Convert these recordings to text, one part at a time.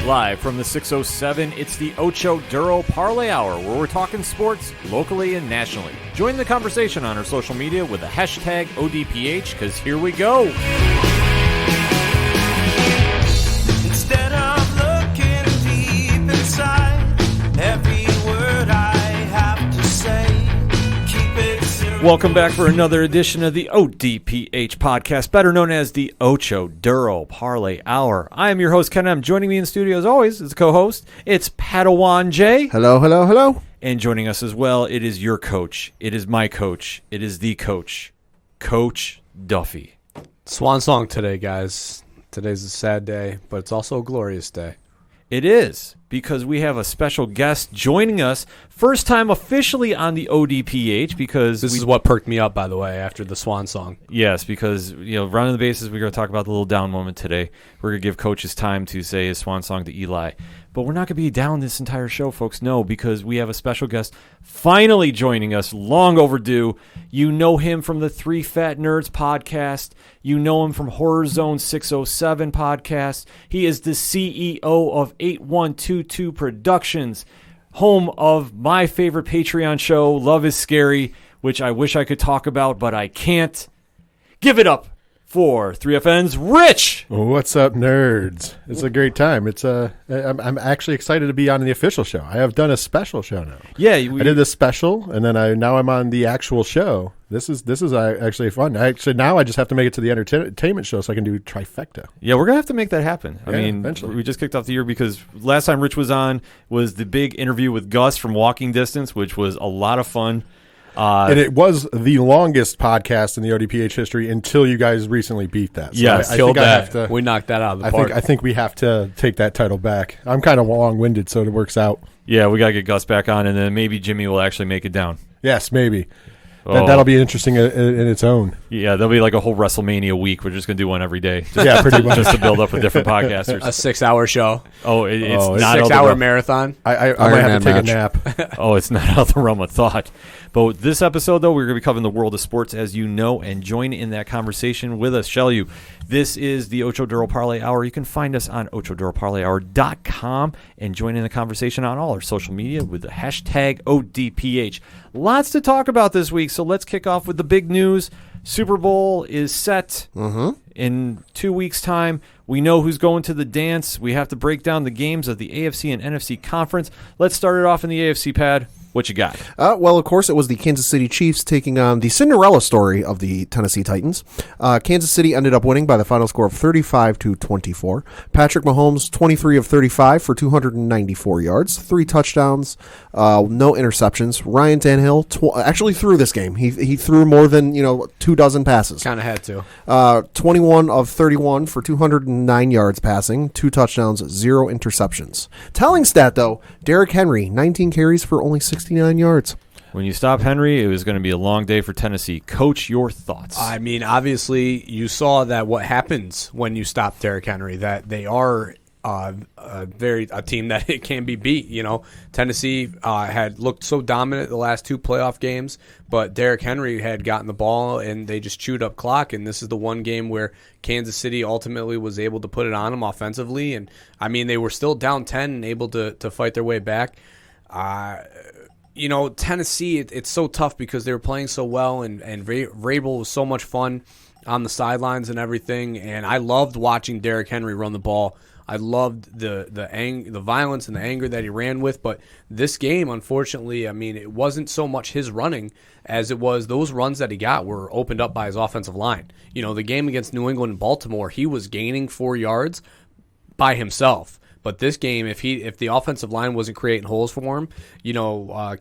Live from the 607, it's the Ocho Duro Parlay Hour, where we're talking sports locally and nationally. Join the conversation on our social media with the hashtag ODPH, because here we go. Instead of looking deep inside, every word I have to say, keep it simple. Welcome back for another edition of the ODPH podcast, better known as the Ocho Duro Parlay Hour. I am your host, Ken M. Joining me in studio, as always, as a co-host, it's Padawan J. Hello, hello, hello. And joining us as well, it is your coach. It is my coach. It is the coach, Coach Duffy. Swan song today, guys. Today's a sad day, but it's also a glorious day. It is, because we have a special guest joining us, first time officially on the ODPH, because This is what perked me up, by the way, after the Swan song. Yes, because, running the bases, we're going to talk about the little down moment today. We're going to give Coach his time to say his swan song to Eli. But we're not going to be down this entire show, folks. No, because we have a special guest finally joining us, long overdue. You know him from the Three Fat Nerds podcast. You know him from Horror Zone 607 podcast. He is the CEO of 8122 Productions, home of my favorite Patreon show, Love is Scary, which I wish I could talk about, but I can't. Give it up for 3FN's Rich. What's up, nerds? It's a great time. I'm actually excited to be on the official show. I have done a special show now. Yeah, I did the special, and then now I'm on the actual show. This is actually fun. Now I just have to make it to the entertainment show so I can do trifecta. Yeah, we're gonna have to make that happen. I mean, eventually. we just kicked off the year because last time Rich was on was the big interview with Gus from Walking Distance, which was a lot of fun. And it was the longest podcast in the ODPH history until you guys recently beat that. So Yes, I think I have to. We knocked that out of the park. I think we have to take that title back. I'm kind of long-winded, so it works out. Yeah, we gotta get Gus back on, and then maybe Jimmy will actually make it down. Yes, maybe. Oh. That'll be interesting in its own. Yeah, there'll be like a whole Wrestlemania week. We're just gonna do one every day. Yeah, pretty much. Just to build up with different podcasters. a 6-hour show. Oh, it's Oh, not 6-hour marathon. I might have to take a nap. Oh, it's not out of the realm of thought. But with this episode, though, we're going to be covering the world of sports, as you know, and join in that conversation with us, shall you? This is the Ocho Duro Parlay Hour. You can find us on OchoDuroParlayHour.com and join in the conversation on all our social media with the hashtag ODPH. Lots to talk about this week, so let's kick off with the big news. Super Bowl is set in 2 weeks' time. We know who's going to the dance. We have to break down the games of the AFC and NFC conference. Let's start it off in the AFC, Pad. What you got? Well, of course, it was the Kansas City Chiefs taking on the Cinderella story of the Tennessee Titans. Kansas City ended up winning by the final score of 35-24. Patrick Mahomes, 23 of 35 for 294 yards, 3 touchdowns, no interceptions. Ryan Tannehill actually threw this game. He threw more than 24 passes. Kind of had to. 21 of 31 for 209 yards passing, 2 touchdowns, 0 interceptions. Telling stat, though, Derrick Henry, 19 carries for only 69 yards. When you stop Henry, it was going to be a long day for Tennessee. Coach, your thoughts? I mean, obviously, you saw that what happens when you stop Derrick Henry, that they are a team that it can be beat. Tennessee had looked so dominant the last 2 playoff games, but Derrick Henry had gotten the ball and they just chewed up clock. And this is the one game where Kansas City ultimately was able to put it on them offensively. And I mean, they were still down 10 and able to fight their way back. Tennessee, it's so tough because they were playing so well, and Vrabel was so much fun on the sidelines and everything. And I loved watching Derrick Henry run the ball. I loved the violence and the anger that he ran with. But this game, unfortunately, I mean, it wasn't so much his running as it was those runs that he got were opened up by his offensive line. The game against New England and Baltimore, he was gaining 4 yards by himself. But this game, if the offensive line wasn't creating holes for him,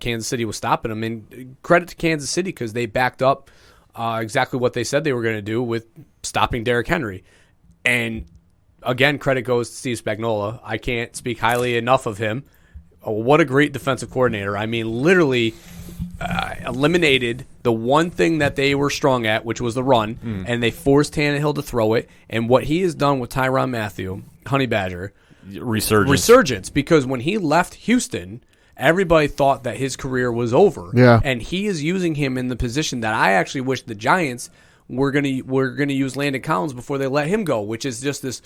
Kansas City was stopping him. And credit to Kansas City because they backed up exactly what they said they were going to do with stopping Derrick Henry. And again, credit goes to Steve Spagnuolo. I can't speak highly enough of him. What a great defensive coordinator. I mean, literally eliminated the one thing that they were strong at, which was the run, and they forced Tannehill to throw it. And what he has done with Tyrann Mathieu, Honey Badger, resurgence, because when he left Houston, everybody thought that his career was over. Yeah. And he is using him in the position that I actually wish the Giants were gonna use Landon Collins before they let him go, which is just this.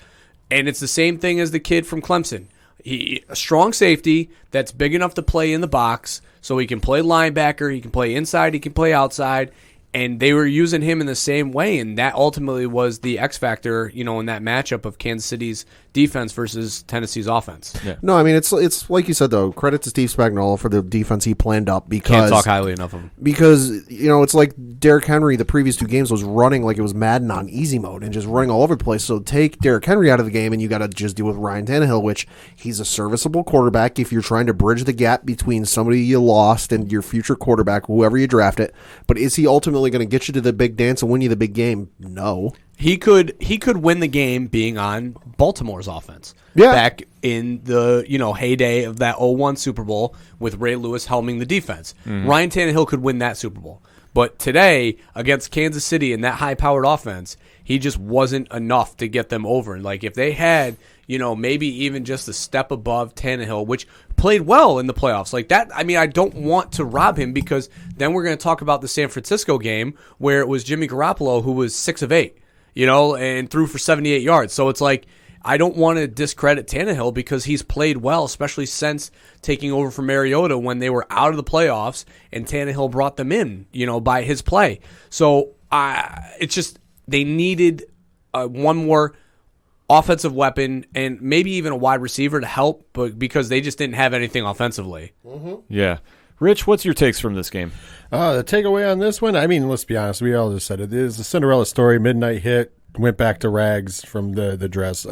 And it's the same thing as the kid from Clemson. A strong safety that's big enough to play in the box, so he can play linebacker, he can play inside, he can play outside, and they were using him in the same way, and that ultimately was the X factor, in that matchup of Kansas City's defense versus Tennessee's offense. Yeah. No, I mean it's like you said though. Credit to Steve Spagnuolo for the defense he planned up Can't because talk highly enough of him. it's like Derrick Henry the previous 2 games was running like it was Madden on easy mode and just running all over the place. So take Derrick Henry out of the game and you got to just deal with Ryan Tannehill, which he's a serviceable quarterback if you're trying to bridge the gap between somebody you lost and your future quarterback, whoever you draft it. But is he ultimately going to get you to the big dance and win you the big game? No. He could win the game being on Baltimore's offense. Yeah. Back in the heyday of that 0-1 Super Bowl with Ray Lewis helming the defense. Ryan Tannehill could win that Super Bowl. But today, against Kansas City and that high-powered offense, he just wasn't enough to get them over. Like if they had, maybe even just a step above Tannehill, which played well in the playoffs. Like that, I don't want to rob him because then we're going to talk about the San Francisco game where it was Jimmy Garoppolo who was 6 of 8. And threw for 78 yards. So it's like, I don't want to discredit Tannehill because he's played well, especially since taking over from Mariota when they were out of the playoffs and Tannehill brought them in, by his play. So it's just, they needed one more offensive weapon and maybe even a wide receiver to help, but because they just didn't have anything offensively. Yeah. Rich, what's your takes from this game? The takeaway on this one, let's be honest. We all just said it is a Cinderella story. Midnight hit, went back to rags from the dress.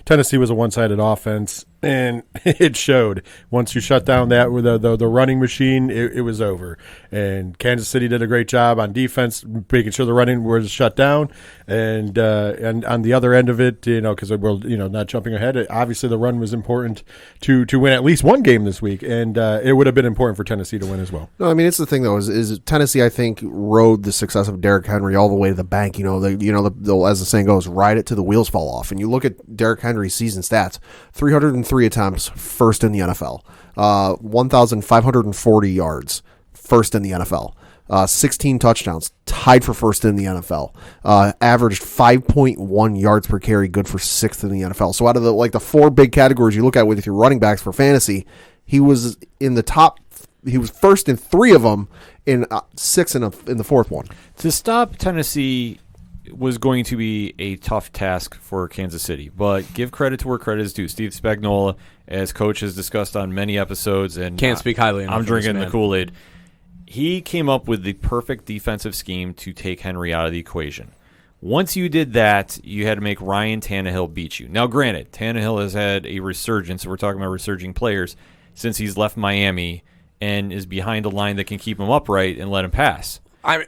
Tennessee was a one-sided offense, and it showed. Once you shut down that with the running machine, it was over. And Kansas City did a great job on defense, making sure the running was shut down. And on the other end of it, because we're not jumping ahead, obviously the run was important to win at least one game this week, and it would have been important for Tennessee to win as well. No, it's the thing though is Tennessee I think rode the success of Derrick Henry all the way to the bank. As the saying goes, ride it till the wheels fall off. And you look at Derrick Henry's season stats: 303 attempts, first in the NFL; 1,540 yards, first in the NFL; 16 touchdowns, tied for first in the NFL; averaged 5.1 yards per carry, good for 6th in the NFL. So out of the 4 big categories you look at with your running backs for fantasy, he was in the top. He was first in 3 of them, in 6 in the 4th one. To stop Tennessee was going to be a tough task for Kansas City, but give credit to where credit is due. Steve Spagnuolo, as coach has discussed on many episodes, and Can't speak highly enough. I'm drinking the Kool-Aid. He came up with the perfect defensive scheme to take Henry out of the equation. Once you did that, you had to make Ryan Tannehill beat you. Now, granted, Tannehill has had a resurgence. We're talking about resurging players since he's left Miami and is behind a line that can keep him upright and let him pass.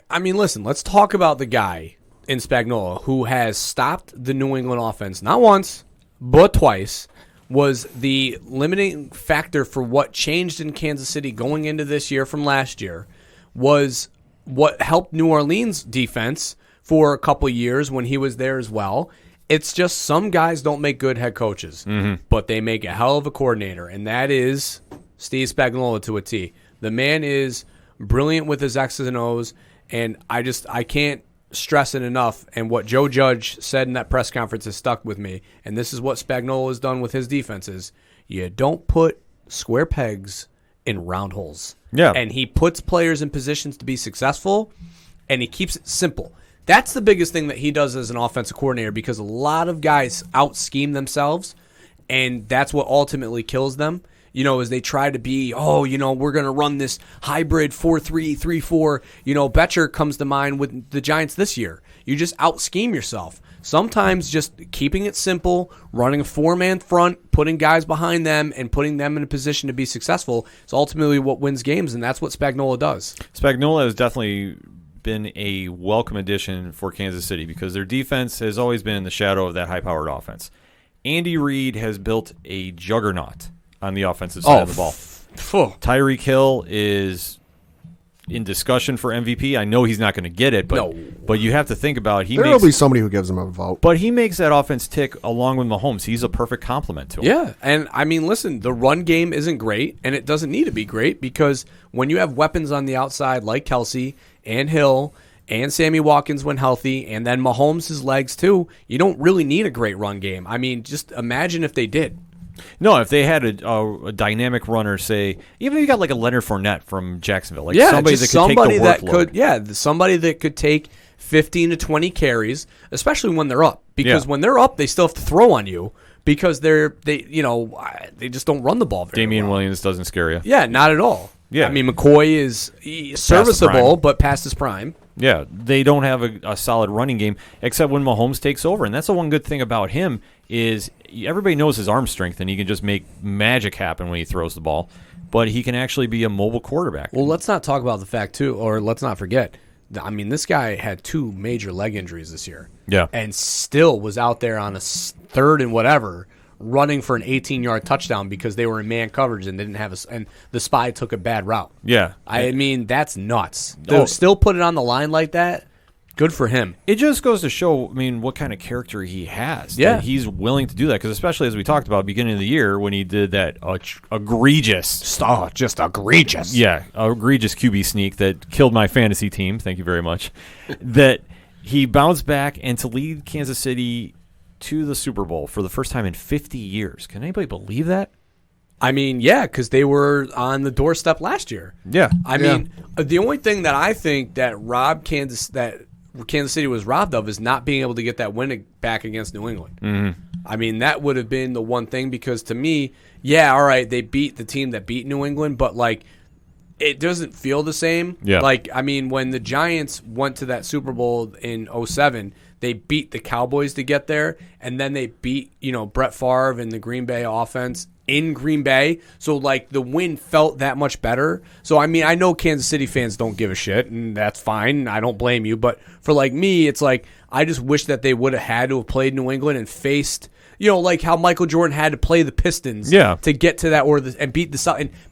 Listen, let's talk about the guy in Spagnuolo who has stopped the New England offense not once, but twice, was the limiting factor for what changed in Kansas City going into this year from last year, was what helped New Orleans defense for a couple years when he was there as well. It's just some guys don't make good head coaches, but they make a hell of a coordinator, and that is Steve Spagnuolo to a T. The man is brilliant with his X's and O's, and I can't stress it enough. And what Joe Judge said in that press conference has stuck with me, and this is what Spagnuolo has done with his defenses. You don't put square pegs in round holes. Yeah. And he puts players in positions to be successful, and he keeps it simple. That's the biggest thing that he does as an offensive coordinator, because a lot of guys out-scheme themselves, and that's what ultimately kills them. As they try to be, we're going to run this hybrid 4-3, 3-4. Betcher comes to mind with the Giants this year. You just out-scheme yourself. Sometimes just keeping it simple, running a 4-man front, putting guys behind them, and putting them in a position to be successful is ultimately what wins games, and that's what Spagnuolo does. Spagnuolo has definitely been a welcome addition for Kansas City because their defense has always been in the shadow of that high-powered offense. Andy Reid has built a juggernaut on the offensive side of the ball. Tyreek Hill is in discussion for MVP. I know he's not going to get it, but you have to think about it. There will be somebody who gives him a vote. But he makes that offense tick along with Mahomes. He's a perfect complement to him. Yeah, and listen, the run game isn't great, and it doesn't need to be great because when you have weapons on the outside like Kelsey and Hill and Sammy Watkins when healthy, and then Mahomes' legs too, you don't really need a great run game. Just imagine if they did. No, if they had a dynamic runner, say, even if you got like a Leonard Fournette from Jacksonville, like somebody that could take the workload. Somebody that could take 15 to 20 carries, especially when they're up. Because when they're up, they still have to throw on you because they just don't run the ball very Damian well. Williams doesn't scare you. Yeah, not at all. Yeah. I mean, McCoy is serviceable, but past his prime. Yeah, they don't have a solid running game except when Mahomes takes over. And that's the one good thing about him is everybody knows his arm strength, and he can just make magic happen when he throws the ball. But he can actually be a mobile quarterback. Well, let's not talk about the fact, too, or let's not forget, I mean, this guy had 2 major leg injuries this year. Yeah. And still was out there on a third and whatever, running for an 18-yard touchdown because they were in man coverage and didn't have and the spy took a bad route. Yeah. I mean, that's nuts. To still put it on the line like that, good for him. It just goes to show, I mean, what kind of character he has. Yeah. That he's willing to do that, because especially as we talked about beginning of the year when he did that egregious. Oh, just egregious. Yeah, egregious QB sneak that killed my fantasy team. Thank you very much. That he bounced back and to lead Kansas City to the Super Bowl for the first time in 50 years. Can anybody believe that? I mean, yeah, because they were on the doorstep last year. Yeah. I mean, the only thing that I think that Kansas City was robbed of is not being able to get that win back against New England. Mm-hmm. I mean, that would have been the one thing, because to me, yeah, all right, they beat the team that beat New England, but like it doesn't feel the same. Yeah. Like, I mean, when the Giants went to that Super Bowl in 2007, they beat the Cowboys to get there, and then they beat, Brett Favre and the Green Bay offense in Green Bay. So, like, the win felt that much better. So, I mean, I know Kansas City fans don't give a shit, and that's fine. I don't blame you. But for, like, me, it's like I just wish that they would have had to have played New England and faced, like how Michael Jordan had to play the Pistons to get to that, and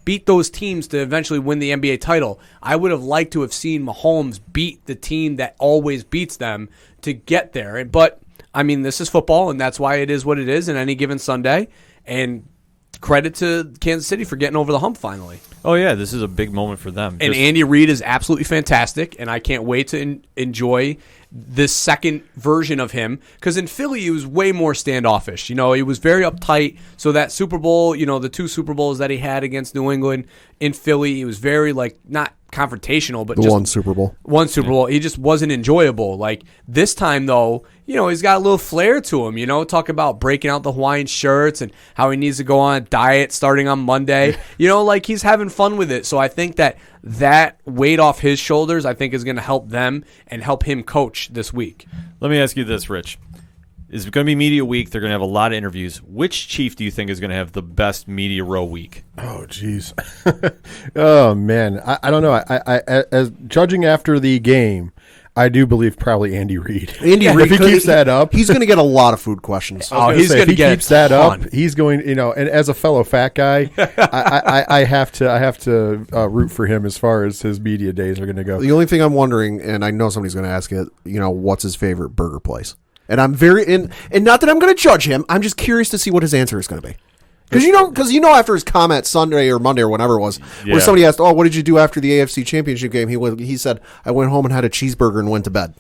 beat those teams to eventually win the NBA title. I would have liked to have seen Mahomes beat the team that always beats them to get there. But, I mean, this is football, and that's why it is what it is in any given Sunday. And credit to Kansas City for getting over the hump finally. Oh, yeah, this is a big moment for them. And Andy Reid is absolutely fantastic, and I can't wait to enjoy this second version of him, because in Philly he was way more standoffish. He was very uptight. So that Super Bowl, the 2 Super Bowls that he had against New England in Philly, he was very, like, not confrontational, but the just one Super Bowl. He just wasn't enjoyable. Like this time, though, he's got a little flair to him. Talk about breaking out the Hawaiian shirts and how he needs to go on a diet starting on Monday. Like he's having fun with it. So I think that weight off his shoulders, I think, is going to help them and help him coach this week. Let me ask you this, Rich. It's going to be media week. They're going to have a lot of interviews. Which chief do you think is going to have the best media row week? Oh, jeez. Oh, man. I don't know. I as judging after the game, I do believe probably Andy Reid. Andy Reid, if he keeps that up, he's going to get a lot of food questions. He's going to get. If he keeps that up, he's going. And as a fellow fat guy, I have to root for him as far as his media days are going to go. The only thing I'm wondering, and I know somebody's going to ask it, what's his favorite burger place? And I'm very and not that I'm going to judge him. I'm just curious to see what his answer is going to be. Because after his comment Sunday or Monday or whenever it was, where somebody asked, "Oh, what did you do after the AFC Championship game?" He said, "I went home and had a cheeseburger and went to bed."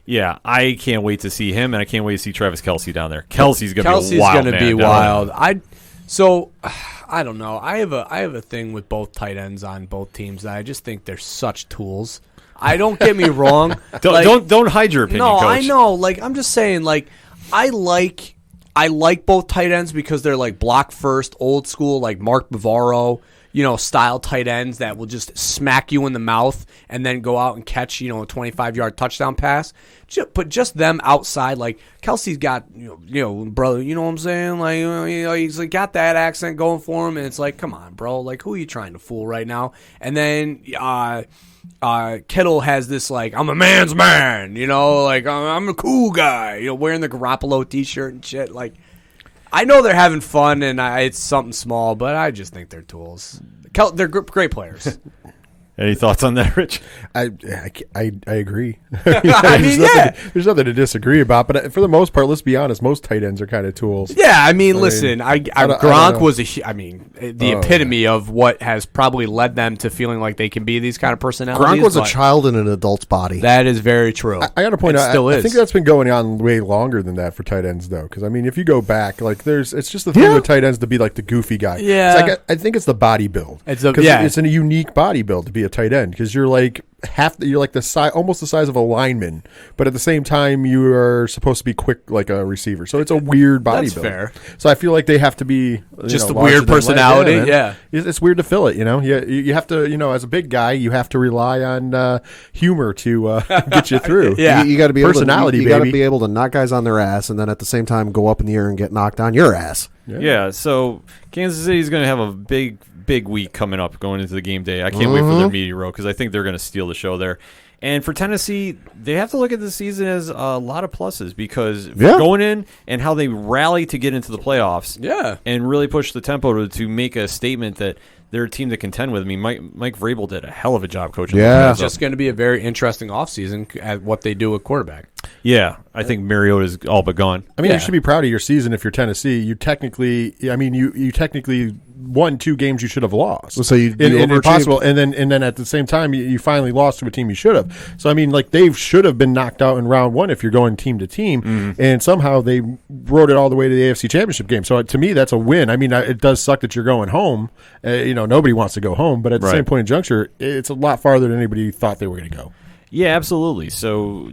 Yeah, I can't wait to see him, and I can't wait to see Travis Kelce down there. Kelce's going to be wild. I don't know. I have a thing with both tight ends on both teams that I just think they're such tools. I don't get me wrong. Don't hide your opinion, no, Coach. I know. Like, I'm just saying, like, I like both tight ends because they're like block first, old school, like Mark Bavaro, style tight ends that will just smack you in the mouth and then go out and catch, a 25-yard touchdown pass. But just them outside, like Kelsey's got, brother, you know what I'm saying? Like, he's like got that accent going for him, and it's like, come on, bro, like who are you trying to fool right now? And then Kittle has this like, I'm a man's man, like I'm a cool guy, wearing the Garoppolo t-shirt and shit. Like, I know they're having fun and it's something small, but I just think they're tools. They're great players. Any thoughts on that, Rich? I agree. There's nothing to disagree about. But for the most part, let's be honest, most tight ends are kind of tools. Yeah, I mean, listen, Gronk was the epitome of what has probably led them to feeling like they can be these kind of personalities. Gronk was a child in an adult's body. That is very true. I got to point out, I think that's been going on way longer than that for tight ends, though. Because I mean, if you go back, like it's just the thing with tight ends to be like the goofy guy. Yeah, it's like, I think it's the body build. It's a unique body build to be a tight end because you're like the size, almost the size of a lineman, but at the same time you are supposed to be quick like a receiver. So it's a weird body build. Fair. So I feel like they have to be just a weird personality. Yeah, it's weird to fill it. You have to. As a big guy, you have to rely on humor to get you through. You got to be personality. You got to be able to knock guys on their ass, and then at the same time go up in the air and get knocked on your ass. Yeah. So Kansas City is going to have a big week coming up going into the game day. I can't wait for their media row because I think they're going to steal the show there. And for Tennessee, they have to look at the season as a lot of pluses because going in and how they rally to get into the playoffs and really push the tempo to make a statement that they're a team to contend with. I mean, Mike Vrabel did a hell of a job coaching. Yeah. It's just going to be a very interesting offseason at what they do at quarterback. Yeah, I think Mariota's all but gone. I mean, you should be proud of your season if you're Tennessee. You technically won 2 games you should have lost. So you impossible, and then at the same time you finally lost to a team you should have. So I mean, like they should have been knocked out in round 1 if you're going team to team, and somehow they rode it all the way to the AFC Championship game. So to me, that's a win. I mean, it does suck that you're going home. Nobody wants to go home, but at the same point in juncture, it's a lot farther than anybody thought they were going to go. Yeah, absolutely. So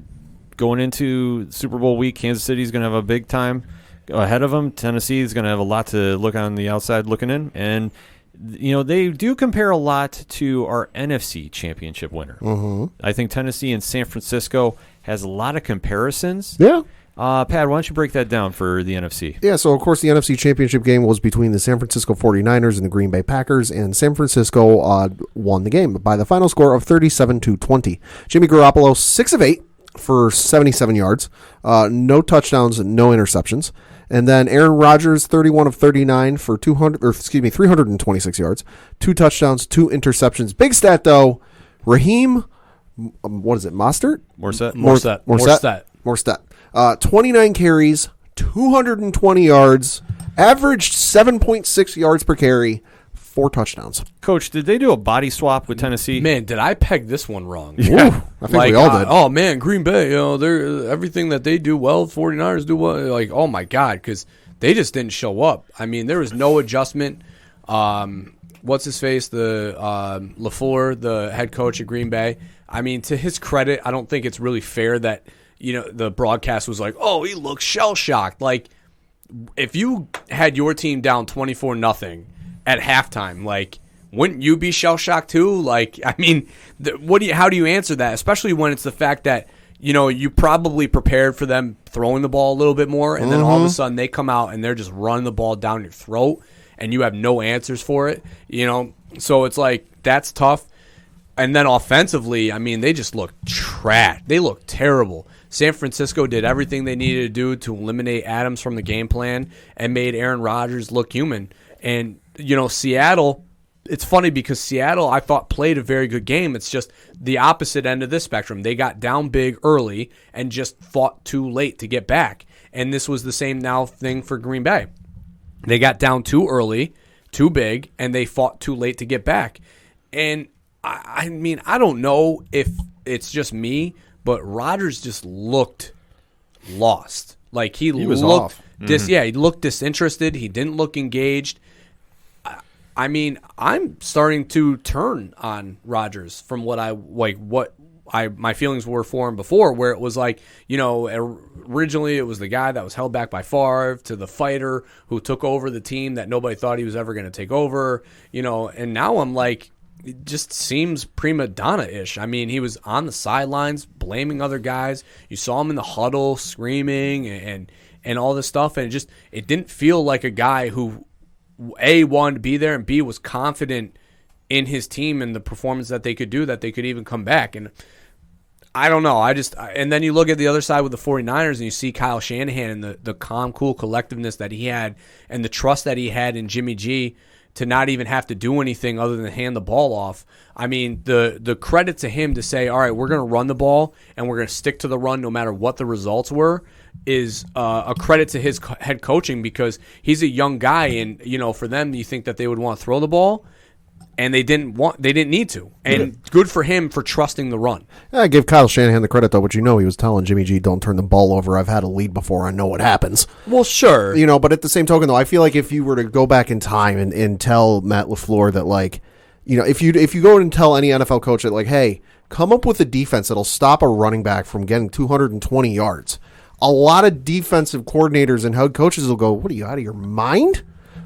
going into Super Bowl week, Kansas City is going to have a big time ahead of them. Tennessee is going to have a lot to look on the outside looking in. And, they do compare a lot to our NFC championship winner. I think Tennessee and San Francisco has a lot of comparisons. Yeah. Pat, why don't you break that down for the NFC? Yeah, so of course the NFC Championship game was between the San Francisco 49ers and the Green Bay Packers, and San Francisco won the game by the final score of 37-20. Jimmy Garoppolo, 6 of 8 for 77 yards, no touchdowns and no interceptions. And then Aaron Rodgers, 31 of 39 for 326 yards, 2 touchdowns, 2 interceptions. Big stat though, Raheem, Mostert? Morstead. 29 carries, 220 yards, averaged 7.6 yards per carry, 4 touchdowns. Coach, did they do a body swap with Tennessee? Man, did I peg this one wrong? Yeah. I think we all did. Oh, man, Green Bay, they're everything that they do well, 49ers do well. Like, oh, my God, because they just didn't show up. I mean, there was no adjustment. What's his face? The LaFleur, the head coach at Green Bay. I mean, to his credit, I don't think it's really fair that, the broadcast was like, oh, he looks shell-shocked. Like, if you had your team down 24-0 at halftime, like, wouldn't you be shell-shocked too? Like, I mean, how do you answer that? Especially when it's the fact that, you probably prepared for them throwing the ball a little bit more, and then all of a sudden they come out and they're just running the ball down your throat, and you have no answers for it, So it's like, that's tough. And then offensively, I mean, they just look trash. They look terrible. San Francisco did everything they needed to do to eliminate Adams from the game plan and made Aaron Rodgers look human. And, Seattle, it's funny because Seattle, I thought, played a very good game. It's just the opposite end of this spectrum. They got down big early and just fought too late to get back. And this was the same thing for Green Bay. They got down too early, too big, and they fought too late to get back. And, I mean, I don't know if it's just me, but Rodgers just looked lost. Like he was off. He looked disinterested. He didn't look engaged. I mean, I'm starting to turn on Rodgers from what my feelings were for him before, where it was like, originally it was the guy that was held back by Favre to the fighter who took over the team that nobody thought he was ever going to take over, and now I'm like, it just seems prima donna-ish. I mean, he was on the sidelines blaming other guys. You saw him in the huddle screaming and all this stuff, and it didn't feel like a guy who, A, wanted to be there, and B, was confident in his team and the performance that they could do, that they could even come back. And I don't know. And then you look at the other side with the 49ers, and you see Kyle Shanahan and the calm, cool collectiveness that he had and the trust that he had in Jimmy G to not even have to do anything other than hand the ball off. I mean, the credit to him to say, all right, we're going to run the ball and we're going to stick to the run no matter what the results were, is a credit to his head coaching, because he's a young guy, and for them, you think that they would want to throw the ball, and they didn't need to. And good for him for trusting the run. I give Kyle Shanahan the credit, though, but he was telling Jimmy G, don't turn the ball over. I've had a lead before. I know what happens. Well, sure. But at the same token, though, I feel like if you were to go back in time and tell Matt LaFleur that, like, if you go and tell any NFL coach that, like, hey, come up with a defense that'll stop a running back from getting 220 yards, a lot of defensive coordinators and head coaches will go, what are you, out of your mind?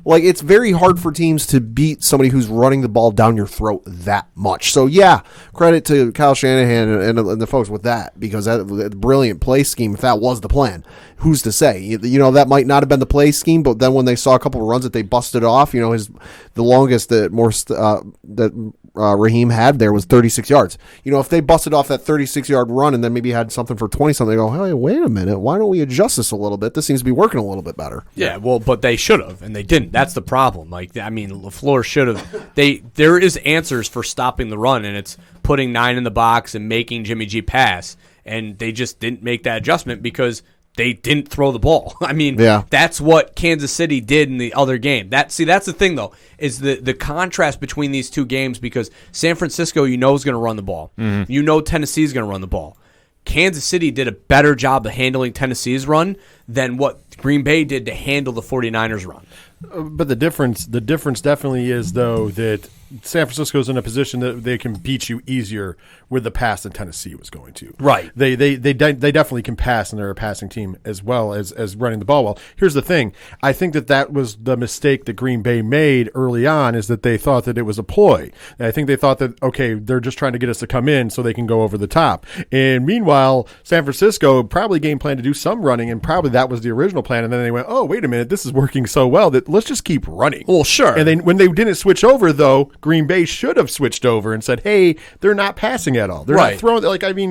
Like, it's very hard for teams to beat somebody who's running the ball down your throat that much. So, yeah, credit to Kyle Shanahan and the folks with that, because that brilliant play scheme, if that was the plan. Who's to say? That might not have been the play scheme, but then when they saw a couple of runs that they busted off, the longest that Raheem had there was 36 yards. If they busted off that 36-yard run and then maybe had something for 20-something, they go, hey, wait a minute, why don't we adjust this a little bit? This seems to be working a little bit better. Yeah, well, but they should have, and they didn't. That's the problem. LaFleur should have. There is answers for stopping the run, and it's putting 9 in the box and making Jimmy G pass, and they just didn't make that adjustment because they didn't throw the ball. That's what Kansas City did in the other game. That's the thing, though, is the contrast between these two games, because San Francisco, is going to run the ball. Mm-hmm. Tennessee is going to run the ball. Kansas City did a better job of handling Tennessee's run than what Green Bay did to handle the 49ers' run. But the difference definitely is, though, that San Francisco's in a position that they can beat you easier with the pass than Tennessee was going to. Right. They definitely can pass, and they're a passing team as well as running the ball well. Here's the thing. I think that was the mistake that Green Bay made early on, is that they thought that it was a ploy. And I think they thought that, okay, they're just trying to get us to come in so they can go over the top. And meanwhile, San Francisco probably game planned to do some running, and probably that was the original plan. And then they went, oh, wait a minute, this is working so well that let's just keep running. Well, sure. And then when they didn't switch over, though, Green Bay should have switched over and said, hey, they're not passing at all. They're not throwing.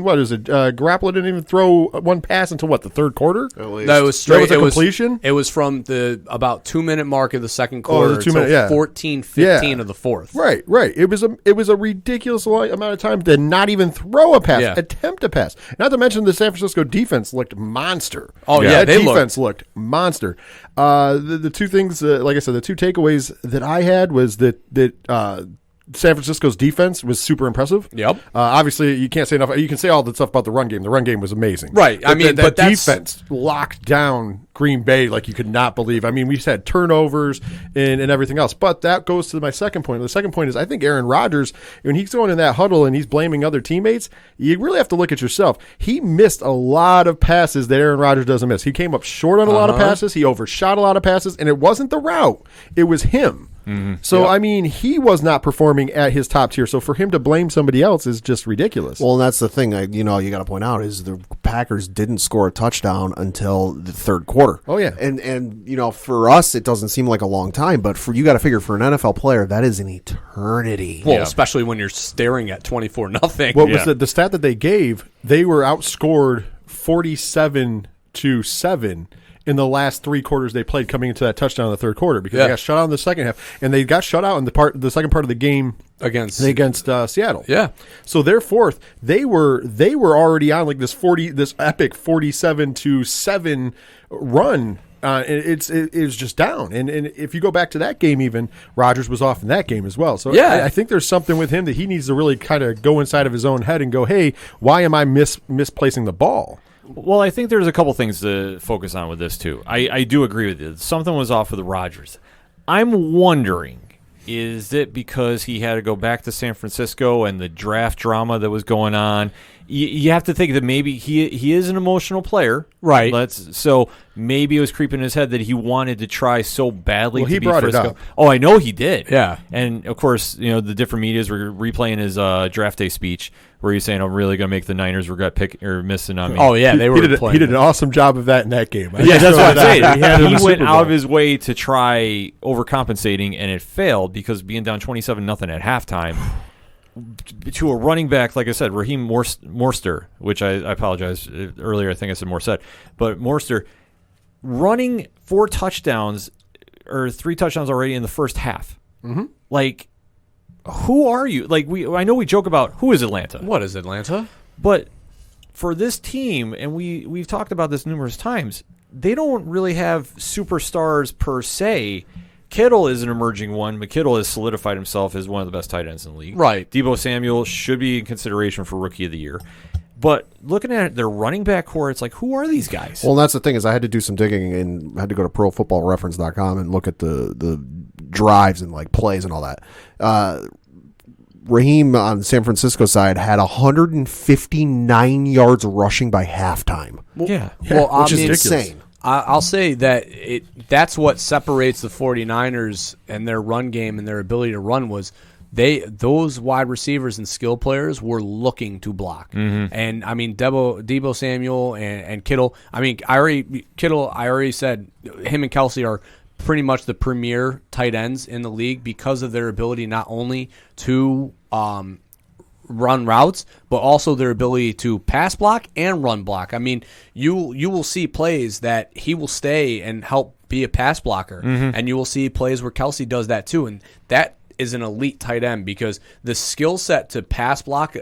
What is it? Garoppolo didn't even throw one pass until, the third quarter? No, it was straight. That was a completion? It was from the about 2-minute mark of the second quarter until 14-15 of the fourth. Right. It was a ridiculous amount of time to not even throw a pass, attempt a pass. Not to mention the San Francisco defense looked monster. Oh, that defense looked monster. The two things, like I said, the two takeaways that I had was that San Francisco's defense was super impressive. Yep. Obviously, you can't say enough. You can say all the stuff about the run game. The run game was amazing. Right. But defense locked down Green Bay like you could not believe. I mean, we've had turnovers and everything else. But that goes to my second point. The second point is, I think Aaron Rodgers, when he's going in that huddle and he's blaming other teammates, you really have to look at yourself. He missed a lot of passes that Aaron Rodgers doesn't miss. He came up short on a lot of passes. He overshot a lot of passes, and it wasn't the route. It was him. Mm-hmm. So, I mean, he was not performing at his top tier. So for him to blame somebody else is just ridiculous. Well, and that's the thing, you got to point out, is the Packers didn't score a touchdown until the third quarter. Oh, yeah. And for us, it doesn't seem like a long time, but you got to figure, for an NFL player, that is an eternity. Well, especially when you're staring at 24-0. What was the stat that they gave? They were outscored 47-7 in the last 3 quarters they played coming into that touchdown in the third quarter, because they got shut out in the second half, and they got shut out in the second part of the game against Seattle. Yeah. So their fourth, they were already on like this epic 47-7 run. It was just down, and if you go back to that game, even Rodgers was off in that game as well. So I think there's something with him that he needs to really kind of go inside of his own head and go, hey, why am I misplacing the ball? Well, I think there's a couple things to focus on with this, too. I do agree with you. Something was off with Rodgers. I'm wondering, is it because he had to go back to San Francisco and the draft drama that was going on? You have to think that maybe he is an emotional player. Right. So maybe it was creeping in his head that he wanted to try so badly to he be brought Frisco. it up. Oh, I know he did. Yeah. And, of course, the different medias were replaying his draft day speech where he's saying, I'm really going to make the Niners regret missing on me. Oh, yeah, they were He did an awesome job of that in that game. Yeah, that's what I'm saying. He went out of his way to try overcompensating, and it failed because being down 27-0 at halftime to a running back, like I said, Raheem Morster, which I apologize earlier, I think I said Morset, but Morster running 4 touchdowns or 3 touchdowns already in the first half. Like, who are you? Like, I know we joke about who is Atlanta, What is Atlanta? but for this team, and we've talked about this numerous times, they don't really have superstars per se. Kittle is an emerging one, but Kittle has solidified himself as one of the best tight ends in the league. Right. Deebo Samuel should be in consideration for Rookie of the Year. But looking at their running back core, it's like, who are these guys? Well, that's the thing is I had to do some digging and had to go to ProFootballReference.com and look at the drives and like plays and all that. Raheem on the San Francisco side had 159 yards rushing by halftime. Yeah. Well, Which is insane. I'll say that that's what separates the 49ers and their run game and their ability to run was those wide receivers and skill players were looking to block. And I mean Deebo Samuel and Kittle. I mean I already said him and Kelsey are pretty much the premier tight ends in the league because of their ability not only to run routes, but also their ability to pass block and run block. I mean, you will see plays that he will stay and help be a pass blocker, and you will see plays where Kelsey does that too, and that is an elite tight end because the skill set to pass block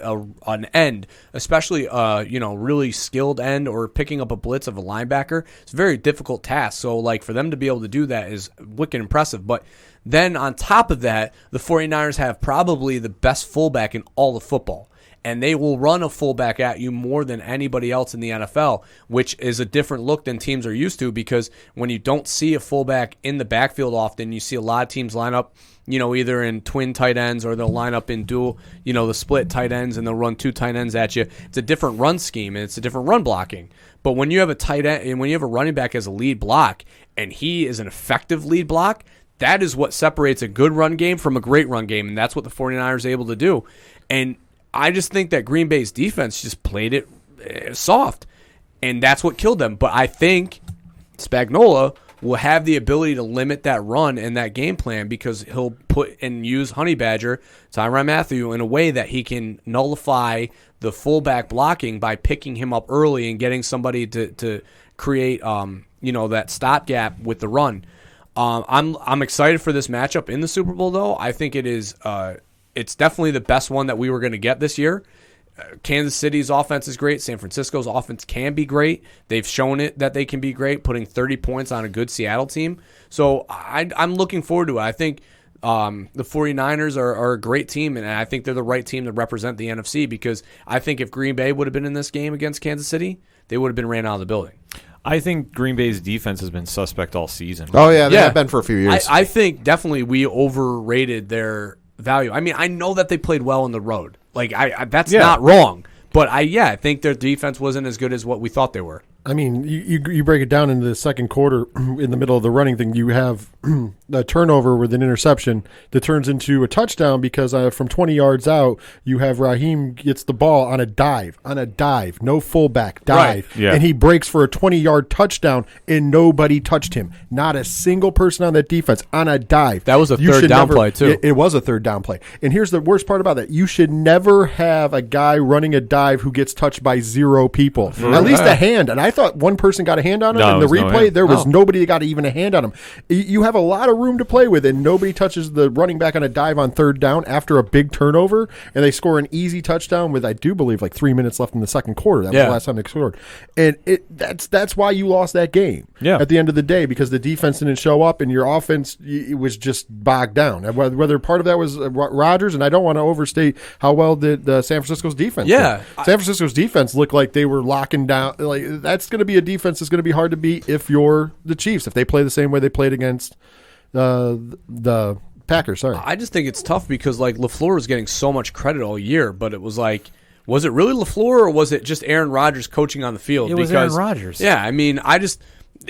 an end, especially really skilled end or picking up a blitz of a linebacker, it's a very difficult task. So like for them to be able to do that is wicked impressive. But then on top of that, the 49ers have probably the best fullback in all of football. And they will run a fullback at you more than anybody else in the NFL, which is a different look than teams are used to because when you don't see a fullback in the backfield often, you see a lot of teams line up, either in twin tight ends or they'll line up in dual, the split tight ends and they'll run two tight ends at you. It's a different run scheme and it's a different run blocking. But when you have a tight end and when you have a running back as a lead block and he is an effective lead block, that is what separates a good run game from a great run game, and that's what the 49ers are able to do. And I just think that Green Bay's defense just played it soft, and that's what killed them. But I think Spagnuolo will have the ability to limit that run and that game plan because he'll put and use Honey Badger, Tyrann Mathieu, in a way that he can nullify the fullback blocking by picking him up early and getting somebody to create that stopgap with the run. I'm excited for this matchup in the Super Bowl, though. I think it is. It's definitely the best one that we were going to get this year. Kansas City's offense is great. San Francisco's offense can be great. They've shown it that they can be great, putting 30 points on a good Seattle team. So I'm looking forward to it. I think the 49ers are a great team, and I think they're the right team to represent the NFC because I think if Green Bay would have been in this game against Kansas City, they would have been ran out of the building. I think Green Bay's defense has been suspect all season. Oh, yeah, they have been for a few years. I think definitely we overrated their value. I mean, I know that they played well on the road. Like, that's not wrong. But I think their defense wasn't as good as what we thought they were. I mean, you break it down into the second quarter in the middle of the running thing. You have a turnover with an interception that turns into a touchdown because from 20 yards out, you have Raheem gets the ball on a dive, no fullback, dive. Right. Yeah. And he breaks for a 20-yard touchdown, and nobody touched him. Not a single person on that defense on a dive. That was a third down play, too. It was a third down play. And here's the worst part about that. You should never have a guy running a dive who gets touched by 0 people. At least a hand. And I thought one person got a hand on him in the replay. There was nobody that got even a hand on him. You have a lot of room to play with, and nobody touches the running back on a dive on third down after a big turnover, and they score an easy touchdown with, I do believe, like 3 minutes left in the second quarter. That was the last time they scored. And that's why you lost that game at the end of the day, because the defense didn't show up, and your offense was just bogged down. Whether part of that was Rodgers, and I don't want to overstate how well did San Francisco's defense did. San Francisco's defense looked like they were locking down. Like, that's going to be a defense that's going to be hard to beat if you're the Chiefs, if they play the same way they played against the Packers. Sorry, I just think it's tough because like LaFleur was getting so much credit all year, but it was like, was it really LaFleur or was it just Aaron Rodgers coaching on the field? It was Aaron Rodgers. Yeah, I mean,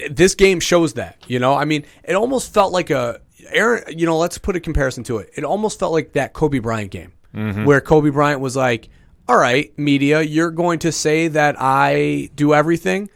this game shows that. I mean, it almost felt like Aaron. Let's put a comparison to it. It almost felt like that Kobe Bryant game where Kobe Bryant was like, all right, media, you're going to say that I do everything.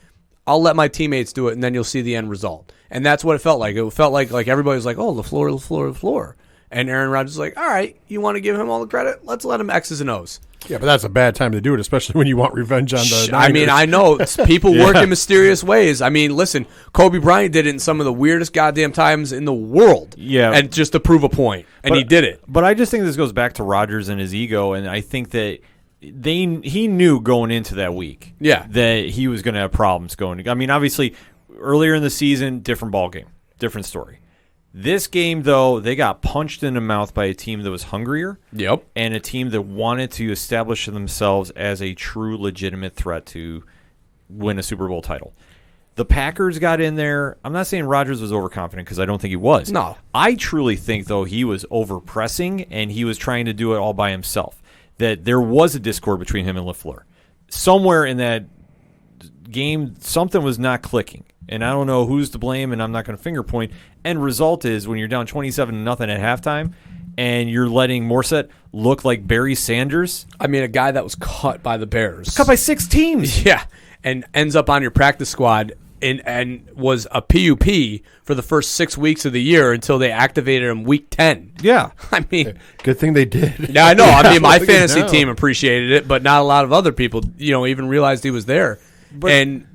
I'll let my teammates do it, and then you'll see the end result. And that's what it felt like. It felt like everybody was like, oh, LaFleur. And Aaron Rodgers was like, all right, you want to give him all the credit? Let's let him X's and O's. Yeah, but that's a bad time to do it, especially when you want revenge on the I mean, Niners. I know people work in mysterious ways. I mean, listen, Kobe Bryant did it in some of the weirdest goddamn times in the world. Yeah. And just to prove a point. And he did it. But I just think this goes back to Rodgers and his ego, and I think that he knew going into that week that he was going to have problems going. I mean, obviously, earlier in the season, different ball game, different story. This game, though, they got punched in the mouth by a team that was hungrier. Yep. And a team that wanted to establish themselves as a true legitimate threat to win a Super Bowl title. The Packers got in there. I'm not saying Rodgers was overconfident because I don't think he was. No. I truly think, though, he was overpressing and he was trying to do it all by himself. That there was a discord between him and LaFleur. Somewhere in that game, something was not clicking. And I don't know who's to blame, and I'm not going to finger point. End result is when you're down 27-0 at halftime and you're letting Morissette look like Barry Sanders. I mean, a guy that was cut by the Bears. Cut by 6 teams. Yeah. And ends up on your practice squad and was a PUP for the first 6 weeks of the year until they activated him week 10. Yeah. I mean, Good thing they did. yeah, I know. I mean, my Look at fantasy now. team appreciated it, but not a lot of other people, even realized he was there. And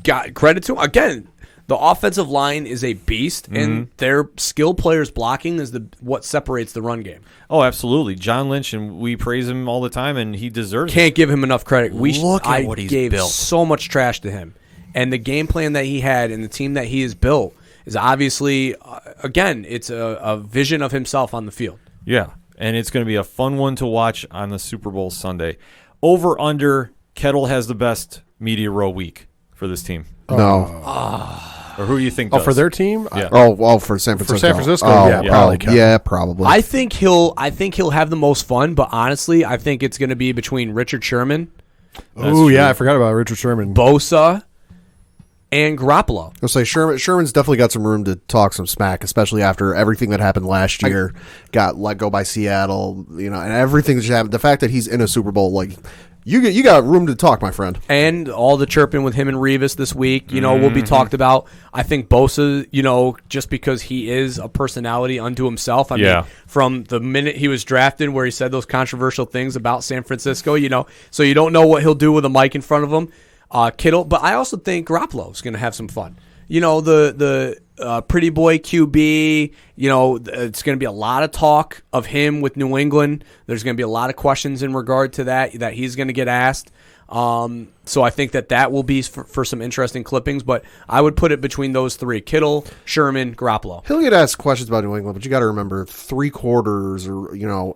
got credit to him. Again, the offensive line is a beast, and their skill players blocking is what separates the run game. Oh, absolutely. John Lynch, and we praise him all the time, and he deserves it. Can't give him enough credit. Look at I what he's gave built. so much trash to him. And the game plan that he had and the team that he has built is obviously, again, it's a vision of himself on the field. Yeah, and it's going to be a fun one to watch on the Super Bowl Sunday. Over, under, Kettle has the best media row week for this team. No. Or who do you think Oh, does? for their team? Yeah. For San Francisco. San Francisco, Oh, yeah, probably Kevin. Yeah, probably. I think he'll have the most fun, but honestly, I think it's going to be between Richard Sherman, Oh, yeah, I forgot about Richard Sherman. Bosa, and Garoppolo. I'll say Sherman's definitely got some room to talk some smack, especially after everything that happened last year. Got let go by Seattle, and everything that happened. The fact that he's in a Super Bowl, like you got room to talk, my friend. And all the chirping with him and Revis this week, will be talked about. I think Bosa, just because he is a personality unto himself. I mean, from the minute he was drafted where he said those controversial things about San Francisco, so you don't know what he'll do with a mic in front of him. Kittle, but I also think Garoppolo is going to have some fun. The pretty boy QB, it's going to be a lot of talk of him with New England. There's going to be a lot of questions in regard to that he's going to get asked. So I think that will be for some interesting clippings, but I would put it between those three: Kittle, Sherman, Garoppolo. He'll get asked questions about New England, but you got to remember 3/4 or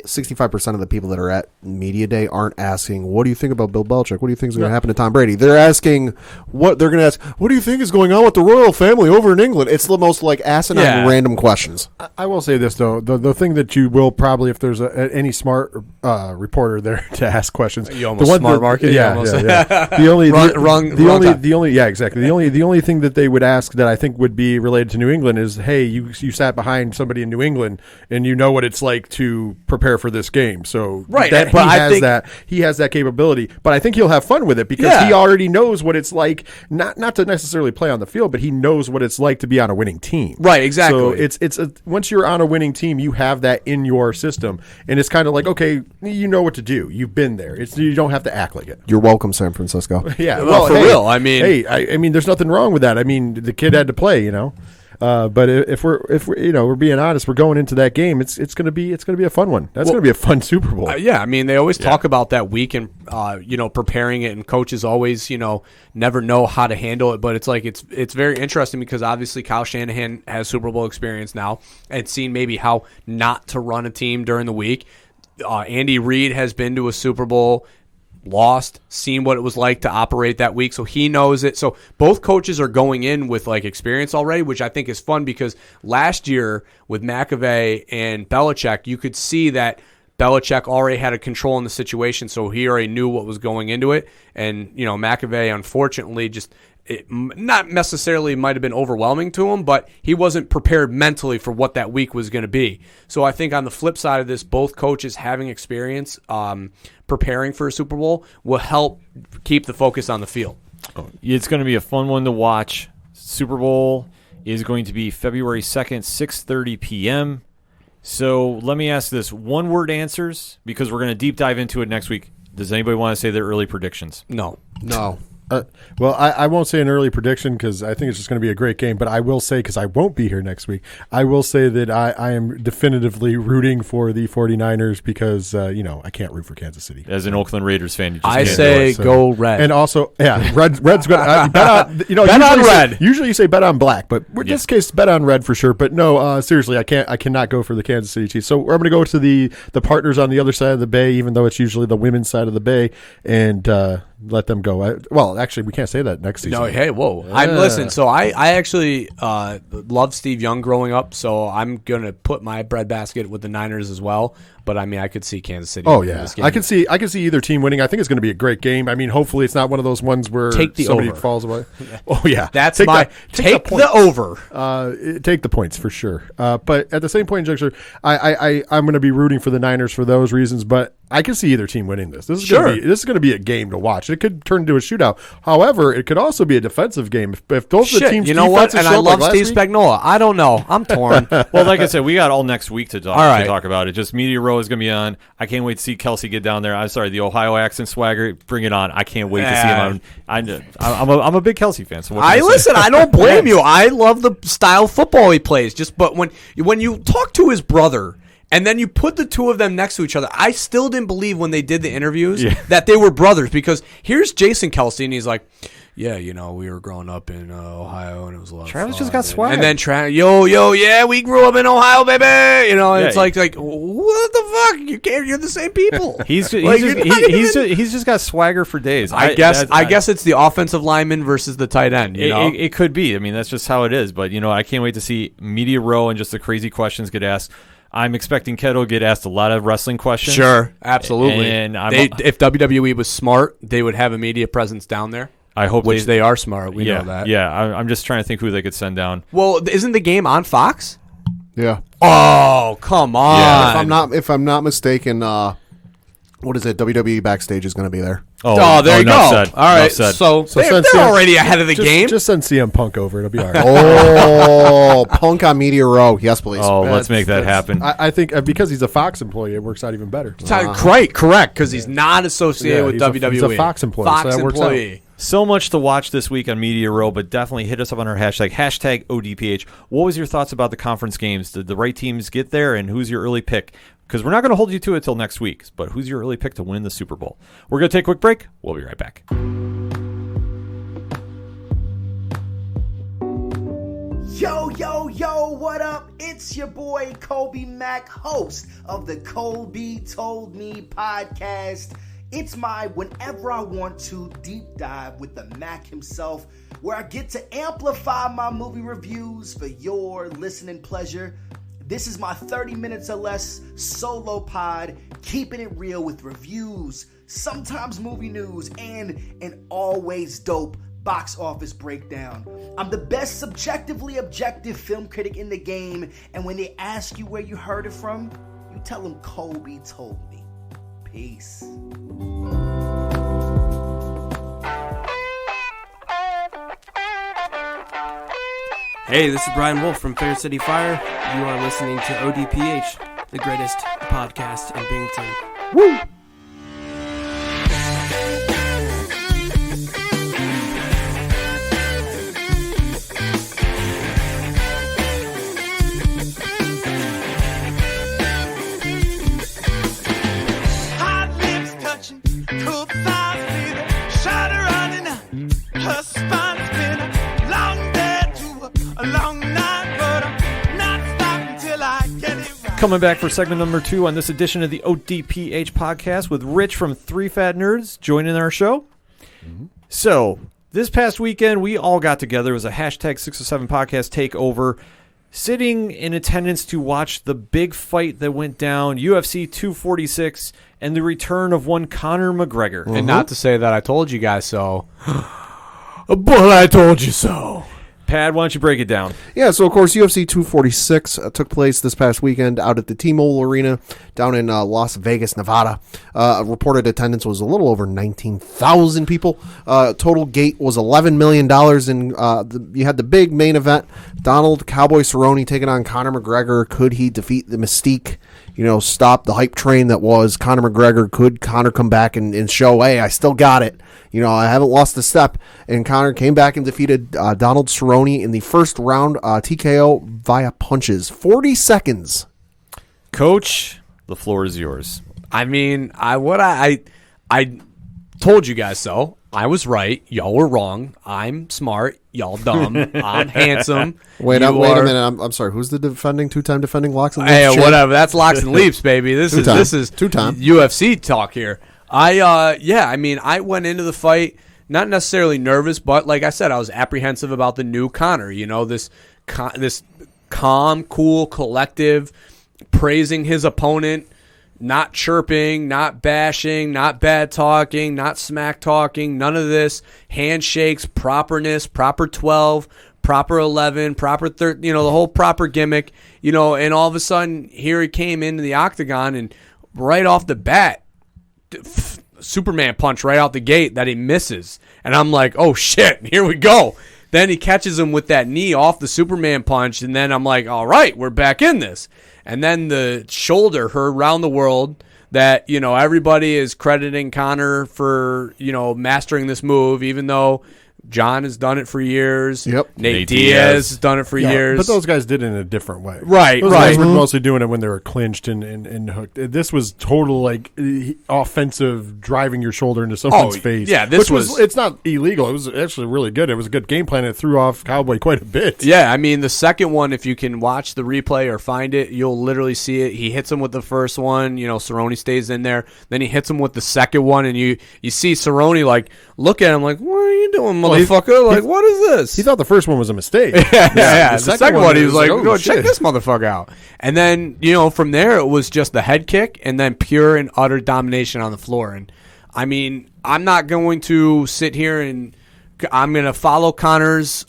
65% of the people that are at media day aren't asking, "What do you think about Bill Belichick? What do you think is going to happen to Tom Brady?" They're asking what they're going to ask. What do you think is going on with the royal family over in England? It's the most asinine random questions. I will say this though: the thing that you will probably, if there's any smart reporter there to ask questions, You almost smart market. Yeah. The only exactly. The only thing that they would ask that I think would be related to New England is, hey, you sat behind somebody in New England and you know what it's like to prepare for this game. So Right, that, but I think he has that capability. But I think he'll have fun with it because he already knows what it's like, not to necessarily play on the field, but he knows what it's like to be on a winning team. Right, exactly. So once you're on a winning team, you have that in your system, and it's kind of like, okay, you know what to do. You've been there. You don't have to act like it. You're welcome, San Francisco. Yeah, Well, for real, I mean, I mean, there's nothing wrong with that. I mean, the kid had to play, But if we're being honest, we're going into that game. It's gonna be a fun one. That's gonna be a fun Super Bowl. yeah, I mean, they always talk about that week and preparing it, and coaches always never know how to handle it. But it's like it's very interesting because obviously Kyle Shanahan has Super Bowl experience now and seen maybe how not to run a team during the week. Andy Reid has been to a Super Bowl, lost, seen what it was like to operate that week, so he knows it. So both coaches are going in with experience already, which I think is fun because last year with McAvey and Belichick, you could see that Belichick already had a control in the situation, so he already knew what was going into it. And McAvey, unfortunately, not necessarily might have been overwhelming to him, but he wasn't prepared mentally for what that week was going to be. So I think on the flip side of this, both coaches having experience preparing for a Super Bowl will help keep the focus on the field. It's going to be a fun one to watch. Super Bowl is going to be February 2nd, 6:30 p.m. So let me ask this: one-word answers, because we're going to deep dive into it next week. Does anybody want to say their early predictions? No. Well, I won't say an early prediction because I think it's just going to be a great game. But I will say, because I won't be here next week, I will say that I am definitively rooting for the 49ers because, I can't root for Kansas City. As an Oakland Raiders fan, you just I can't say do it. go red. And also, Red's good. Bet on, Bet on red. Usually you say bet on black, but in this case, bet on red for sure. But no, seriously, I cannot go for the Kansas City Chiefs. So I'm going to go to the partners on the other side of the bay, even though it's usually the women's side of the bay, and let them go. Well, actually, we can't say that next season. No, hey, whoa. Listen, so I actually loved Steve Young growing up, so I'm going to put my breadbasket with the Niners as well. But, I mean, I could see Kansas City. Oh, in yeah. this game. I can see either team winning. I think it's going to be a great game. I mean, hopefully it's not one of those ones where somebody over. falls away. Oh, yeah. That's take the over. Take the points for sure. But at the same point in juncture, I'm going to be rooting for the Niners for those reasons, but I can see either team winning this. This is going to be a game to watch. It could turn into a shootout. However, it could also be a defensive game. If both of the teams, you know what? And I love Steve Spagnuolo. I don't know. I'm torn. Well, like I said, we got all next week to talk, All right. to talk about it. Just Media Row is going to be on. I can't wait to see Kelsey get down there. I'm sorry, the Ohio accent swagger, bring it on. I can't wait to see him on. I'm a big Kelsey fan. So what can I say? Listen. I don't blame you. I love the style of football he plays. But when you talk to his brother. And then you put the two of them next to each other. I still didn't believe when they did the interviews that they were brothers, because here's Jason Kelsey, and he's like, yeah, we were growing up in Ohio, and it was a lot of fun. Travis just got swag. And then we grew up in Ohio, baby. It's like what the fuck? You're the same people. He's just got swagger for days. I guess it's the offensive lineman versus the tight end. It could be. I mean, that's just how it is. But I can't wait to see Media Row and just the crazy questions get asked. I'm expecting Kettle to get asked a lot of wrestling questions. Sure, absolutely. And if WWE was smart, they would have a media presence down there. I hope they are smart. We know that. Yeah, I'm just trying to think who they could send down. Well, isn't the game on Fox? Yeah. Oh, come on. Yeah. If I'm not mistaken, what is it? WWE Backstage is going to be there. Oh, there you go. Said. All right, so they're already ahead of the game. Just send CM Punk over. It'll be all right. Oh, Punk on Media Row. Yes, please. Oh, let's make that happen. I think because he's a Fox employee, it works out even better. Correct, because he's not associated with WWE. He's a Fox employee. Fox so that works employee. out. So much to watch this week on Media Row, but definitely hit us up on our hashtag ODPH. What was your thoughts about the conference games? Did the right teams get there, and who's your early pick? Because we're not going to hold you to it until next week, but who's your early pick to win the Super Bowl? We're going to take a quick break. We'll be right back. Yo, what up? It's your boy Kobe Mack, host of the Kobe Told Me podcast. It's my whenever I want to deep dive with the Mac himself, where I get to amplify my movie reviews for your listening pleasure. This is my 30 minutes or less solo pod, keeping it real with reviews, sometimes movie news, and an always dope box office breakdown. I'm the best subjectively objective film critic in the game, and when they ask you where you heard it from, you tell them Kobe told me. Peace. Hey, this is Brian Wolf from Fair City Fire. You are listening to ODPH, the greatest podcast in Binghamton. Woo! Hot lips touching, cool thighs breathing, shawty running up, her spine's been a long day to a long night, but I'm not stopping till I get it right. Coming back for segment number 2 on this edition of the ODPH podcast with Rich from 3 Fat Nerds joining our show. Mm-hmm. So, this past weekend, we all got together. It was a hashtag 607 podcast takeover, sitting in attendance to watch the big fight that went down, UFC 246, and the return of one Conor McGregor. And not to say that I told you guys so, but I told you so. Pad, why don't you break it down? Yeah, so of course UFC 246 took place this past weekend out at the T-Mobile Arena down in Las Vegas, Nevada. Reported attendance was a little over 19,000 people. Total gate was $11 million, and you had the big main event, Donald Cowboy Cerrone taking on Conor McGregor. Could he defeat the mystique? Stop the hype train that was Conor McGregor. Could Conor come back and show, hey, I still got it. I haven't lost a step. And Conor came back and defeated Donald Cerrone in the first round, TKO via punches. 40 seconds. Coach, the floor is yours. I mean, I told you guys so. I was right. Y'all were wrong. I'm smart. Y'all dumb. I'm handsome. Wait a minute. I'm sorry. Who's the two-time defending Locks and Leaps? Hey, whatever. That's Locks and Leaps, baby. This is two-time UFC talk here. I went into the fight not necessarily nervous, but like I said, I was apprehensive about the new Conor. This calm, cool, collective, praising his opponent, not chirping, not bashing, not bad talking, not smack talking, none of this. Handshakes, properness, proper 12, proper 11, proper 13, the whole proper gimmick, and all of a sudden here he came into the octagon and right off the bat, Superman punch right out the gate that he misses. And I'm like, oh shit, here we go. Then he catches him with that knee off the Superman punch, and then I'm like, all right, we're back in this. And then the shoulder heard around the world that, everybody is crediting Conor for, mastering this move, even though John has done it for years. Yep. Nate Diaz has done it for years. But those guys did it in a different way. Right, those right. guys were mostly doing it when they were clinched and hooked. This was total, offensive, driving your shoulder into someone's face. Yeah, it's not illegal. It was actually really good. It was a good game plan. It threw off Cowboy quite a bit. Yeah, I mean, the second one, if you can watch the replay or find it, you'll literally see it. He hits him with the first one. Cerrone stays in there. Then he hits him with the second one, and you see Cerrone, look at him like, what are you doing, motherfucker? What is this? He thought the first one was a mistake. yeah. The second one, he was like, go shit. check this motherfucker out. And then, from there, it was just the head kick and then pure and utter domination on the floor. And, I mean, I'm not going to sit here and I'm going to follow Conor's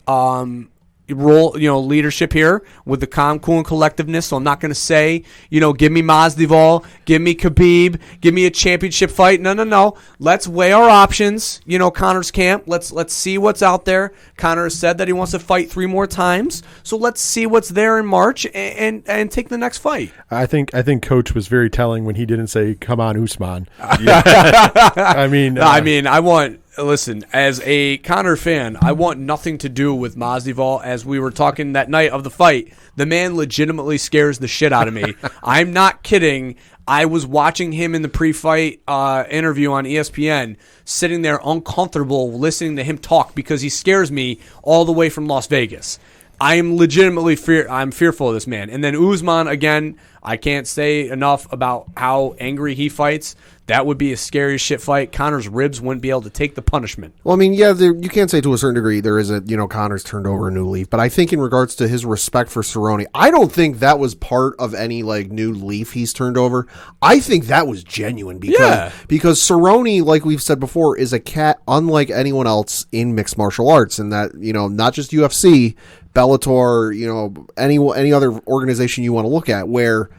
role, leadership here with the calm, cool, and collectiveness. So I'm not going to say, give me Masvidal, give me Khabib, give me a championship fight. No. Let's weigh our options. Conor's camp. Let's see what's out there. Conor has said that he wants to fight 3 more times. So let's see what's there in March and take the next fight. I think Coach was very telling when he didn't say, "Come on, Usman." I want. Listen, as a Conor fan, I want nothing to do with Masvidal. As we were talking that night of the fight, the man legitimately scares the shit out of me. I'm not kidding. I was watching him in the pre-fight interview on ESPN, sitting there uncomfortable listening to him talk because he scares me all the way from Las Vegas. I am legitimately fearful of this man. And then Usman, again, I can't say enough about how angry he fights. That would be a scary as shit fight. Conor's ribs wouldn't be able to take the punishment. Well, I mean, yeah, you can't say to a certain degree there is Conor's turned over a new leaf. But I think in regards to his respect for Cerrone, I don't think that was part of any new leaf he's turned over. I think that was genuine because Cerrone, like we've said before, is a cat unlike anyone else in mixed martial arts, and that not just UFC, Bellator, any other organization you want to look at, where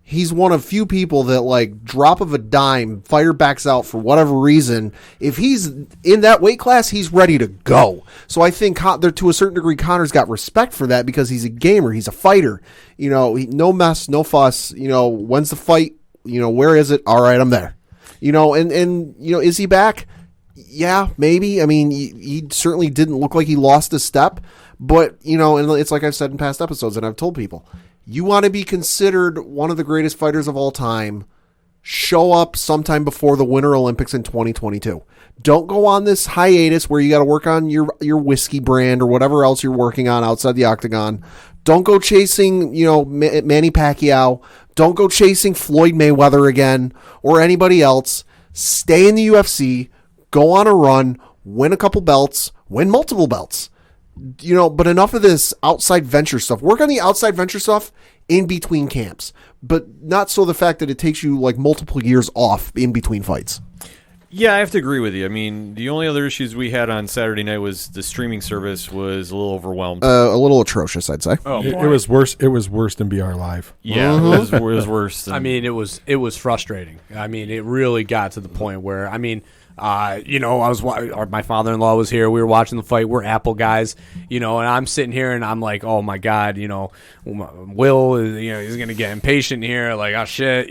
he's one of few people that drop of a dime, fighter backs out for whatever reason. If he's in that weight class, he's ready to go. So I think to a certain degree, Conor's got respect for that because he's a gamer, he's a fighter. No mess, no fuss. When's the fight? Where is it? All right, I'm there. Is he back? Yeah, maybe. I mean, he certainly didn't look like he lost a step, but and it's like I've said in past episodes, and I've told people. You want to be considered one of the greatest fighters of all time, show up sometime before the Winter Olympics in 2022. Don't go on this hiatus where you got to work on your whiskey brand or whatever else you're working on outside the octagon. Don't go chasing, Manny Pacquiao. Don't go chasing Floyd Mayweather again or anybody else. Stay in the UFC, go on a run, win a couple belts, win multiple belts. But enough of this outside venture stuff. Work on the outside venture stuff in between camps, but not so the fact that it takes you multiple years off in between fights. Yeah, I have to agree with you. I mean, the only other issues we had on Saturday night was the streaming service was a little overwhelmed. A little atrocious, I'd say. Oh, It was worse. It was worse than BR Live. yeah, it was worse. Than, I mean, it was frustrating. I mean, it really got to the point where, I mean, I was my father-in-law was here. We were watching the fight. We're Apple guys, and I'm sitting here and I'm like, oh my God, Will is, he's gonna get impatient here. Like, oh shit,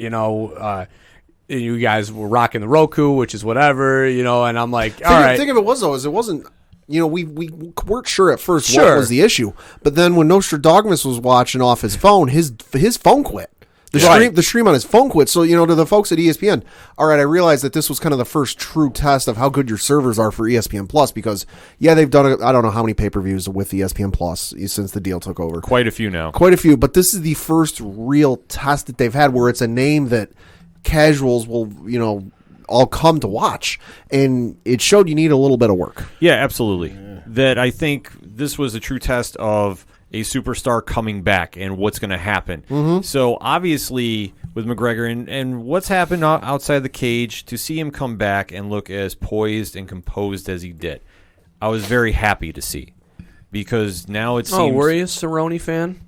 you guys were rocking the Roku, which is whatever, and I'm like, all right. The thing of it was, though, is it wasn't, we weren't sure at first Sure. what was the issue. But then when Nostradamus was watching off his phone, his phone quit. The stream on his phone quit. So, to the folks at ESPN, all right, I realized that this was kind of the first true test of how good your servers are for ESPN Plus because, they've done, I don't know how many pay-per-views with ESPN Plus since the deal took over. quite a few now. Quite a few, but this is the first real test that they've had where it's a name that casuals will, all come to watch. And it showed you need a little bit of work. Yeah, absolutely. That I think this was a true test of a superstar coming back and what's going to happen. Mm-hmm. So obviously with McGregor and what's happened outside the cage, to see him come back and look as poised and composed as he did, I was very happy to see. Because now it seems... Oh, were you a Cerrone fan?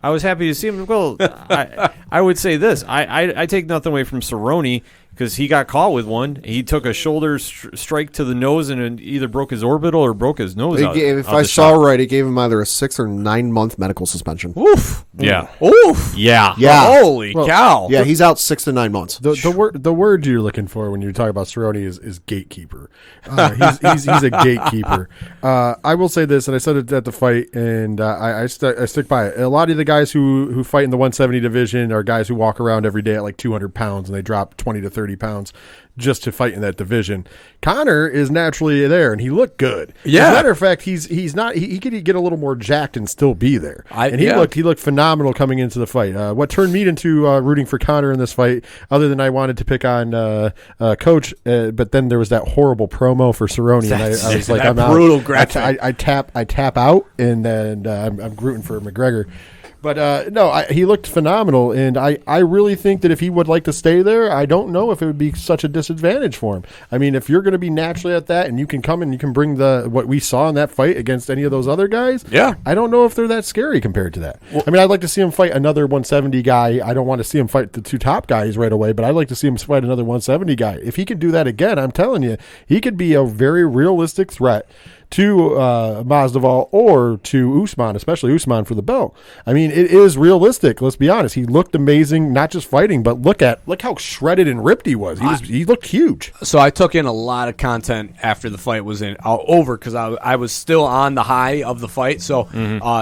I was happy to see him. Well, I would say this. I take nothing away from Cerrone because he got caught with one. He took a shoulder strike to the nose and it either broke his orbital or broke his nose out. If I saw right, it gave him either a 6 or 9 month medical suspension. Oof. Yeah. Oof. Yeah. Yeah. Holy cow. Yeah, he's out 6 to 9 months. The word you're looking for when you talk about Cerrone is gatekeeper. He's a gatekeeper. I will say this, and I said it at the fight, and I stick by it. A lot of the guys who fight in the 170 division are guys who walk around every day at like 200 pounds, and they drop 20 to 30 pounds just to fight in that division. Conor is naturally there, and he looked good. Yeah. As a matter of fact, he's not. He could get a little more jacked and still be there. He looked phenomenal coming into the fight. What turned me into rooting for Conor in this fight, other than I wanted to pick on Coach, but then there was that horrible promo for Cerrone, and I was like, I'm brutal out. graphic. I tap out, and then I'm rooting for McGregor. But he looked phenomenal, and I really think that if he would like to stay there, I don't know if it would be such a disadvantage for him. I mean, if you're going to be naturally at that, and you can come and you can bring what we saw in that fight against any of those other guys, I don't know if they're that scary compared to that. Well, I mean, I'd like to see him fight another 170 guy. I don't want to see him fight the 2 top guys right away, but I'd like to see him fight another 170 guy. If he can do that again, I'm telling you, he could be a very realistic threat to Masvidal or to Usman, especially Usman for the belt. I mean, it is realistic. Let's be honest. He looked amazing, not just fighting, but look how shredded and ripped he was. He looked huge. So I took in a lot of content after the fight was over because I was still on the high of the fight. So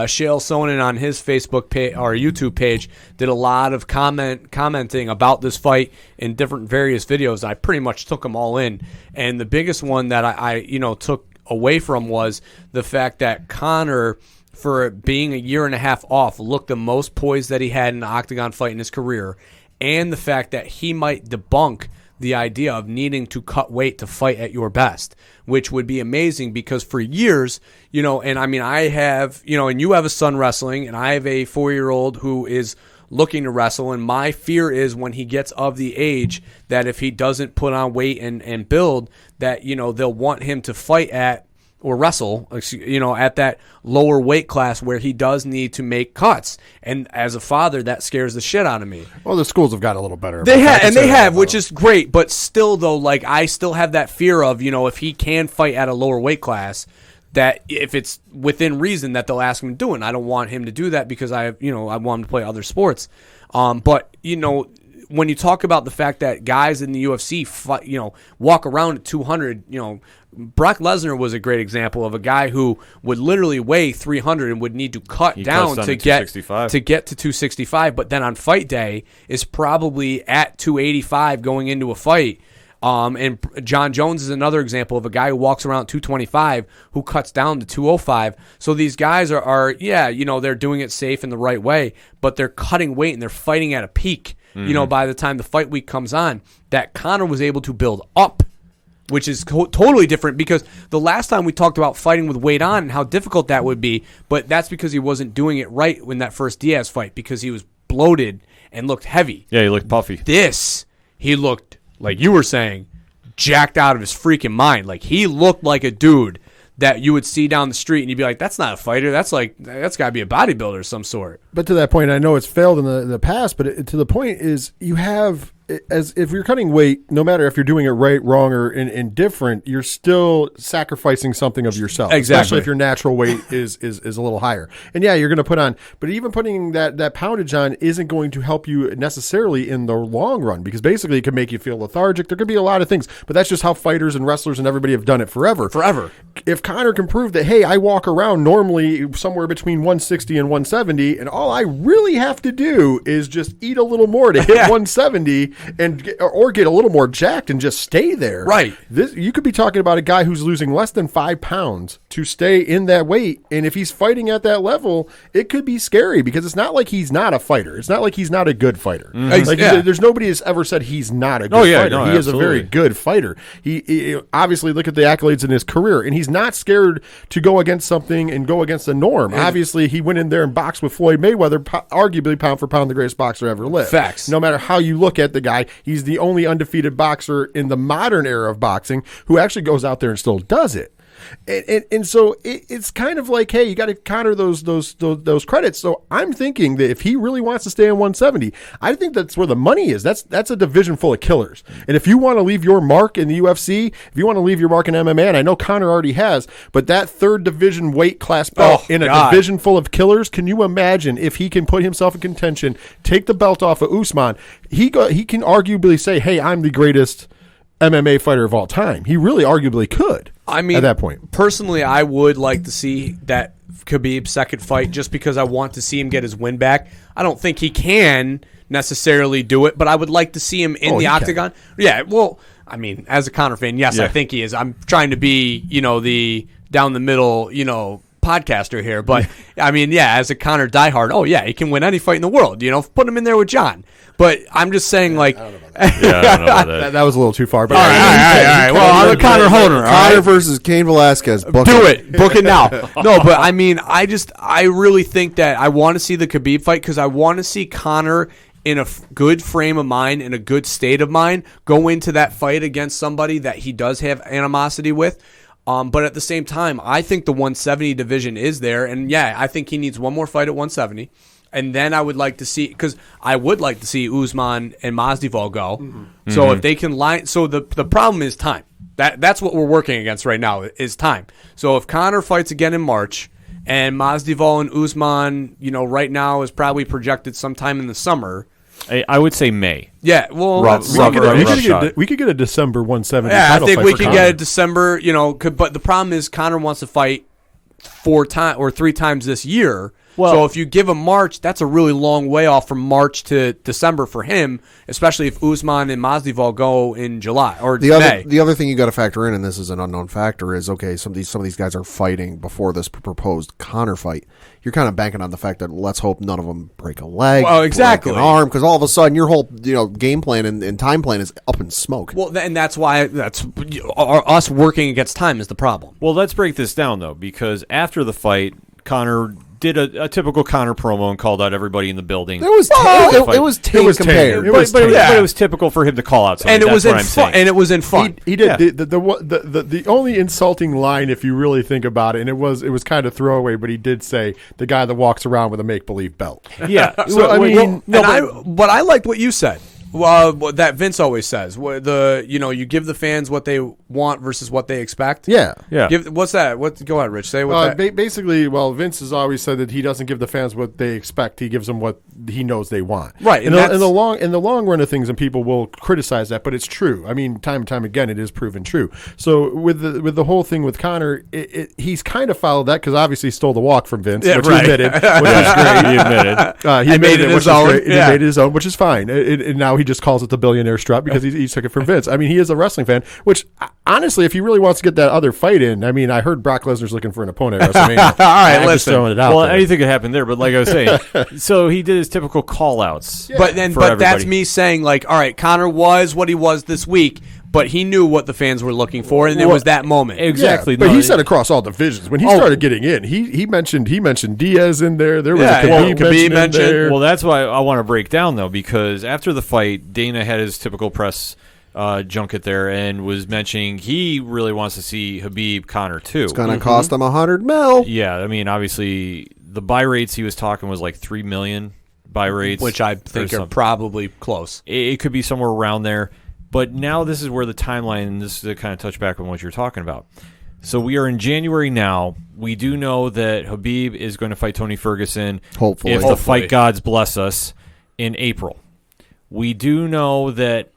Shale Sonnen on his Facebook page or YouTube page did a lot of commenting about this fight in different various videos. I pretty much took them all in, and the biggest one that I took away from was the fact that Conor, for being a year and a half off, looked the most poised that he had in an octagon fight in his career, and the fact that he might debunk the idea of needing to cut weight to fight at your best, which would be amazing because for years, and I mean, I have, and you have a son wrestling, and I have a 4-year-old who is looking to wrestle, and my fear is when he gets of the age that if he doesn't put on weight and build, that they'll want him to fight at or wrestle at that lower weight class where he does need to make cuts, and as a father that scares the shit out of me. Well, the schools have got a little better. They have, which is great, but still though, like I still have that fear of if he can fight at a lower weight class, that if it's within reason that they'll ask him to do it. And I don't want him to do that because I want him to play other sports. But when you talk about the fact that guys in the UFC fight, walk around at 200, Brock Lesnar was a great example of a guy who would literally weigh 300 and would need to cut down to get to 265. But then on fight day is probably at 285 going into a fight. And John Jones is another example of a guy who walks around 225 who cuts down to 205. So these guys are they're doing it safe in the right way, but they're cutting weight and they're fighting at a peak. By the time the fight week comes on, that Conor was able to build up, which is totally different because the last time we talked about fighting with weight on and how difficult that would be, but that's because he wasn't doing it right in that first Diaz fight because he was bloated and looked heavy. Yeah, he looked puffy. He looked, like you were saying, jacked out of his freaking mind. Like, he looked like a dude that you would see down the street and you'd be like, that's not a fighter. That's got to be a bodybuilder of some sort. But to that point, I know it's failed in the past, but to the point is you have, as if you're cutting weight, no matter if you're doing it right, wrong, or indifferent, you're still sacrificing something of yourself. Exactly. Especially if your natural weight is a little higher. And yeah, you're going to put on, but even putting that poundage on isn't going to help you necessarily in the long run, because basically it can make you feel lethargic. There could be a lot of things, but that's just how fighters and wrestlers and everybody have done it forever. If Conor can prove that, hey, I walk around normally somewhere between 160 and 170, and all I really have to do is just eat a little more to hit 170 or get a little more jacked and just stay there. Right. You could be talking about a guy who's losing less than 5 pounds to stay in that weight, and if he's fighting at that level, it could be scary, because it's not like he's not a fighter. It's not like he's not a good fighter. There's nobody has ever said he's not a good fighter. No, he is a very good fighter. He obviously, look at the accolades in his career, and he's not scared to go against something and go against the norm. Obviously, he went in there and boxed with Floyd Mayweather, arguably pound for pound the greatest boxer ever lived. Facts. No matter how you look at the guy, he's the only undefeated boxer in the modern era of boxing who actually goes out there and still does it. And so it's kind of like, hey, you got to counter those credits. So I'm thinking that if he really wants to stay in 170, I think that's where the money is. That's a division full of killers. And if you want to leave your mark in the UFC, if you want to leave your mark in MMA, and I know Conor already has, but that third division weight class belt in a division full of killers, can you imagine if he can put himself in contention, take the belt off of Usman? He can arguably say, hey, I'm the greatest MMA fighter of all time. He really arguably could. I mean, at that point, personally, I would like to see that Khabib's second fight, just because I want to see him get his win back. I don't think he can necessarily do it, but I would like to see him in the octagon. Yeah, well, I mean, as a Conor fan, yes, I think he is. I'm trying to be, the down the middle, podcaster here, but I mean, as a Conor diehard, he can win any fight in the world. Put him in there with John. But I'm just saying, I don't know about that. That was a little too far. But all right. Well, I'm a Conor Honer. Conor versus Cain Velasquez. Do it. Book it now. No, but I mean, I really think that I want to see the Khabib fight, because I want to see Conor in a good frame of mind, in a good state of mind, go into that fight against somebody that he does have animosity with. But at the same time, I think the 170 division is there. And I think he needs one more fight at 170. And then I would like to see, because I would like to see Usman and Masvidal go. Mm-hmm. So if they can line, so the problem is time. That's what we're working against right now, is time. So if Conor fights again in March, and Masvidal and Usman, right now is probably projected sometime in the summer. I would say May. Yeah, well, we could get a December 170. Yeah, I think we could get a December. But the problem is Conor wants to fight 4 times or 3 times this year. Well, so if you give him March, that's a really long way off from March to December for him, especially if Usman and Masvidal go in July or May. The other thing you got to factor in, and this is an unknown factor, is some of these guys are fighting before this proposed Conor fight. You're kind of banking on the fact that let's hope none of them break a leg, exactly, break an arm, because all of a sudden your whole game plan and time plan is up in smoke. Well, and that's why us working against time is the problem. Well, let's break this down though, because after the fight, Conor did a typical Conor promo and called out everybody in the building. It was tame compared. But it was typical for him to call out somebody. And it was in fun. And it was in fun. He did the only insulting line, if you really think about it, and it was kind of throwaway, but he did say the guy that walks around with a make-believe belt. Yeah. So but I liked what you said. That Vince always says, you give the fans what they want versus what they expect. Yeah. What's that? Go ahead, Rich. Say what that. Basically, Vince has always said that he doesn't give the fans what they expect. He gives them what he knows they want. Right. In the long run of things, and people will criticize that, but it's true. I mean, time and time again, it is proven true. So with the whole thing with Conor, he's kind of followed that, because obviously he stole the walk from Vince, which he admitted, which is great. He admitted. He made it his own. He made it his own, which is fine. And now he just calls it the billionaire strut because he took it from Vince. I mean, he is a wrestling fan, which honestly, if he really wants to get that other fight in, I mean, I heard Brock Lesnar's looking for an opponent at WrestleMania. All right, let's throwing it out. Well, anything could happen there, but like I was saying, so he did his typical call outs. Yeah. But that's me saying, all right, Conor was what he was this week, but he knew what the fans were looking for, and it was that moment. Exactly. Yeah, but he said across all divisions. When he started getting in, he mentioned Diaz in there. There was a Khabib mentioned. Well, that's why I want to break down, though, because after the fight, Dana had his typical press junket there and was mentioning he really wants to see Khabib Conor too. It's going to cost him $100 million. Yeah, I mean, obviously the buy rates he was talking was like 3 million buy rates, which I think are probably close. It could be somewhere around there. But now this is where the timeline, and this is to kind of touch back on what you're talking about. So we are in January now. We do know that Khabib is going to fight Tony Ferguson, hopefully, if the fight gods bless us, in April. We do know that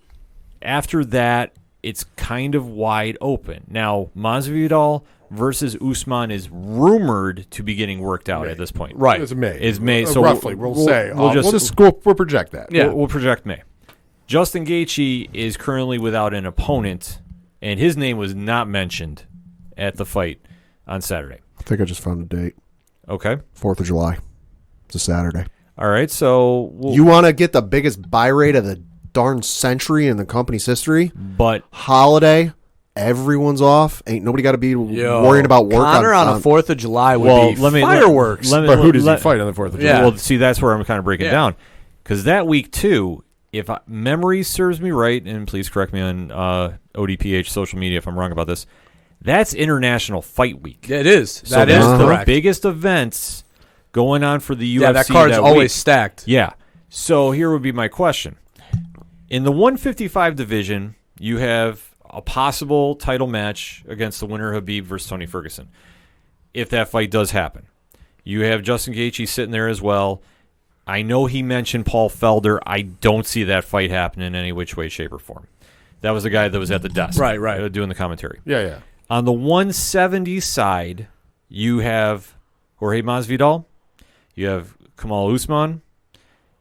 after that, it's kind of wide open. Now, Masvidal versus Usman is rumored to be getting worked out at this point. Right. It's May. It's May. So roughly, we'll say. We'll project that. Yeah. We'll project May. Justin Gaethje is currently without an opponent, and his name was not mentioned at the fight on Saturday. I think I just found a date. Okay. 4th of July. It's a Saturday. All right, so... you want to get the biggest buy rate of the darn century in the company's history? But... holiday, everyone's off. Ain't nobody got to be worrying about work. Conor on the 4th of July would be fireworks. But who does he fight on the 4th of July? Yeah. Well, see, that's where I'm kind of breaking down. Because that week, too... if memory serves me right, and please correct me on ODPH social media if I'm wrong about this, that's International Fight Week. It is. So that is the biggest events going on for the UFC. Yeah, that card's always stacked. Yeah. So here would be my question. In the 155 division, you have a possible title match against the winner Khabib versus Tony Ferguson. If that fight does happen. You have Justin Gaethje sitting there as well. I know he mentioned Paul Felder. I don't see that fight happening in any which way, shape, or form. That was the guy that was at the desk. Right. Doing the commentary. Yeah. On the 170 side, you have Jorge Masvidal. You have Kamal Usman.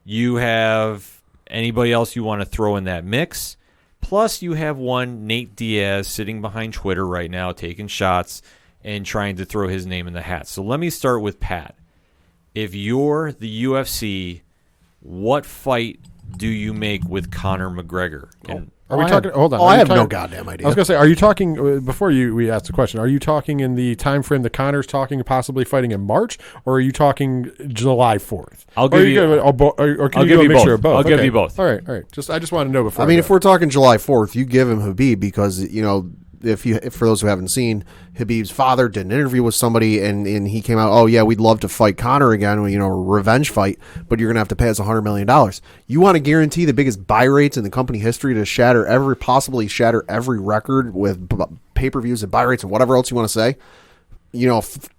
You have anybody else you want to throw in that mix. Plus, you have one Nate Diaz sitting behind Twitter right now, taking shots and trying to throw his name in the hat. So let me start with Pat. If you're the UFC, what fight do you make with Conor McGregor? Are we talking? Hold on. I have no goddamn idea. I was going to say, are you talking before we asked the question? Are you talking in the time frame that Conor's talking, possibly fighting in March, or are you talking July 4th? I'll give you. Or can you give me a mixture of both? I'll give you both. All right. I just want to know before. I mean, if we're talking July 4th, you give him Khabib because if for those who haven't seen, Khabib's father did an interview with somebody and he came out, oh yeah, we'd love to fight Conor again, a revenge fight, but you're gonna have to pay us $100 million. You want to guarantee the biggest buy rates in the company history to possibly shatter every record with pay-per-views and buy rates and whatever else you want to say.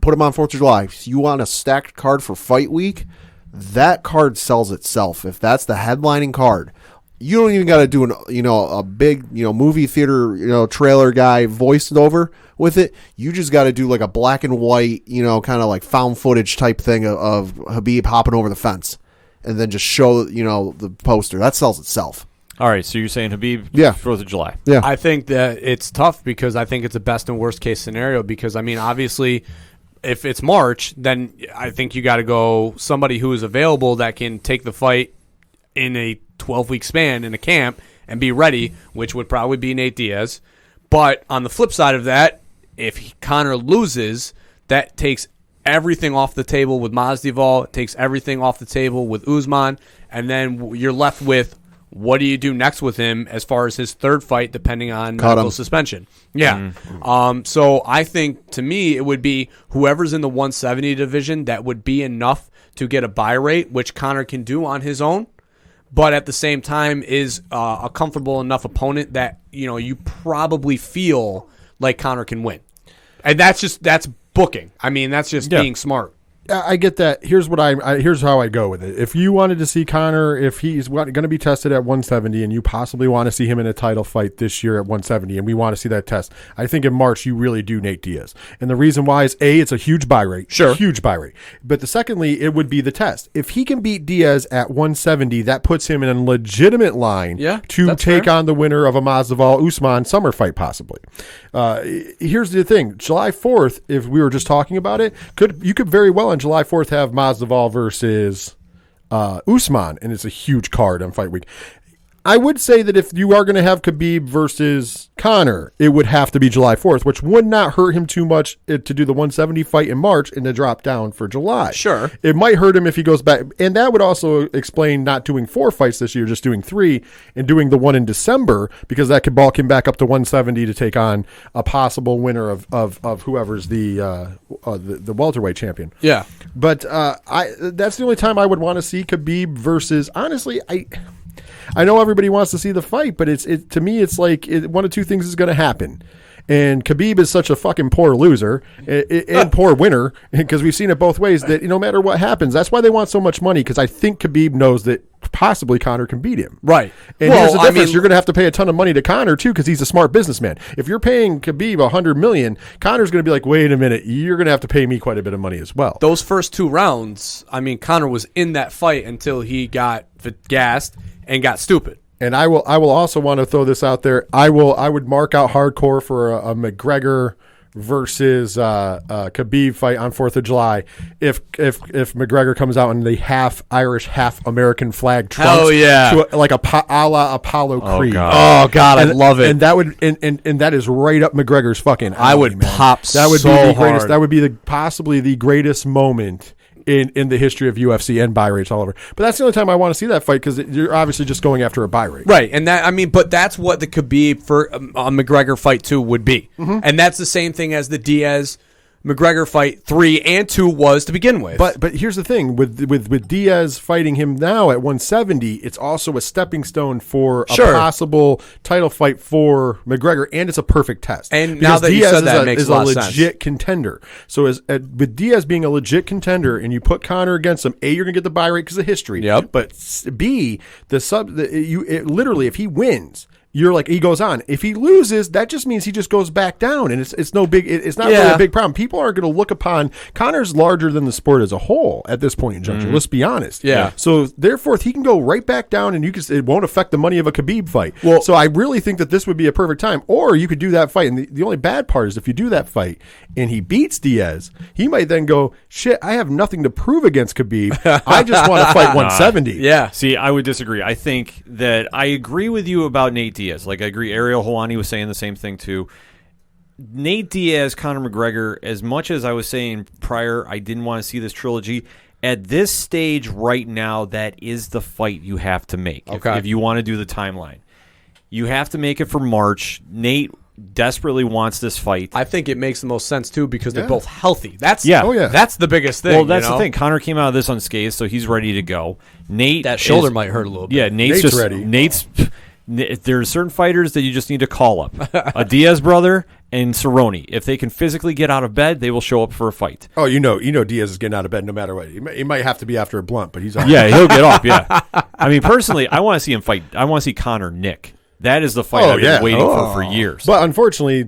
Put them on 4th of July. If you want a stacked card for fight week, that card sells itself. If that's the headlining card, you don't even got to do a big movie theater trailer guy voiced it over with it. You just got to do like a black and white kind of like found footage type thing of Khabib hopping over the fence, and then just show the poster. That sells itself. All right, so you're saying Khabib 4th of July? Yeah, I think that it's tough because I think it's a best and worst case scenario. Because I mean, obviously, if it's March, then I think you got to go somebody who is available that can take the fight in a 12-week span in a camp and be ready, which would probably be Nate Diaz. But on the flip side of that, if Conor loses, that takes everything off the table with Masvidal, takes everything off the table with Usman, and then you're left with what do you do next with him as far as his third fight, depending on medical suspension. Yeah. So I think, to me, it would be whoever's in the 170 division that would be enough to get a buy rate, which Conor can do on his own, but at the same time is a comfortable enough opponent that you probably feel like Conor can win. And that's booking. I mean, that's just being smart. I get that. Here's how I go with it. If you wanted to see Conor, if he's going to be tested at 170 and you possibly want to see him in a title fight this year at 170 and we want to see that test, I think in March you really do Nate Diaz. And the reason why is it's a huge buy rate. Sure. Huge buy rate. But secondly, it would be the test. If he can beat Diaz at 170, that puts him in a legitimate line to take on the winner of a Masvidal-Usman summer fight possibly. Here's the thing. July 4th, if we were just talking about it, you could very well on July 4th have Masvidal versus Usman, and it's a huge card on fight week. I would say that if you are going to have Khabib versus Conor, it would have to be July 4th, which would not hurt him too much to do the 170 fight in March and to drop down for July. Sure. It might hurt him if he goes back. And that would also explain not doing 4 fights this year, just doing 3 and doing the one in December, because that could bulk him back up to 170 to take on a possible winner of whoever's the welterweight champion. Yeah. But that's the only time I would want to see Khabib versus, honestly, I know everybody wants to see the fight, but to me, it's like one of two things is going to happen. And Khabib is such a fucking poor loser and poor winner, because we've seen it both ways, that no matter what happens, that's why they want so much money, because I think Khabib knows that possibly Conor can beat him. Right. And here's the difference. You're going to have to pay a ton of money to Conor, too, because he's a smart businessman. If you're paying Khabib $100 million, Conor's going to be like, wait a minute, you're going to have to pay me quite a bit of money as well. Those first 2 rounds, I mean, Conor was in that fight until he got gassed and got stupid. And I will also want to throw this out there. I would mark out hardcore for a McGregor versus Khabib fight on 4th of July if McGregor comes out in the half Irish, half American flag trunks. Oh yeah, like a la Apollo Creed. Oh god, I love it. And that would and that is right up McGregor's fucking alley, I would man. pop that would so be the greatest. hard. That would be possibly the greatest moment in the history of UFC and buy rates all over. But that's the only time I want to see that fight, because you're obviously just going after a buy rate. Right, and but that's what the Khabib for a McGregor fight 2 would be. Mm-hmm. And that's the same thing as the Diaz McGregor fight 3 and 2 was to begin with. But here's the thing, with Diaz fighting him now at 170, it's also a stepping stone for a possible title fight for McGregor, and it's a perfect test. And now that Diaz you said that, it makes a lot of sense. Legit contender. So with Diaz being a legit contender, and you put Conor against him, A, you're going to get the buy rate because of history. Yep. But B, literally, if he wins, you're like, he goes on. If he loses, that just means he just goes back down, and it's no big. It's not really a big problem. People aren't going to look upon Conor's larger than the sport as a whole at this point in juncture. Let's be honest. Yeah. So therefore, he can go right back down, and it won't affect the money of a Khabib fight. Well, so I really think that this would be a perfect time. Or you could do that fight, and the only bad part is if you do that fight and he beats Diaz, he might then go, shit, I have nothing to prove against Khabib. I just want to fight 170. Yeah. See, I would disagree. I think that I agree with you about Nate Diaz. Like, I agree. Ariel Helwani was saying the same thing, too. Nate Diaz, Conor McGregor, as much as I was saying prior, I didn't want to see this trilogy. At this stage right now, that is the fight you have to make. Okay. If you want to do the timeline. You have to make it for March. Nate desperately wants this fight. I think it makes the most sense, too, because they're both healthy. That's the biggest thing. Well, that's the thing. Conor came out of this unscathed, so he's ready to go. Nate, that shoulder might hurt a little bit. Yeah, Nate's ready. There are certain fighters that you just need to call up. A Diaz brother and Cerrone. If they can physically get out of bed, they will show up for a fight. Oh, you know Diaz is getting out of bed no matter what. He might have to be after a blunt, but he's out. Yeah, he'll get off, yeah. I mean, personally, I want to see him fight. I want to see Conor Nick. That is the fight I've been waiting for years. But unfortunately,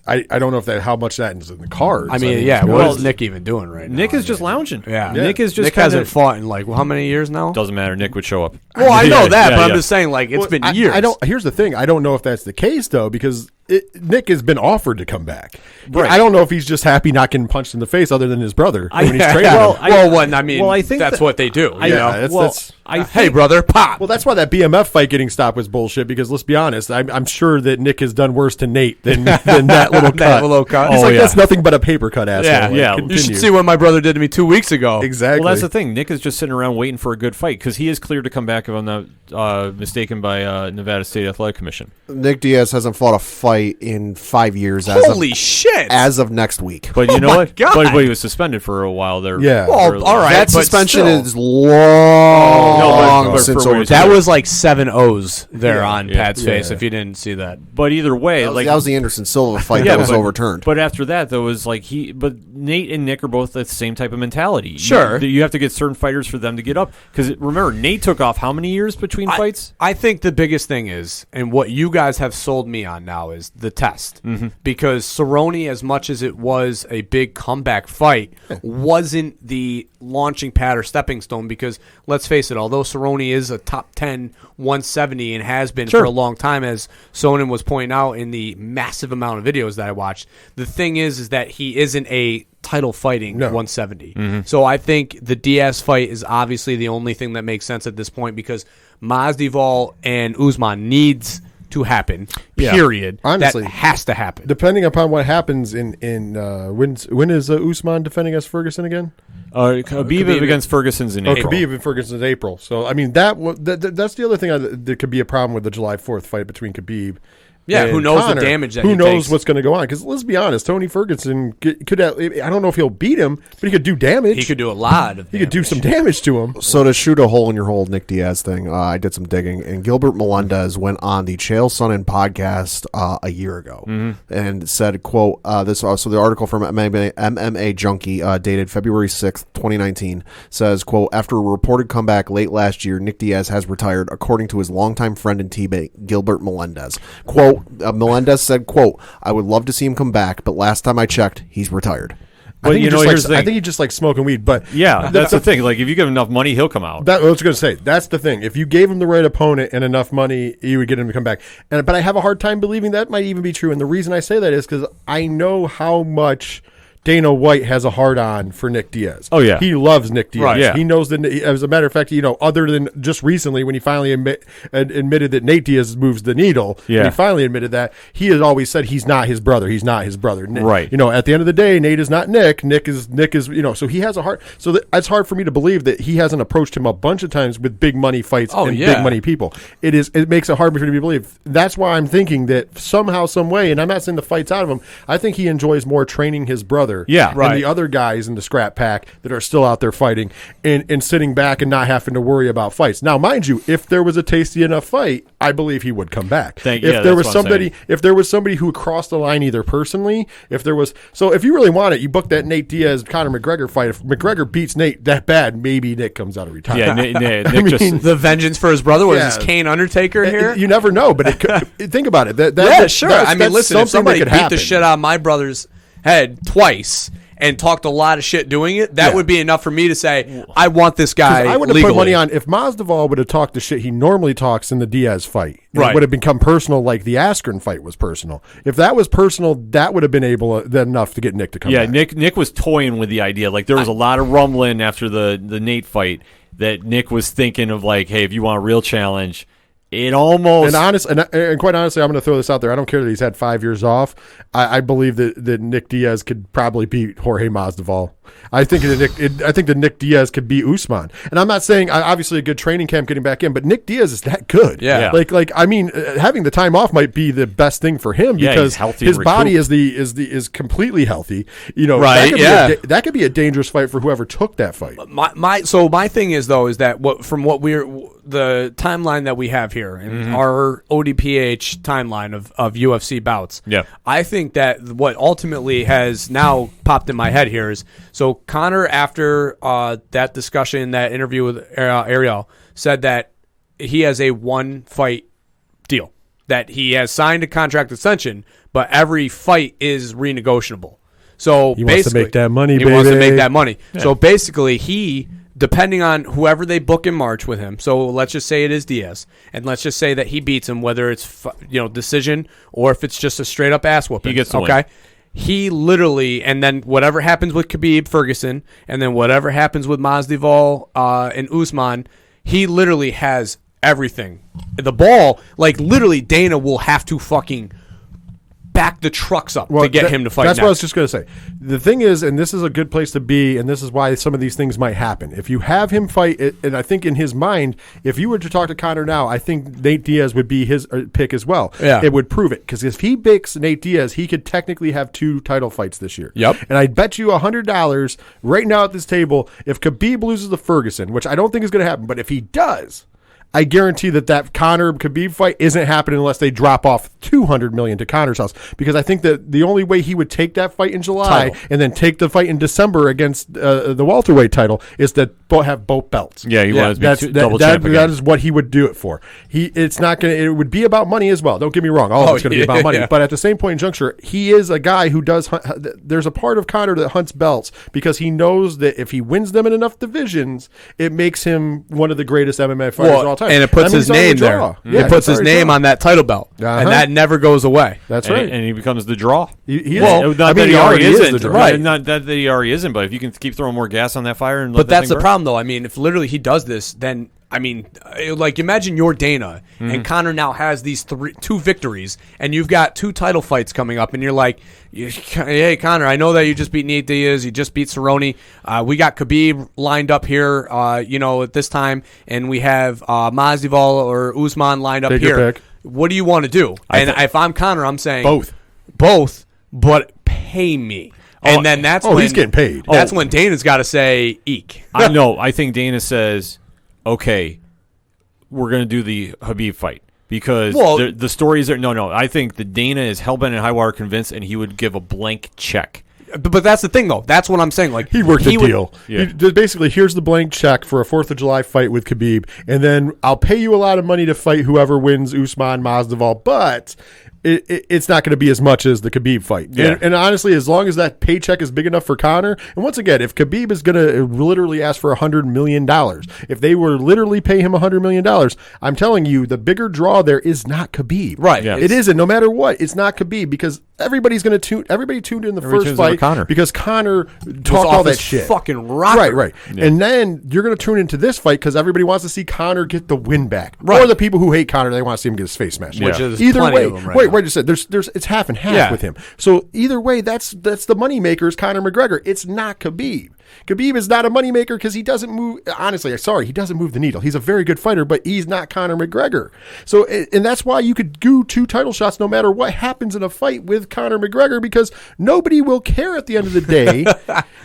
I don't know if how much that is in the cards. I mean, what is Nick even doing right now? Nick is just lounging. Yeah. Nick hasn't fought in how many years now? Doesn't matter. Nick would show up. Well, I know that, but I'm just saying, it's been years. Here's the thing. I don't know if that's the case, though, because Nick has been offered to come back. Right. I don't know if he's just happy not getting punched in the face, other than his brother when he's training. I think that's what they do. Hey, brother, pop. Well, that's why that BMF fight getting stopped was bullshit, because let's be honest, I'm sure that Nick has done worse to Nate than that little cut. That little cut. He's that's nothing but a paper cut, asshole. Yeah. You should see what my brother did to me 2 weeks ago. Exactly. Well, that's the thing. Nick is just sitting around waiting for a good fight, because he is cleared to come back, if I'm not mistaken, by Nevada State Athletic Commission. Nick Diaz hasn't fought a fight in 5 years. Holy shit! As of next week. But you know what? God. But he was suspended for a while there. Yeah. Well, all right. That suspension is long since over. That was like 7 O's there on Pat's face, if you didn't see that. But either way, that was the Anderson Silva fight that was overturned. But after that, though, was but Nate and Nick are both the same type of mentality. Sure. You have to get certain fighters for them to get up. Because remember, Nate took off how many years between fights? I think the biggest thing is, and what you guys have sold me on now, is the test. Mm-hmm. Because Cerrone, as much as it was a big comeback fight, wasn't the launching pad or stepping stone, because let's face it, although Cerrone is a top 10 170 and has been for a long time, as Sonnen was pointing out in the massive amount of videos that I watched. The thing is that he isn't a title fighting 170. So I think the Diaz fight is obviously the only thing that makes sense at this point, because Masvidal and Usman needs to happen. Period. Honestly, that has to happen. Depending upon what happens in when is Usman defending against Ferguson again? Khabib against Ferguson's in April. Khabib and Ferguson's April. So I mean that's the other thing that could be a problem with the July 4th fight between Khabib. Yeah, and who knows Conor. the damage that who he knows takes. what's going to go on? Because let's be honest, Tony Ferguson could have, I don't know if he'll beat him, but he could do damage. He could do a lot of damage. He could do some damage to him. So to shoot a hole in your hole Nick Diaz thing, I did some digging, and Gilbert Melendez went on the Chael Sonnen podcast a year ago and said, quote, so the article from MMA Junkie dated February 6th, 2019 says, quote, after a reported comeback late last year, Nick Diaz has retired, according to his longtime friend and teammate, Gilbert Melendez. Quote, Melendez said, quote, I would love to see him come back, but last time I checked, he's retired. But I think he just likes smoking weed. But yeah, that's the thing. Like, if you give him enough money, he'll come out. I was going to say, that's the thing. If you gave him the right opponent and enough money, you would get him to come back. But I have a hard time believing that might even be true. And the reason I say that is because I know how much Dana White has a hard-on for Nick Diaz. Oh, yeah. He loves Nick Diaz. Right, yeah. He knows that, as a matter of fact, other than just recently when he finally admitted that Nate Diaz moves the needle, yeah. he finally admitted that, he has always said he's not his brother. He's not his brother. Right. At the end of the day, Nate is not Nick. Nick is, so he has a hard, so it's hard for me to believe that he hasn't approached him a bunch of times with big money fights and big money people. It makes it hard for me to believe. That's why I'm thinking that somehow, some way, and I'm not saying the fight's out of him, I think he enjoys more training his brother. Yeah. And the other guys in the scrap pack that are still out there fighting and sitting back and not having to worry about fights. Now, mind you, if there was a tasty enough fight, I believe he would come back. If there was somebody who crossed the line either personally, if you really want it, you book that Nate Diaz Conor McGregor fight. If McGregor beats Nate that bad, maybe Nick comes out of retirement. Yeah, Nick just the vengeance for his brother was his Kane Undertaker here. You never know, but think about it. Sure. I mean, listen, if somebody beat the shit out of my brother's head twice and talked a lot of shit doing it, that would be enough for me to say, I want this guy I would have put money on, if Masvidal would have talked the shit he normally talks in the Diaz fight, it would have become personal like the Askren fight was personal. If that was personal, that would have been enough to get Nick to come back. Yeah, Nick was toying with the idea. Like, there was a lot of rumbling after the Nate fight that Nick was thinking of, like, hey, if you want a real challenge, it almost... And quite honestly, I'm going to throw this out there. I don't care that he's had 5 years off. I believe that Nick Diaz could probably beat Jorge Masvidal. I think that Nick Diaz could beat Usman. And I'm not saying, obviously, a good training camp getting back in, but Nick Diaz is that good. Yeah. I mean, having the time off might be the best thing for him because his body is completely healthy. That could be a dangerous fight for whoever took that fight. My thing is that the timeline that we have here in our ODPH timeline of UFC bouts. Yeah. I think that what ultimately has now popped in my head here is, so Conor, after that discussion, that interview with Ariel, said that he has a one-fight deal, that he has signed a contract extension, but every fight is renegotiable. So he wants to make that money, He wants to make that money. Yeah. So basically, depending on whoever they book in March with him, so let's just say it is Diaz, and let's just say that he beats him, whether it's decision or if it's just a straight up ass whooping. He gets the win. He literally, and then whatever happens with Khabib Ferguson, and then whatever happens with Masvidal and Usman, he literally has everything. The ball, like literally, Dana will have to fucking back the trucks up to get him to fight. That's next. what I was just going to say. The thing is, and this is a good place to be, and this is why some of these things might happen. If you have him fight, and I think in his mind, if you were to talk to Conor now, I think Nate Diaz would be his pick as well. Yeah. It would prove it. Because if he beats Nate Diaz, he could technically have 2 title fights this year. Yep. And I bet you $100 right now at this table, if Khabib loses to Ferguson, which I don't think is going to happen, but if he does, I guarantee that Conor Khabib fight isn't happening unless they drop off $200 million to Conor's house. Because I think that the only way he would take that fight in July and then take the fight in December against the welterweight title is to have both belts. Yeah, he wants to be double champ again. That is what he would do it for. It's not going to. It would be about money as well. Don't get me wrong. All of it's going to be about money. Yeah. But at the same point in juncture, he is a guy who does. There's a part of Conor that hunts belts because he knows that if he wins them in enough divisions, it makes him one of the greatest MMA fighters of all time. time. And it puts That means his he's already name there. draw. Yeah, It puts he's his already name draw. on that title belt, and that never goes away. That's And- right. and he becomes the draw. He is. Well, not that he already isn't, the draw. Right. Not that he already isn't, but if you can keep throwing more gas on that fire, and let But that that's thing the burn. problem, though. I mean, if literally he does this, then like imagine you're Dana and Conor now has these 2 victories, and you've got 2 title fights coming up, and you're like, hey Conor, I know that you just beat Nate Diaz, you just beat Cerrone. We got Khabib lined up here, at this time, and we have Masvidal or Usman lined up Take your here. pick. What do you want to do? If I'm Conor, I'm saying Both. but pay me. And then that's when he's getting paid. That's when Dana's got to say eek. I know. I think Dana says, okay, we're going to do the Khabib fight. Because the stories are... No. I think that Dana is hellbent and high wire convinced, and he would give a blank check. But that's the thing, though. That's what I'm saying. Like He worked the deal. Yeah. Basically, here's the blank check for a 4th of July fight with Khabib, and then I'll pay you a lot of money to fight whoever wins Usman Masvidal, but it's not going to be as much as the Khabib fight. Yeah. And honestly, as long as that paycheck is big enough for Conor, and once again, if Khabib is going to literally ask for $100 million, if they were literally pay him $100 million, I'm telling you, the bigger draw there is not Khabib. Right. Yeah. It isn't. No matter what, it's not Khabib, because everybody's going to tune. Everybody tuned in the Everybody first tunes in fight Conor. because Conor was talked off all that his shit. fucking rocker. Right. Yeah. And then you're going to tune into this fight because everybody wants to see Conor get the win back. Right. Or the people who hate Conor, they want to see him get his face smashed. Which is either plenty way. of them right now. I just said there's it's half and half Yeah. with him. So either way, that's the moneymaker is Conor McGregor. It's not Khabib. Khabib is not a moneymaker because he doesn't move. Honestly, sorry, he doesn't move the needle. He's a very good fighter, but he's not Conor McGregor. So, and that's why you could do 2 title shots no matter what happens in a fight with Conor McGregor, because nobody will care at the end of the day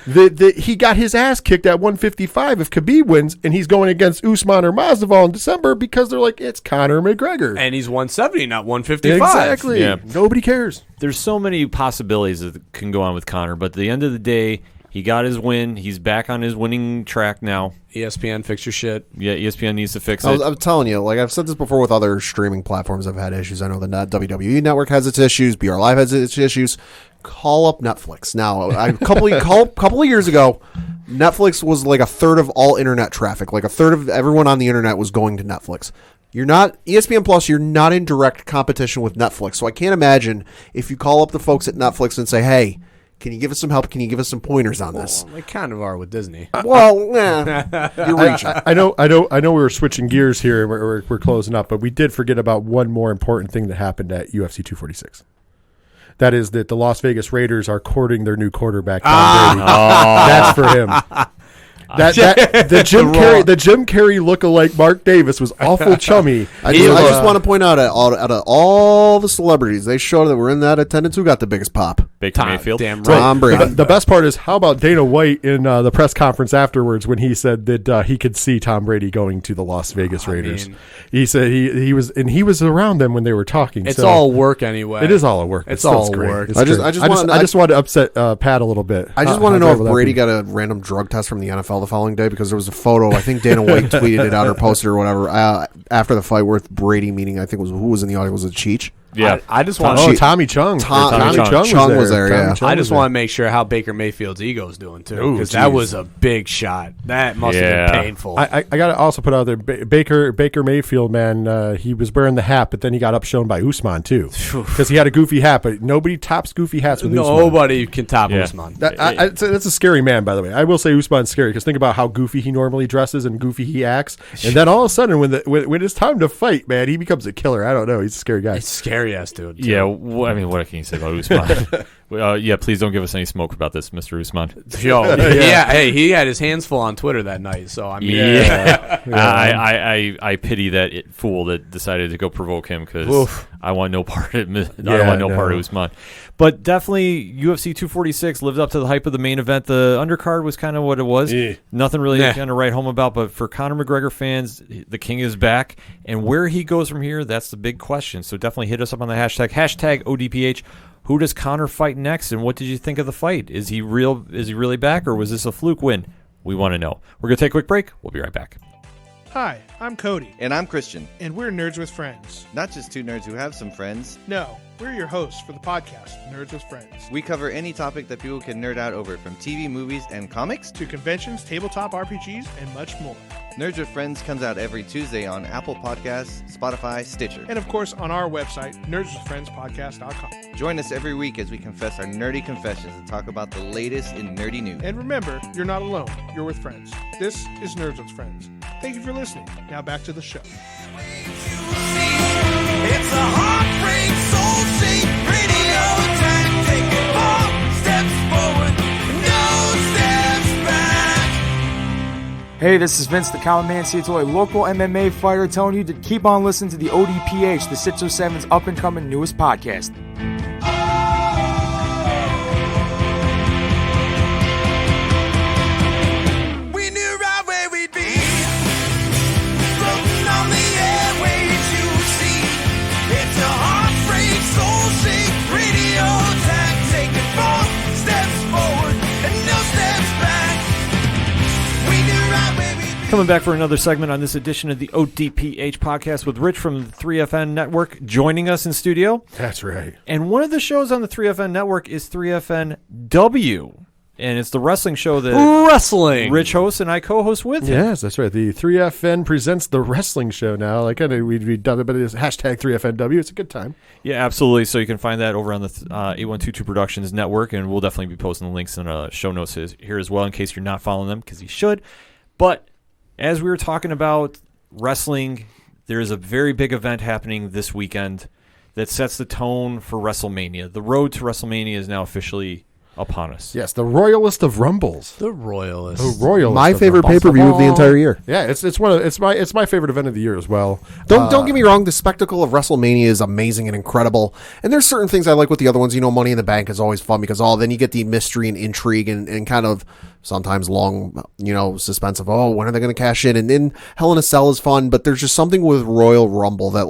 that he got his ass kicked at 155 if Khabib wins and he's going against Usman or Masvidal in December, because they're like, it's Conor McGregor. And he's 170, not 155. Exactly. Yeah. Nobody cares. There's so many possibilities that can go on with Conor, but at the end of the day, he got his win. He's back on his winning track now. ESPN, fix your shit. Yeah, ESPN needs to fix it. I'm telling you, like I've said this before with other streaming platforms I've had issues. I know the WWE Network has its issues. BR Live has its issues. Call up Netflix. Now, a couple of years ago, Netflix was like a third of all internet traffic. Like a third of everyone on the internet was going to Netflix. You're not ESPN Plus. You're not in direct competition with Netflix. So I can't imagine if you call up the folks at Netflix and say, "Hey, can you give us some help? Can you give us some pointers on this?" They kind of are with Disney. Well, you're reaching. I know. We were switching gears here. And we're closing up, but we did forget about one more important thing that happened at UFC 246. That is that the Las Vegas Raiders are courting their new quarterback, Tom Brady. That's for him. The Jim Carrey lookalike Mark Davis was awful chummy. I just want to point out, out of all the celebrities they showed that were in that attendance, who got the biggest pop? Baker Mayfield. Damn right. Tom Brady. The best part is, how about Dana White in the press conference afterwards when he said that he could see Tom Brady going to the Las Vegas Raiders. He said he was around them when they were talking. It's so all work anyway. It is all a work. It's Still all great. work. It's I just great. wanted to upset Pat a little bit. I just want to know if Brady got a random drug test from the NFL the following day, because there was a photo. I think Dana White tweeted it out or posted or whatever after the fight with Brady meeting. I think who was in the audience? Was it Cheech? Yeah. I just want. Tommy Chung. Tommy Chung was there. Yeah. I just want to make sure how Baker Mayfield's ego is doing too, Ooh, because that geez. was a big shot. That must have Yeah. been painful. I got to also put out there, Baker Mayfield, man, he was wearing the hat, but then he got upshown by Usman too, because he had a goofy hat, but nobody tops goofy hats with Usman. Nobody can top Yeah. Usman. That's a scary man, by the way. I will say Usman's scary, because think about how goofy he normally dresses and goofy he acts, and then all of a sudden, when it's time to fight, man, he becomes a killer. I don't know. He's a scary guy. It's scary ass dude. too. Yeah, I mean, what can you say about Usman? Yeah, please don't give us any smoke about this, Mr. Usman. Yo, yeah. Hey, he had his hands full on Twitter that night. So I mean, I pity that fool that decided to go provoke him, because I want no part of I don't want no part of Usman. But definitely, UFC 246 lived up to the hype of the main event. The undercard was kind of what it was. Nothing really to kind of write home about. But for Conor McGregor fans, the king is back, and where he goes from here, that's the big question. So definitely hit us up on the hashtag ODPH. Who does Conor fight next, and what did you think of the fight? Is he really back, or was this a fluke win? We want to know. We're going to take a quick break. We'll be right back. Hi, I'm Cody, And I'm Christian. and we're Nerds with Friends. Not just two nerds who have some friends. No, we're your hosts for the podcast, Nerds with Friends. We cover any topic that people can nerd out over, from TV, movies, and comics. To conventions, tabletop RPGs, and much more. Nerds with Friends comes out every Tuesday on Apple Podcasts, Spotify, Stitcher. And of course, on our website, nerdswithfriendspodcast.com. Join us every week as we confess our nerdy confessions and talk about the latest in nerdy news. And remember, you're not alone. You're with friends. This is Nerds with Friends. Thank you for listening. Now back to the show. It's a heartbreak, soul-shaped radio attack. Taking 4 steps forward, no steps back. Hey, this is Vince the Common Man Ciatoy, local MMA fighter, telling you to keep on listening to the ODPH, the 607's up-and-coming newest podcast. We knew right where we'd be, floating on the airwaves you see. It's a heartbreak, soul-shaped radio attack. Taking 4 steps forward and no steps back. We knew right where we'd be. Coming back for another segment on this edition of the ODPH podcast with Rich from the 3FN Network joining us in studio. That's right. And one of the shows on the 3FN Network is 3FNW. And it's the wrestling show that Wrestling. Rich hosts and I co-host with him. Yes, that's right. The 3FN presents the wrestling show now. Like I know we've done it, but it's hashtag 3FNW. It's a good time. Yeah, absolutely. So you can find that over on the 8122 Productions Network, and we'll definitely be posting the links in show notes here as well in case you're not following them, because you should. But as we were talking about wrestling, there is a very big event happening this weekend that sets the tone for Wrestlemania. The road to Wrestlemania is now officially upon us. Yes, the Royalist of Rumbles. The Royalist. The Royalist. My of favorite Rumbles. pay-per-view of the entire year. Yeah, it's my favorite event of the year as well. Don't get me wrong, the spectacle of WrestleMania is amazing and incredible. And there's certain things I like with the other ones. You know, Money in the Bank is always fun because then you get the mystery and intrigue and kind of sometimes long, suspense of, when are they going to cash in? And then Hell in a Cell is fun, but there's just something with Royal Rumble that,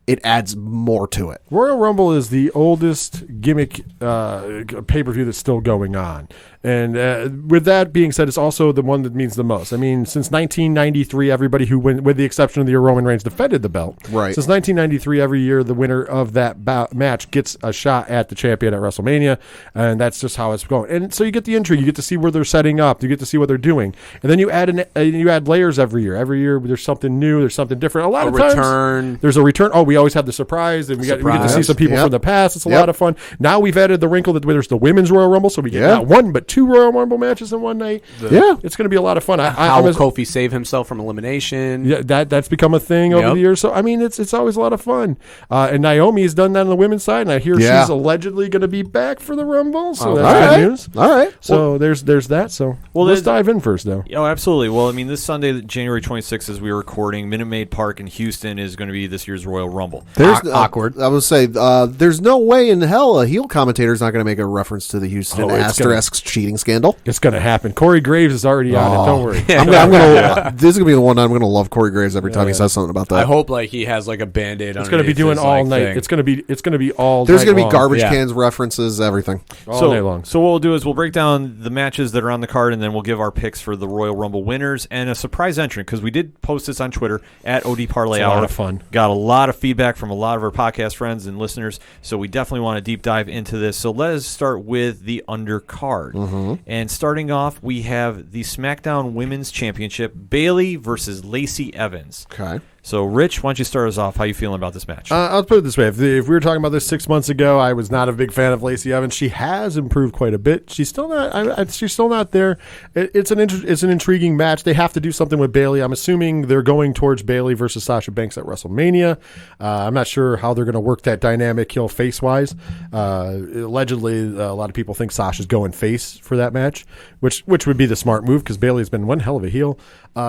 it adds more to it. Royal Rumble is the oldest gimmick pay-per-view that's still going on. And with that being said, it's also the one that means the most. I mean, since 1993, everybody who went, with the exception of the year Roman Reigns defended the belt. Right. Since 1993, every year the winner of that match gets a shot at the champion at WrestleMania, and that's just how it's going. And so you get the intrigue, you get to see where they're setting up, you get to see what they're doing, and then you add layers every year. Every year there's something new, there's something different. A lot of times return. there's a return. Oh, we always have the surprise, and we get to see some people from the past. It's a lot of fun. Now we've added the wrinkle that there's the women's Royal Rumble, so we get not one but 2 Royal Rumble matches in one night. It's going to be a lot of fun. How will Kofi save himself from elimination? Yeah, that's become a thing over the years. So I mean, it's always a lot of fun. And Naomi has done that on the women's side, and I hear she's allegedly going to be back for the Rumble. So that's good news. All right. So there's that. So let's dive in first, though. Oh, absolutely. Well, I mean, this Sunday, January 26th, as we were recording, Minute Maid Park in Houston is going to be this year's Royal Rumble. There's awkward. I would say there's no way in hell a heel commentator is not going to make a reference to the Houston asterisk cheating scandal. It's going to happen. Corey Graves is already on it. Don't worry. I'm gonna. This is going to be the one I'm going to love Corey Graves every time he says something about that. I hope he has a Band-Aid on it. It's going to be doing all night. Thing. It's going to be all. There's going to be garbage cans references, everything all night long. So what we'll do is we'll break down the matches that are on the card, and then we'll give our picks for the Royal Rumble winners and a surprise entrant, because we did post this on Twitter at OD Parlay Hour. A lot of fun. Got a lot of feedback from a lot of our podcast friends and listeners, so we definitely want to deep dive into this. So let us start with the undercard. And starting off, we have the SmackDown Women's Championship, Bayley versus Lacey Evans. Okay. So, Rich, why don't you start us off? How you feeling about this match? I'll put it this way. If we were talking about this 6 months ago, I was not a big fan of Lacey Evans. She has improved quite a bit. She's still not. She's still not there. It's an intriguing match. They have to do something with Bayley. I'm assuming they're going towards Bayley versus Sasha Banks at WrestleMania. I'm not sure how they're going to work that dynamic heel face wise. Allegedly, a lot of people think Sasha's going face for that match, which would be the smart move because Bayley's been one hell of a heel.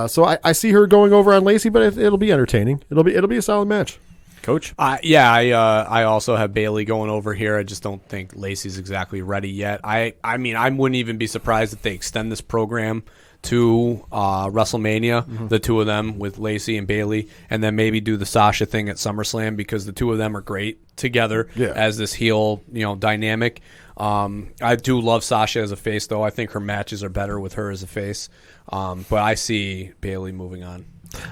So I see her going over on Lacey, but it'll be entertaining. It'll be a solid match. Coach? I also have Bayley going over here. I just don't think Lacey's exactly ready yet. I mean, I wouldn't even be surprised if they extend this program to WrestleMania, the two of them with Lacey and Bayley, and then maybe do the Sasha thing at SummerSlam because the two of them are great together as this heel, dynamic. I do love Sasha as a face, though. I think her matches are better with her as a face. But I see Bayley moving on.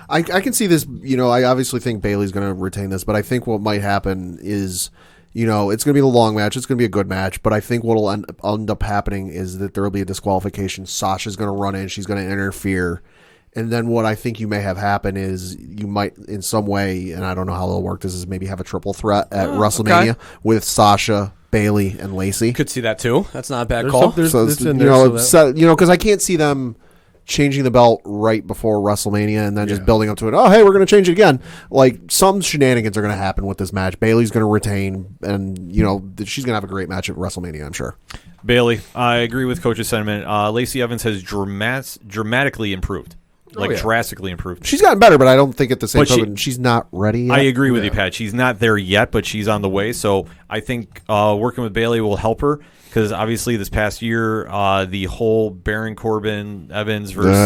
I can see this. I obviously think Bayley's going to retain this, but I think what might happen is, it's going to be the long match. It's going to be a good match, but I think what will end up happening is that there will be a disqualification. Sasha's going to run in. She's going to interfere. And then what I think you may have happen is you might, in some way, and I don't know how it'll work, this is maybe have a triple threat at WrestleMania with Sasha, Bayley, and Lacey. Could see that too. That's not a bad call. Because I can't see them changing the belt right before WrestleMania and then just building up to it. Oh, hey, we're going to change it again. Like, some shenanigans are going to happen with this match. Bayley's going to retain, and she's going to have a great match at WrestleMania, I'm sure. Bayley, I agree with Coach's sentiment. Lacey Evans has dramatically improved. Drastically improved. She's gotten better, but I don't think at the same time she's not ready yet. I agree with you, Pat. She's not there yet, but she's on the way. So I think working with Bayley will help her because obviously this past year, the whole Baron Corbin, Evans versus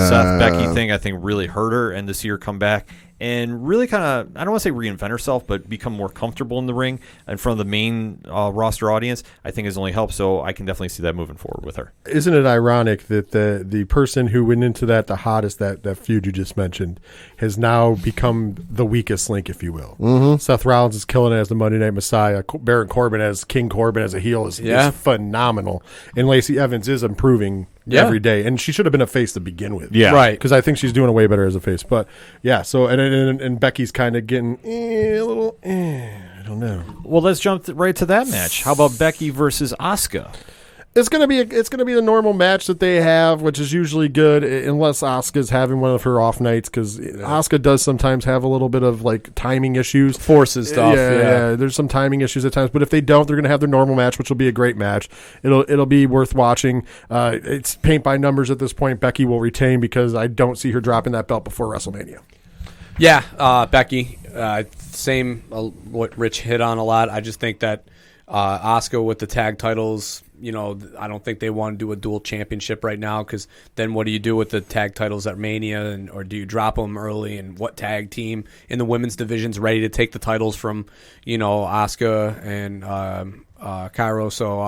Seth Becky thing, I think really hurt her. And to see her come back and really kind of, I don't want to say reinvent herself, but become more comfortable in the ring in front of the main roster audience, I think has only helped. So I can definitely see that moving forward with her. Isn't it ironic that the person who went into the hottest, that feud you just mentioned, has now become the weakest link, if you will? Mm-hmm. Seth Rollins is killing it as the Monday Night Messiah. Baron Corbin as King Corbin as a heel is phenomenal. And Lacey Evans is improving every day, and she should have been a face to begin with. Yeah, right. Because I think she's doing way better as a face. But yeah, so and Becky's kind of getting a little. I don't know. Well, let's jump right to that match. How about Becky versus Asuka? It's gonna be the normal match that they have, which is usually good, unless Asuka's having one of her off nights, because Asuka does sometimes have a little bit of like timing issues, forces stuff. Yeah, there's some timing issues at times. But if they don't, they're gonna have their normal match, which will be a great match. It'll be worth watching. It's paint by numbers at this point. Becky will retain because I don't see her dropping that belt before WrestleMania. Yeah, Becky. Same. What Rich hit on a lot. I just think that Asuka with the tag titles. I don't think they want to do a dual championship right now because then what do you do with the tag titles at Mania, or do you drop them early? And what tag team in the women's division's ready to take the titles from Asuka and Kairo? So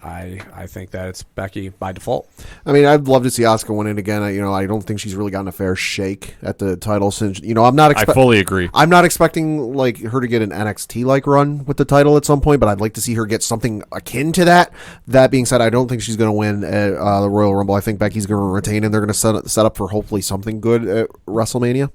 I think that it's Becky by default. I mean, I'd love to see Asuka win it again. I don't think she's really gotten a fair shake at the title since. I'm not. I fully agree. I'm not expecting her to get an NXT like run with the title at some point, but I'd like to see her get something akin to that. That being said, I don't think she's going to win at the Royal Rumble. I think Becky's going to retain, and they're going to set up for hopefully something good at WrestleMania.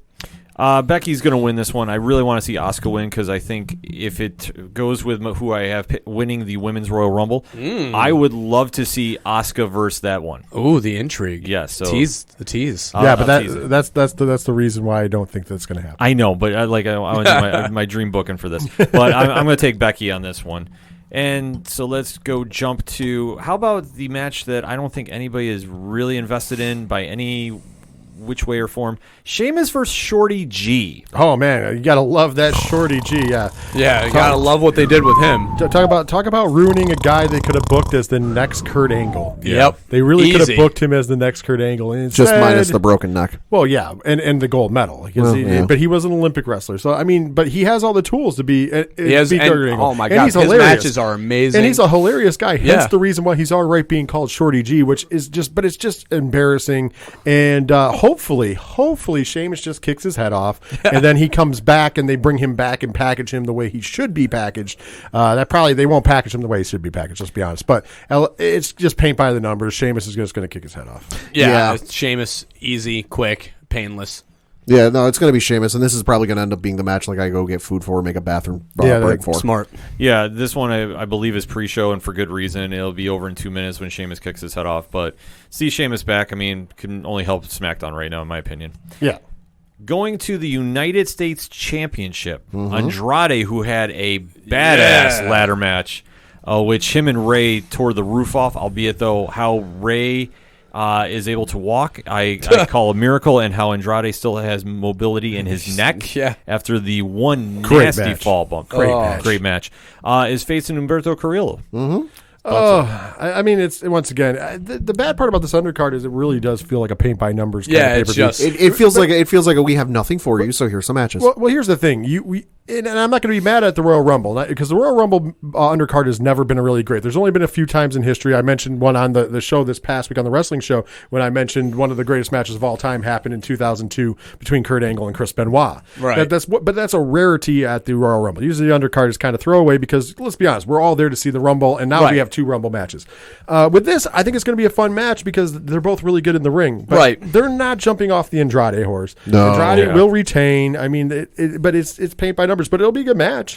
Becky's going to win this one. I really want to see Asuka win because I think if it goes with who I have winning the Women's Royal Rumble, I would love to see Asuka versus that one. Ooh, the intrigue. Yes. So, the tease. Yeah, but that's the reason why I don't think that's going to happen. I know, but I want to do my dream booking for this. But I'm going to take Becky on this one. And so let's go jump to, how about the match that I don't think anybody is really invested in by any which way or form? Sheamus versus Shorty G. Oh man, you gotta love that Shorty G. Yeah, you gotta love what they did with him. Talk about ruining a guy they could have booked as the next Kurt Angle. Yep, they really could have booked him as the next Kurt Angle. And just minus the broken neck. Well, yeah, and the gold medal. But he was an Olympic wrestler, so I mean, but he has all the tools to be. Kurt Angle. Oh my god, his matches are amazing, and he's a hilarious guy. Hence the reason why he's all right being called Shorty G, which is it's just embarrassing. And hopefully Sheamus just kicks his head off, and then he comes back, and they bring him back and package him the way he should be packaged. They won't package him the way he should be packaged. Let's be honest, but it's just paint by the numbers. Sheamus is just going to kick his head off. Yeah. Sheamus, easy, quick, painless. Yeah, no, it's going to be Sheamus, and this is probably going to end up being the match like I go get food for, make a bathroom break for. Smart. Yeah, this one I believe is pre-show, and for good reason. It'll be over in 2 minutes when Sheamus kicks his head off. But see Sheamus back, I mean, can only help SmackDown right now, in my opinion. Yeah. Going to the United States Championship, Andrade, who had a badass ladder match, which him and Ray tore the roof off, albeit though how Ray is able to walk, I call a miracle, and how Andrade still has mobility in his neck after the one nasty fall bump. Great match. Is facing Humberto Carrillo. I mean, it's once again the bad part about this undercard is it really does feel like a paint by numbers. Kind of it's just it feels like we have nothing for you. So here's some matches. Well, here's the thing. And I'm not going to be mad at the Royal Rumble because the Royal Rumble undercard has never been really great. There's only been a few times in history. I mentioned one on the show this past week on the wrestling show when I mentioned one of the greatest matches of all time happened in 2002 between Kurt Angle and Chris Benoit. Right. But that's a rarity at the Royal Rumble. Usually the undercard is kind of throwaway because let's be honest, we're all there to see the Rumble, and now we have 2 Rumble matches. With this, I think it's going to be a fun match because they're both really good in the ring. But they're not jumping off the Andrade horse. No. Andrade will retain. I mean, but it's paint by numbers. But it'll be a good match.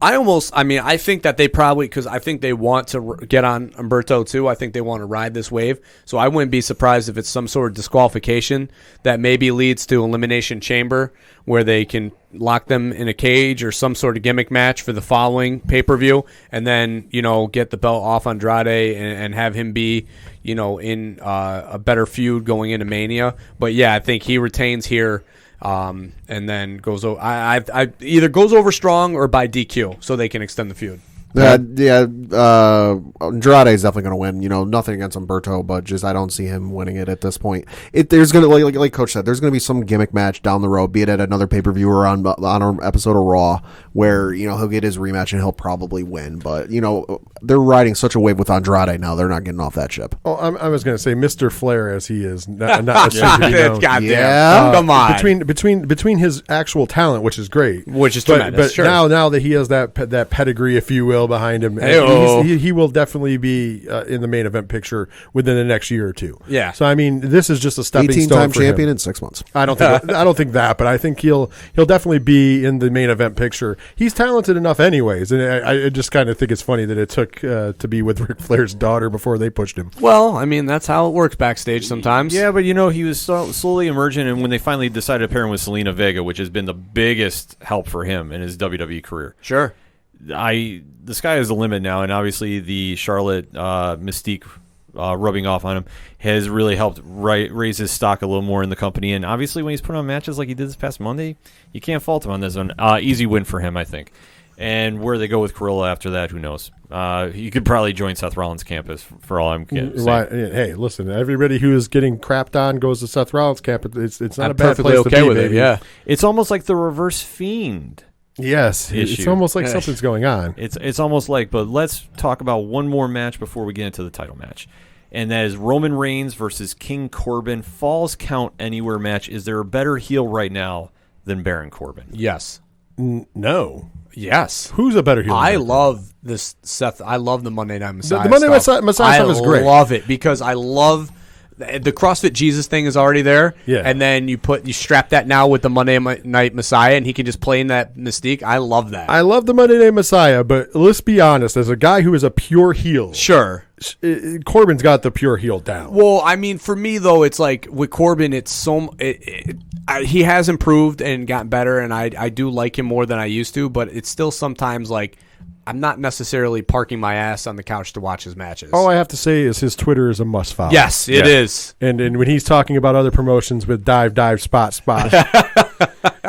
I think that they probably, because I think they want to get on Humberto too. I think they want to ride this wave. So I wouldn't be surprised if it's some sort of disqualification that maybe leads to Elimination Chamber where they can lock them in a cage or some sort of gimmick match for the following pay-per-view and then, get the belt off Andrade and have him be, in a better feud going into Mania. But yeah, I think he retains here. And then goes over. I either goes over strong or by DQ, so they can extend the feud. Andrade is definitely going to win. Nothing against Humberto, but just I don't see him winning it at this point. There's going to like Coach said, there's going to be some gimmick match down the road, be it at another pay-per-view or on an episode of Raw, where he'll get his rematch and he'll probably win. But they're riding such a wave with Andrade now; they're not getting off that ship. Oh, I was going to say Mr. Flair as he is, not goddamn. Come on. Between his actual talent, which is great, which is tremendous. But sure. now that he has that pedigree, if you will, behind him, he will definitely be in the main event picture within the next year or two. Yeah. So I mean, this is just a stepping stone. 18-time for champion him. in 6 months. I don't think that, but I think he'll definitely be in the main event picture. He's talented enough, anyways, and I just kind of think it's funny that it took to be with Ric Flair's daughter before they pushed him. Well, I mean, that's how it works backstage sometimes. Yeah, but he was slowly emerging, and when they finally decided to pair him with Selena Vega, which has been the biggest help for him in his WWE career. Sure. The sky is the limit now, and obviously the Charlotte Mystique rubbing off on him has really helped raise his stock a little more in the company. And obviously when he's put on matches like he did this past Monday, you can't fault him on this one. Easy win for him, I think. And where they go with Carrillo after that, who knows? He could probably join Seth Rollins' campus for all I'm saying. Hey, listen, everybody who is getting crapped on goes to Seth Rollins' camp. It's not a bad perfectly place okay to be, with baby. it. Yeah, it's almost like the reverse Fiend. Yes, issue. It's almost like something's going on. It's almost like, but let's talk about one more match before we get into the title match. And that is Roman Reigns versus King Corbin. Falls Count Anywhere match. Is there a better heel right now than Baron Corbin? Yes. No. Yes. Who's a better heel? I love this, Seth. I love the Monday Night Messiah. The Monday Night Messiah stuff is great. I love it because I love the CrossFit Jesus thing is already there. Yeah. And then you strap that now with the Monday Night Messiah, and he can just play in that mystique. I love that. I love the Monday Night Messiah, but let's be honest. As a guy who is a pure heel, sure, Corbin's got the pure heel down. Well, I mean, for me though, it's like with Corbin, it's he has improved and gotten better, and I do like him more than I used to. But it's still sometimes like I'm not necessarily parking my ass on the couch to watch his matches. All I have to say is his Twitter is a must follow. Yes, it is. And when he's talking about other promotions with dive, spot,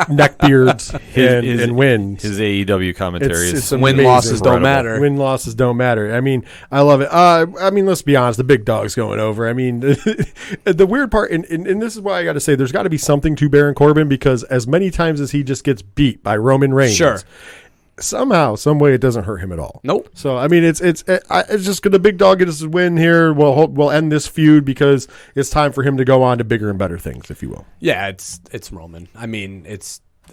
neck beards and wins. His AEW commentary it's win-losses don't matter. Win-losses don't matter. I mean, I love it. I mean, let's be honest. The big dog's going over. I mean, the weird part, and this is why I got to say there's got to be something to Baron Corbin because as many times as he just gets beat by Roman Reigns. Sure. Somehow, some way, it doesn't hurt him at all. Nope. So I mean, it's just the big dog gets his win here. We'll end this feud because it's time for him to go on to bigger and better things, if you will. Yeah, it's Roman. I mean, it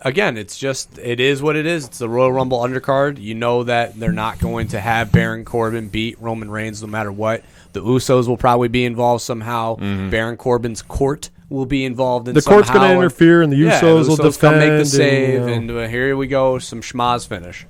is what it is. It's the Royal Rumble undercard. You know that they're not going to have Baron Corbin beat Roman Reigns no matter what. The Usos will probably be involved somehow. Mm-hmm. Baron Corbin's court will be involved in the somehow. court's going to interfere, and the Usos will defend. Come make the save, and here we go, some schmaz finish.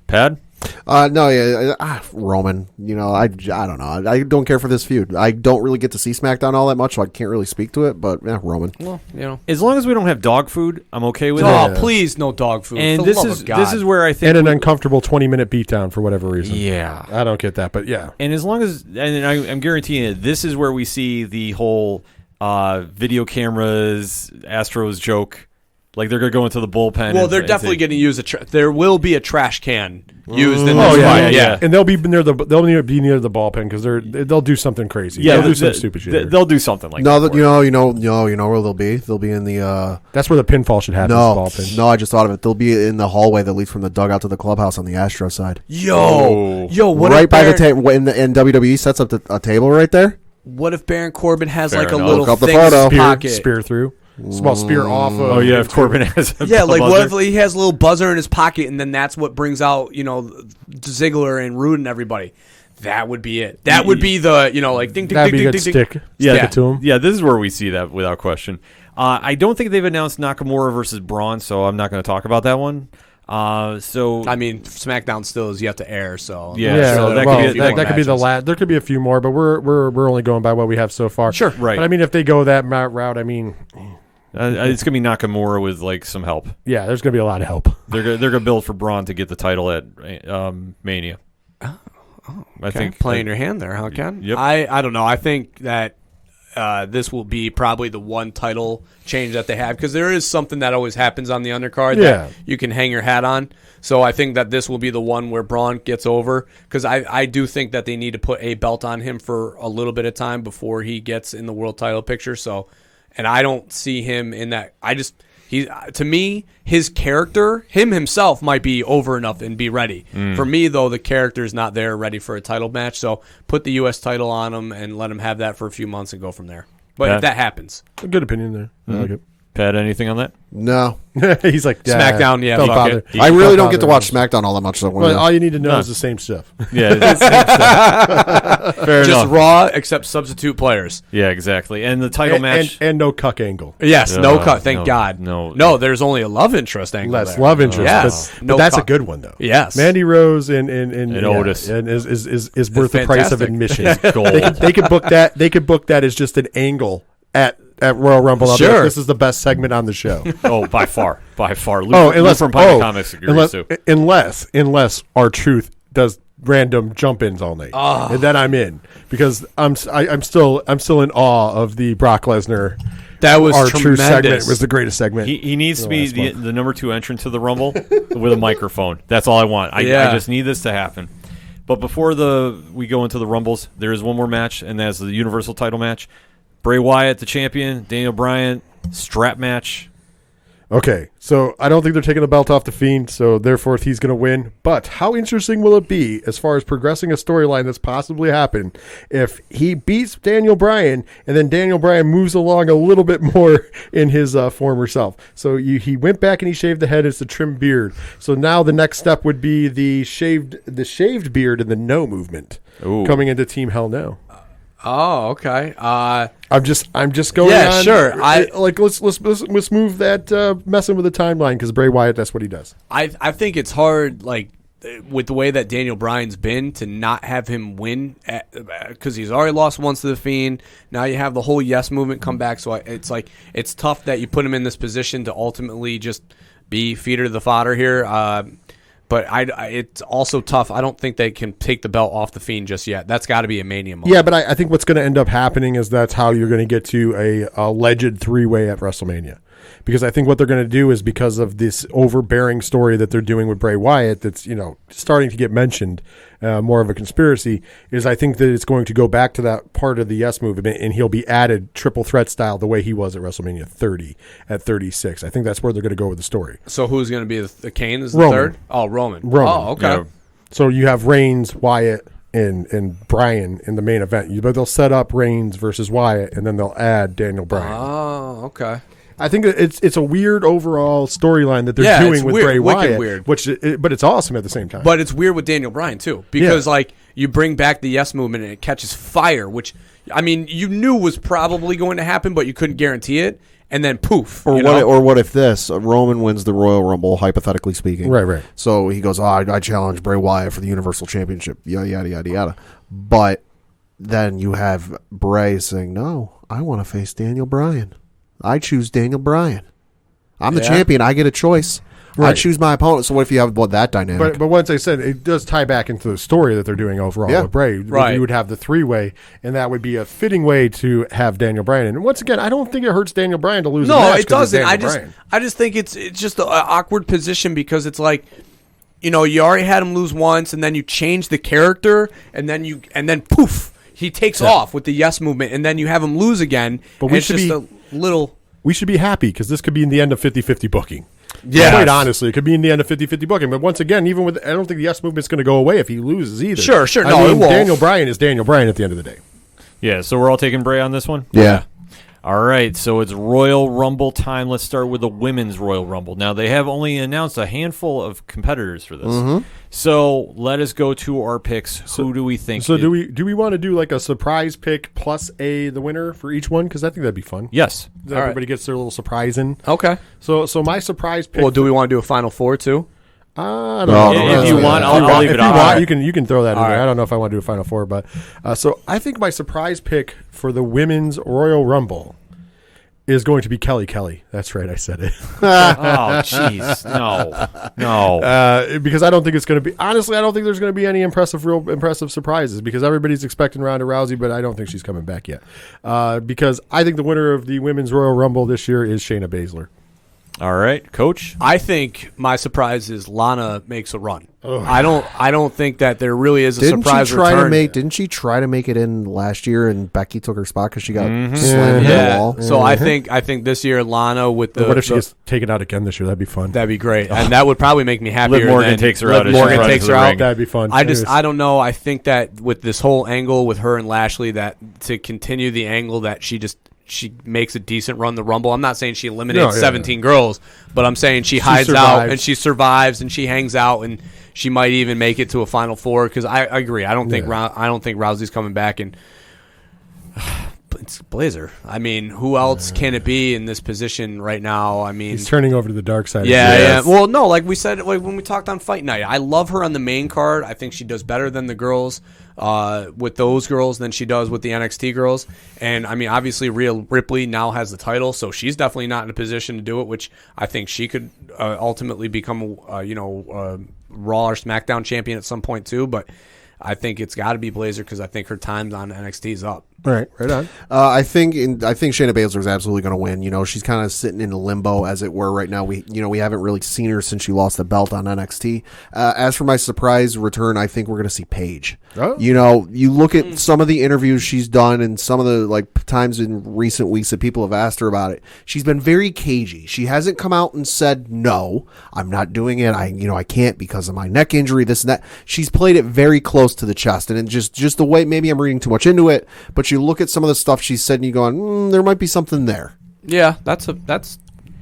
Pad? Roman. I don't know. I don't care for this feud. I don't really get to see SmackDown all that much, so I can't really speak to it. But Roman. Well, as long as we don't have dog food, I'm okay with it. Oh, please, no dog food. And for this the love is of God. this is where I think and an uncomfortable 20-minute beatdown for whatever reason. Yeah, I don't get that, but yeah. And as long as, and I'm guaranteeing it, this is where we see the whole video cameras Astros joke Like they're going to go into the bullpen. Well, they're definitely going to use there will be a trash can used in this fight. Yeah, and they'll be near the bullpen because they'll do something crazy. Yeah, they'll do some stupid shit. They'll do something like that. No, you know where they'll be. They'll be in the. That's where the pinfall should happen. No, I just thought of it. They'll be in the hallway that leads from the dugout to the clubhouse on the Astro side. Yo, what right by the table? And WWE sets up a table right there. What if Baron Corbin has Fair like enough. a little Look up the thing photo. in his pocket? Spear through. Small spear off of... Oh, yeah, if Corbin has a like buzzer. what if he has a little buzzer in his pocket and then that's what brings out, Ziggler and Rude and everybody. That would be it. That would be the, like, ding, ding, That'd ding, be a ding, good ding, stick. ding. Yeah, Stick it to him. Yeah, this is where we see that without question. I don't think they've announced Nakamura versus Braun, so I'm not going to talk about that one. I mean, SmackDown still is yet to air, so so that could be the last. There could be a few more, but we're only going by what we have so far. Sure, right. But I mean, if they go that route, I mean, it's gonna be Nakamura with like some help. Yeah, there's gonna be a lot of help. They're gonna build for Braun to get the title at Mania. I think playing your hand there, huh, Ken? Yep. I don't know. I think that this will be probably the one title change that they have because there is something that always happens on the undercard that you can hang your hat on. So I think that this will be the one where Braun gets over because I do think that they need to put a belt on him for a little bit of time before he gets in the world title picture. So, and I don't see him in that. To me, his character, himself might be over enough and be ready. For me, though, the character is not there ready for a title match. So put the U.S. title on him and let him have that for a few months and go from there. But if that happens. A good opinion there. I like it. Pat, anything on that? No. He's like, SmackDown, don't bother. I really don't get to watch SmackDown all that much. So well, all you need to know is the same stuff. Yeah, it's the same stuff. Fair Just enough. Raw, except substitute players. Yeah, exactly. And the title match. And no cuck angle. Yes, no cut. Thank God. No, there's only a love interest angle. Less there. love interest. Yes. But No that's cuck. a good one, though. Yes. Mandy Rose and Otis. and is worth the price of fantastic. admission. Gold. They could book that. They could book that as just an angle at Royal Rumble. Sure. This is the best segment on the show. Oh, by far. Unless from Pirate Comics agrees too. Unless R-Truth does random jump-ins all night, and then I'm in because I'm still in awe of the Brock Lesnar. That was R-Truth segment tremendous. was the greatest segment. He needs to be the number 2 entrant to the Rumble with a microphone. That's all I want. I just need this to happen. But before we go into the Rumbles, there is one more match, and that's the Universal title match. Bray Wyatt, the champion, Daniel Bryan, strap match. Okay, so I don't think they're taking the belt off the Fiend, so therefore he's going to win. But how interesting will it be as far as progressing a storyline that's possibly happened if he beats Daniel Bryan and then Daniel Bryan moves along a little bit more in his former self? So he went back and he shaved the head. It's the trimmed beard. So now the next step would be the shaved beard and the no movement coming into Team Hell No. Oh, okay. I'm just going. Yeah, on. sure. Let's move that messing with the timeline because Bray Wyatt, that's what he does. I think it's hard, like with the way that Daniel Bryan's been, to not have him win because he's already lost once to the Fiend. Now you have the whole Yes movement come back, so it's tough that you put him in this position to ultimately just be feeder to the fodder here. But it's also tough. I don't think they can take the belt off the Fiend just yet. That's got to be a Mania moment. Yeah, but I think what's going to end up happening is that's how you're going to get to a alleged 3-way at WrestleMania. Because I think what they're going to do is because of this overbearing story that they're doing with Bray Wyatt that's, starting to get mentioned, more of a conspiracy, is I think that it's going to go back to that part of the Yes movement and he'll be added triple threat style the way he was at WrestleMania 30 at 36. I think that's where they're going to go with the story. So who's going to be the Kane is the Roman. third? Oh, Roman. Oh, okay. Yeah. So you have Reigns, Wyatt, and Bryan in the main event. But they'll set up Reigns versus Wyatt, and then they'll add Daniel Bryan. Oh, okay. I think it's a weird overall storyline that they're doing with Bray Wyatt, weird. But it's awesome at the same time. But it's weird with Daniel Bryan too, because you bring back the Yes movement and it catches fire, which you knew was probably going to happen, but you couldn't guarantee it. And then poof. Or what if Roman wins the Royal Rumble, hypothetically speaking? Right. So he goes, I challenge Bray Wyatt for the Universal Championship, yada, yada, yada, yada. But then you have Bray saying, no, I want to face Daniel Bryan. I choose Daniel Bryan. I'm the champion. I get a choice. I choose my opponent. So what if you have that dynamic? But once I said it does tie back into the story that they're doing overall with Bray. Right. You would have the 3-way, and that would be a fitting way to have Daniel Bryan. And once again, I don't think it hurts Daniel Bryan to lose. No, a match it doesn't. Bryan. I just think it's just an awkward position because it's like, you already had him lose once, and then you change the character, and then poof, he takes off with the yes movement, and then you have him lose again. But we it's should just be a little. We should be happy because this could be in the end of 50-50 booking. Yeah, quite honestly, it could be in the end of 50-50 booking. But once again, even with, I don't think the yes movement's going to go away if he loses either. Sure. I No, mean, it won't. Daniel Bryan is Daniel Bryan at the end of the day. Yeah, so we're all taking Bray on this one? Yeah. All right, so it's Royal Rumble time. Let's start with the Women's Royal Rumble. Now, they have only announced a handful of competitors for this. So let us go to our picks. Who do we think? So do we want to do like a surprise pick plus the winner for each one? Because I think that'd be fun. Yes. Everybody gets their little surprise in. Okay. So my surprise pick. Well, do we want to do a Final Four too? I don't know. If you want, I'll leave it on. Right. You can throw that in there. Right. I don't know if I want to do a Final Four, but so I think my surprise pick for the Women's Royal Rumble is going to be Kelly. That's right, I said it. Oh, jeez. No. Because I don't think it's going to be. Honestly, I don't think there's going to be any real impressive surprises because everybody's expecting Ronda Rousey, but I don't think she's coming back yet. Because I think the winner of the Women's Royal Rumble this year is Shayna Baszler. All right, Coach. I think my surprise is Lana makes a run. I don't think that there really is a surprise return. Didn't she try to make it in last year and Becky took her spot because she got slammed into the wall? So I think this year Lana with the. What if she gets taken out again this year? That'd be fun. That'd be great, and that would probably make me happier. Liv Morgan takes her out. Morgan takes her out. That'd be fun. I don't know. I think that with this whole angle with her and Lashley, that to continue the angle that she makes a decent run the Rumble. I'm not saying she eliminates 17 girls, but I'm saying she hides out and she survives and she hangs out and she might even make it to a Final Four. Because I agree. I don't think Rousey's coming back. And it's Blazer. I mean, who else can it be in this position right now? I mean, he's turning over to the dark side. Yeah. Well, no, like we said, like when we talked on Fight Night, I love her on the main card. I think she does better than the girls with those girls than she does with the NXT girls. And I mean, obviously, Rhea Ripley now has the title, so she's definitely not in a position to do it. Which I think she could ultimately become, Raw or SmackDown champion at some point too. But I think it's got to be Blazer because I think her time on NXT is up. Right on. I think Shayna Baszler is absolutely going to win. She's kind of sitting in limbo, as it were, right now. We haven't really seen her since she lost the belt on NXT. As for my surprise return, I think we're going to see Paige. Oh. You look at some of the interviews she's done and some of the times in recent weeks that people have asked her about it. She's been very cagey. She hasn't come out and said, "No, I'm not doing it. I can't because of my neck injury, this and that." She's played it very close to the chest, and just the way, maybe I'm reading too much into it, but you look at some of the stuff she said and you go, there might be something there. Yeah, that's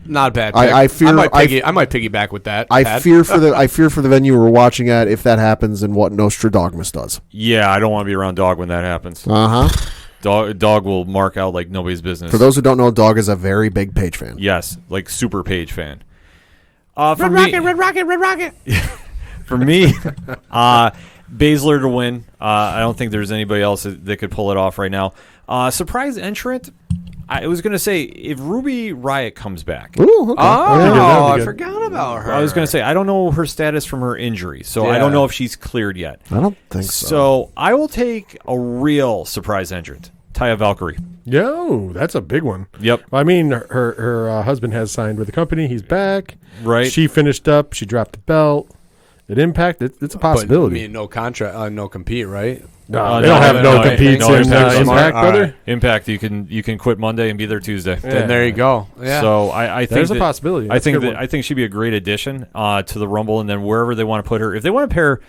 not a bad pick. I fear I might piggyback with that. I fear for the venue we're watching at if that happens and what Nostradamus does. Yeah, I don't want to be around Dog when that happens. Dog will mark out like nobody's business. For those who don't know, Dog is a very big Paige fan. Yes, like super Paige fan. Red Rocket. For me, Baszler to win. I don't think there's anybody else that could pull it off right now. Surprise entrant. I was going to say, if Ruby Riott comes back. Ooh, okay. I forgot about her. I was going to say, I don't know her status from her injury, so I don't know if she's cleared yet. I don't think so. So I will take a real surprise entrant, Taya Valkyrie. Yo, that's a big one. Yep. I mean, her husband has signed with the company. He's back. Right. She finished up. She dropped the belt. At Impact, it's a possibility. But, I mean, no contract, no compete, right? No, they don't have no competes in Impact, brother. Right. Impact, you can quit Monday and be there Tuesday. Yeah. Then there you go. Yeah. So I think there's a possibility. I think she'd be a great addition to the Rumble, and then wherever they want to put her, if they want to pair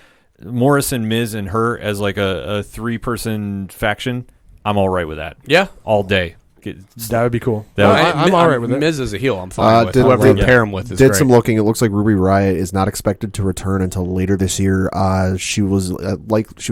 Morrison, Miz, and her as like a 3-person faction, I'm all right with that. Yeah, all day. That would be cool. I'm all right with it. Miz is a heel. I'm fine with whoever you pair him with. Did some looking. It looks like Ruby Riott is not expected to return until later this year. She was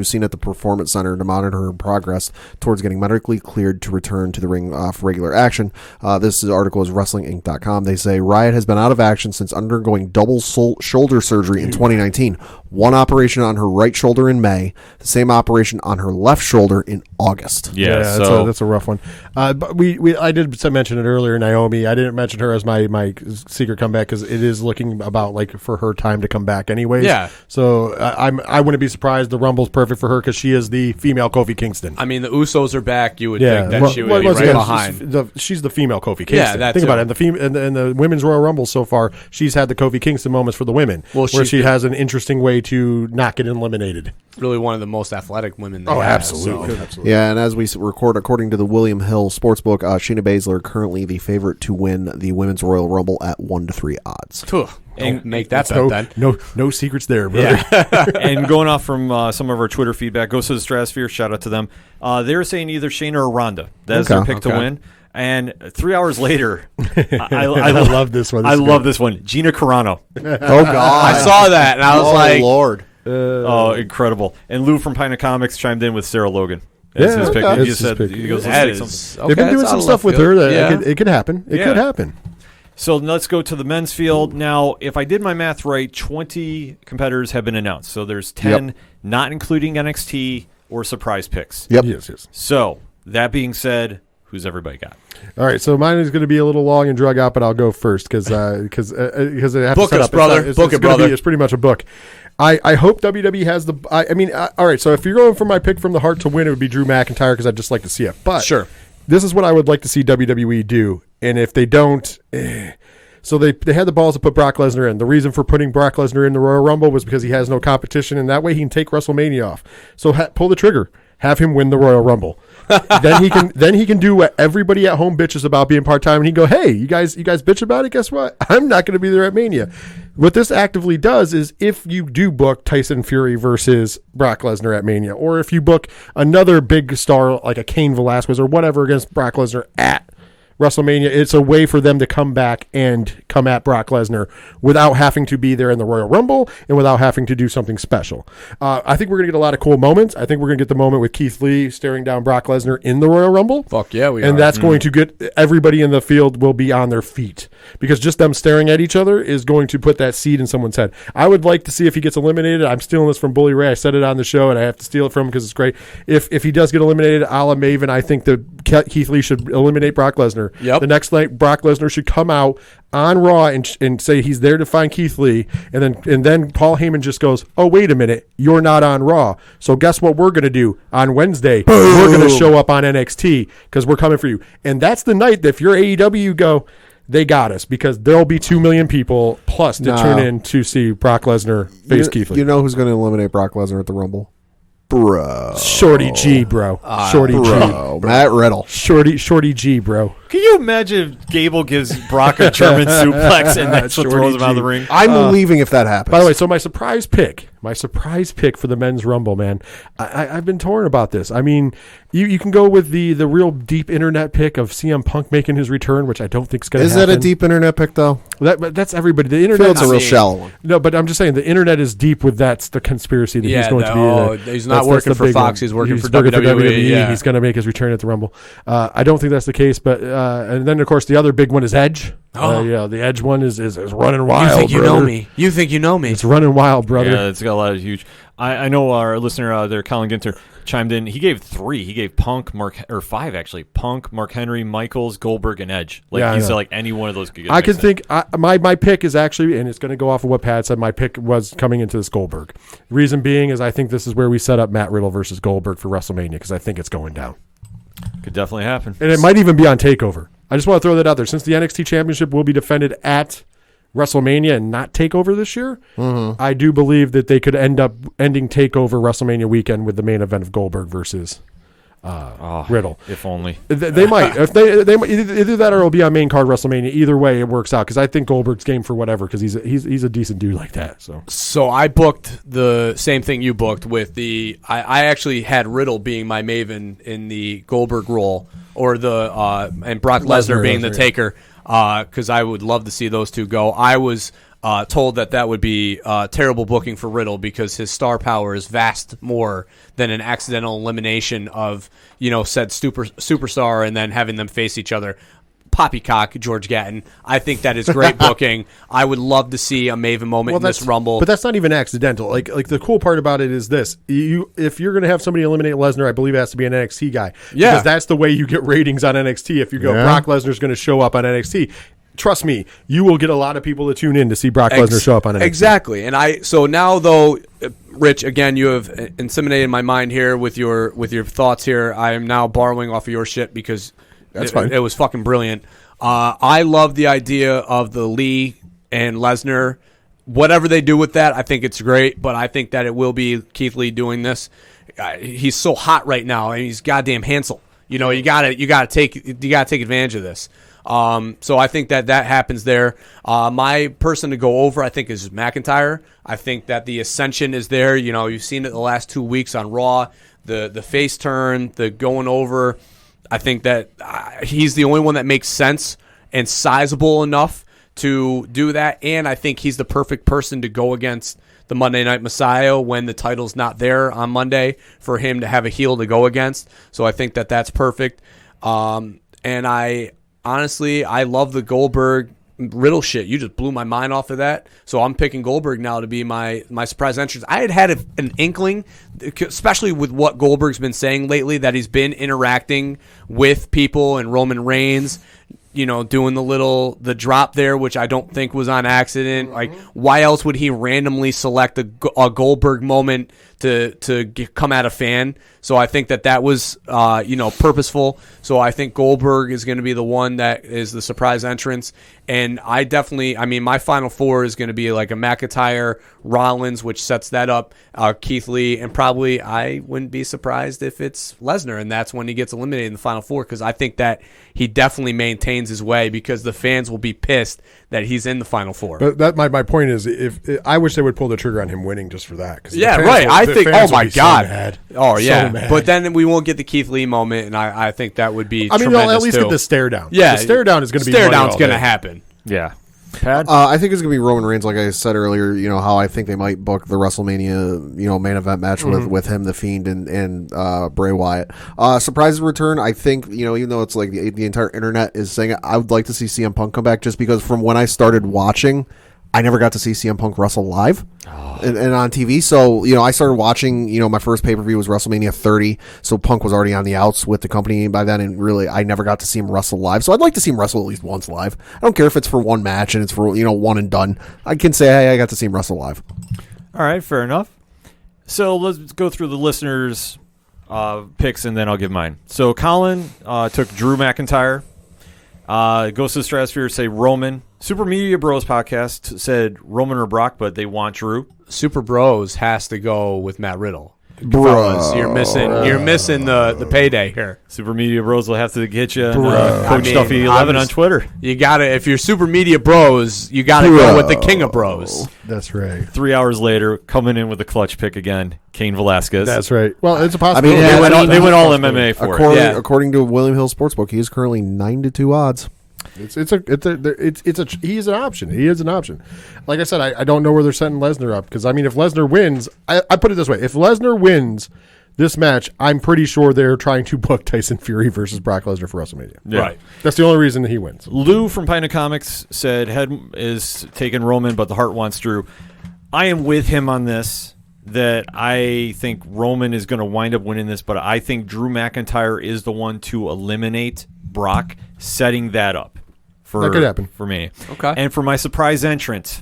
seen at the Performance Center to monitor her progress towards getting medically cleared to return to the ring for regular action. This article is WrestlingInc.com. They say Riott has been out of action since undergoing double shoulder surgery in 2019. One operation on her right shoulder in May, the same operation on her left shoulder in August. Yeah, that's a rough one. But I did mention it earlier, Naomi. I didn't mention her as my secret comeback because it is looking about like for her time to come back anyways. Yeah. So I wouldn't be surprised. The Rumble's perfect for her because she is the female Kofi Kingston. I mean, the Usos are back. You would think that she would be right behind. She's the female Kofi Kingston. Yeah, that's think about it. In the women's Royal Rumble so far, she's had the Kofi Kingston moments for the women, where she has an interesting way to not get eliminated. Really, one of the most athletic women. Absolutely. Yeah, and as we record, according to the William Hill Sportsbook, Shayna Baszler currently the favorite to win the Women's Royal Rumble at 1-3 odds. And make that bet then. No secrets there, brother. Yeah. And going off from some of our Twitter feedback, goes to the Stratosphere. Shout out to them. They were saying either Shayna or Ronda. That is their pick to win. And 3 hours later, I love this one. I love this one. Gina Carano. Oh, God. I saw that, and I was like, Lord. Incredible. And Lou from Pina Comics chimed in with Sarah Logan. That's his pick. Okay. He just said, he goes, They've been doing some stuff with her that it could happen. It could happen. So let's go to the men's field. Now, if I did my math right, 20 competitors have been announced. So there's 10, not including NXT or surprise picks. Yep. Yes. So that being said, who's everybody got? All right, so mine is going to be a little long and drug out, but I'll go first because I have to set up. Brother. Book it, brother. It's pretty much a book. I hope WWE has the. All right. So if you're going for my pick from the heart to win, it would be Drew McIntyre because I'd just like to see it. But sure, this is what I would like to see WWE do, and if they don't, so they had the balls to put Brock Lesnar in. The reason for putting Brock Lesnar in the Royal Rumble was because he has no competition, and that way he can take WrestleMania off. So pull the trigger. Have him win the Royal Rumble. then he can do what everybody at home bitches about being part-time, and he go, hey, you guys bitch about it? Guess what? I'm not going to be there at Mania. What this actively does is if you do book Tyson Fury versus Brock Lesnar at Mania, or if you book another big star like a Cain Velasquez or whatever against Brock Lesnar at WrestleMania, it's a way for them to come back and come at Brock Lesnar without having to be there in the Royal Rumble and without having to do something special. I think we're going to get a lot of cool moments. I think we're going to get the moment with Keith Lee staring down Brock Lesnar in the Royal Rumble. Fuck yeah, we are. And that's going to get everybody in the field will be on their feet because just them staring at each other is going to put that seed in someone's head. I would like to see if he gets eliminated. I'm stealing this from Bully Ray. I said it on the show, and I have to steal it from him because it's great. If he does get eliminated, a la Maven, I think that Keith Lee should eliminate Brock Lesnar. Yep. The next night, Brock Lesnar should come out on Raw and say he's there to find Keith Lee, and then Paul Heyman just goes, "Oh, wait a minute, you're not on Raw. So guess what we're gonna do on Wednesday? Boom. We're gonna show up on NXT because we're coming for you." And that's the night that if you're AEW, you go, they got us because there'll be 2 million people plus to tune in to see Brock Lesnar face Keith Lee. You know who's going to eliminate Brock Lesnar at the Rumble? Bro. Shorty G, bro. Shorty G. Matt Riddle. Shorty G, bro. Can you imagine if Gable gives Brock a German suplex and that's what throws him out of the ring? I'm leaving if that happens. By the way, so my surprise pick for the men's Rumble, man. I've been torn about this. I mean, you can go with the real deep internet pick of CM Punk making his return, which I don't think is going to happen. Is that a deep internet pick, though? That's everybody. The internet. It's a real shallow one. No, but I'm just saying the internet is deep with that's the conspiracy that he's going to be. He's not working for Fox. He's working for WWE. Yeah. He's going to make his return at the Rumble. I don't think that's the case, but and then of course the other big one is Edge. The Edge one is running wild. You think you know me? You think you know me? It's running wild, brother. Yeah, it's got a lot of huge. I know our listener there, Colin Ginter, chimed in. He gave 3. He gave Punk, 5 actually. Punk, Mark Henry, Michaels, Goldberg, and Edge. He said like any one of those could get. I can think my pick is actually, and it's going to go off of what Pat said. My pick was coming into this Goldberg. The reason being is I think this is where we set up Matt Riddle versus Goldberg for WrestleMania because I think it's going down. Could definitely happen, and it might even be on TakeOver. I just want to throw that out there. Since the NXT Championship will be defended at WrestleMania and not TakeOver this year, I do believe that they could end up ending TakeOver WrestleMania weekend with the main event of Goldberg versus Riddle. If only. They might. If they might, either that or it'll be on main card WrestleMania. Either way, it works out because I think Goldberg's game for whatever because he's a decent dude like that. So I booked the same thing you booked with the. I actually had Riddle being my Maven in the Goldberg role, or the and Brock Lesnar being the taker, because I would love to see those two go. I was told that would be terrible booking for Riddle because his star power is vast more than an accidental elimination of said superstar and then having them face each other. poppycock George Gatton. I think that is great booking. I would love to see a Maven moment in this Rumble. But that's not even accidental. Like the cool part about it is this: if you're going to have somebody eliminate Lesnar, I believe it has to be an NXT guy. Yeah, because that's the way you get ratings on NXT. If you go, Brock Lesnar's going to show up on NXT. Trust me, you will get a lot of people to tune in to see Brock Lesnar show up on NXT. Exactly. And so now, though, Rich, again, you have inseminated my mind here with your thoughts here. I am now borrowing off of your shit because it was fucking brilliant. I love the idea of the Lee and Lesnar. Whatever they do with that, I think it's great, but I think that it will be Keith Lee doing this. He's so hot right now, and he's goddamn handsome. You know, you gotta take advantage of this. So I think that happens there. My person to go over, I think, is McIntyre. I think that the ascension is there. You know, you've seen it the last 2 weeks on Raw, the face turn, the going over. I think that he's the only one that makes sense and sizable enough to do that. And I think he's the perfect person to go against the Monday Night Messiah when the title's not there on Monday for him to have a heel to go against. So I think that that's perfect. And honestly, I love the Goldberg Riddle shit. You just blew my mind off of that. So I'm picking Goldberg now to be my surprise entrance. I had an inkling, especially with what Goldberg's been saying lately, that he's been interacting with people and Roman Reigns, you know, doing the drop there, which I don't think was on accident. Like, why else would he randomly select a Goldberg moment to come at a fan? So I think that was, purposeful. So I think Goldberg is going to be the one that is the surprise entrance. And my final four is going to be like a McIntyre, Rollins, which sets that up, Keith Lee, and probably I wouldn't be surprised if it's Lesnar, and that's when he gets eliminated in the final four, because I think that he definitely maintains his way because the fans will be pissed that he's in the final four. But that my point is, if I wish they would pull the trigger on him winning just for that. Yeah, right. I think. Oh my God. So mad. Oh yeah. So mad. But then we won't get the Keith Lee moment, and I think that would be. I mean, we'll at least too. get the stare down. Yeah, the stare down is going to be. Stare down's going to happen. Yeah. Pat? I think it's going to be Roman Reigns, like I said earlier, you know, how I think they might book the WrestleMania, you know, main event match with him, The Fiend, and Bray Wyatt. Surprise return, I think, you know, even though it's like the entire internet is saying it, I would like to see CM Punk come back, just because from when I started watching, I never got to see CM Punk wrestle live and on TV. So, you know, I started watching, you know, my first pay-per-view was WrestleMania 30. So Punk was already on the outs with the company by then. And really, I never got to see him wrestle live. So I'd like to see him wrestle at least once live. I don't care if it's for one match and it's for, you know, one and done. I can say, hey, I got to see him wrestle live. All right, fair enough. So let's go through the listeners' picks and then I'll give mine. So Colin took Drew McIntyre. Ghost of the Stratosphere say Roman. Super Media Bros podcast said Roman or Brock, but they want Drew. Super Bros has to go with Matt Riddle. Bro. You're missing the payday here. Super Media Bros will have to get you. Coach Duffy 11 on Twitter. You got to, if you're Super Media Bros, you got to go with the King of Bros. That's right. 3 hours later, coming in with a clutch pick again, Cain Velasquez. That's right. Well, it's a possibility. I mean, they went all MMA for it. According to William Hill Sportsbook, he is currently 9-2 odds. He's an option. He is an option. Like I said, I don't know where they're setting Lesnar up, because I mean, if Lesnar wins, I put it this way: if Lesnar wins this match, I'm pretty sure they're trying to book Tyson Fury versus Brock Lesnar for WrestleMania. Yeah. Right. That's the only reason that he wins. Lou from Pina Comics said head is taking Roman, but the heart wants Drew. I am with him on this. That I think Roman is going to wind up winning this, but I think Drew McIntyre is the one to eliminate Brock, setting that up. That could happen. For me. Okay. And for my surprise entrant,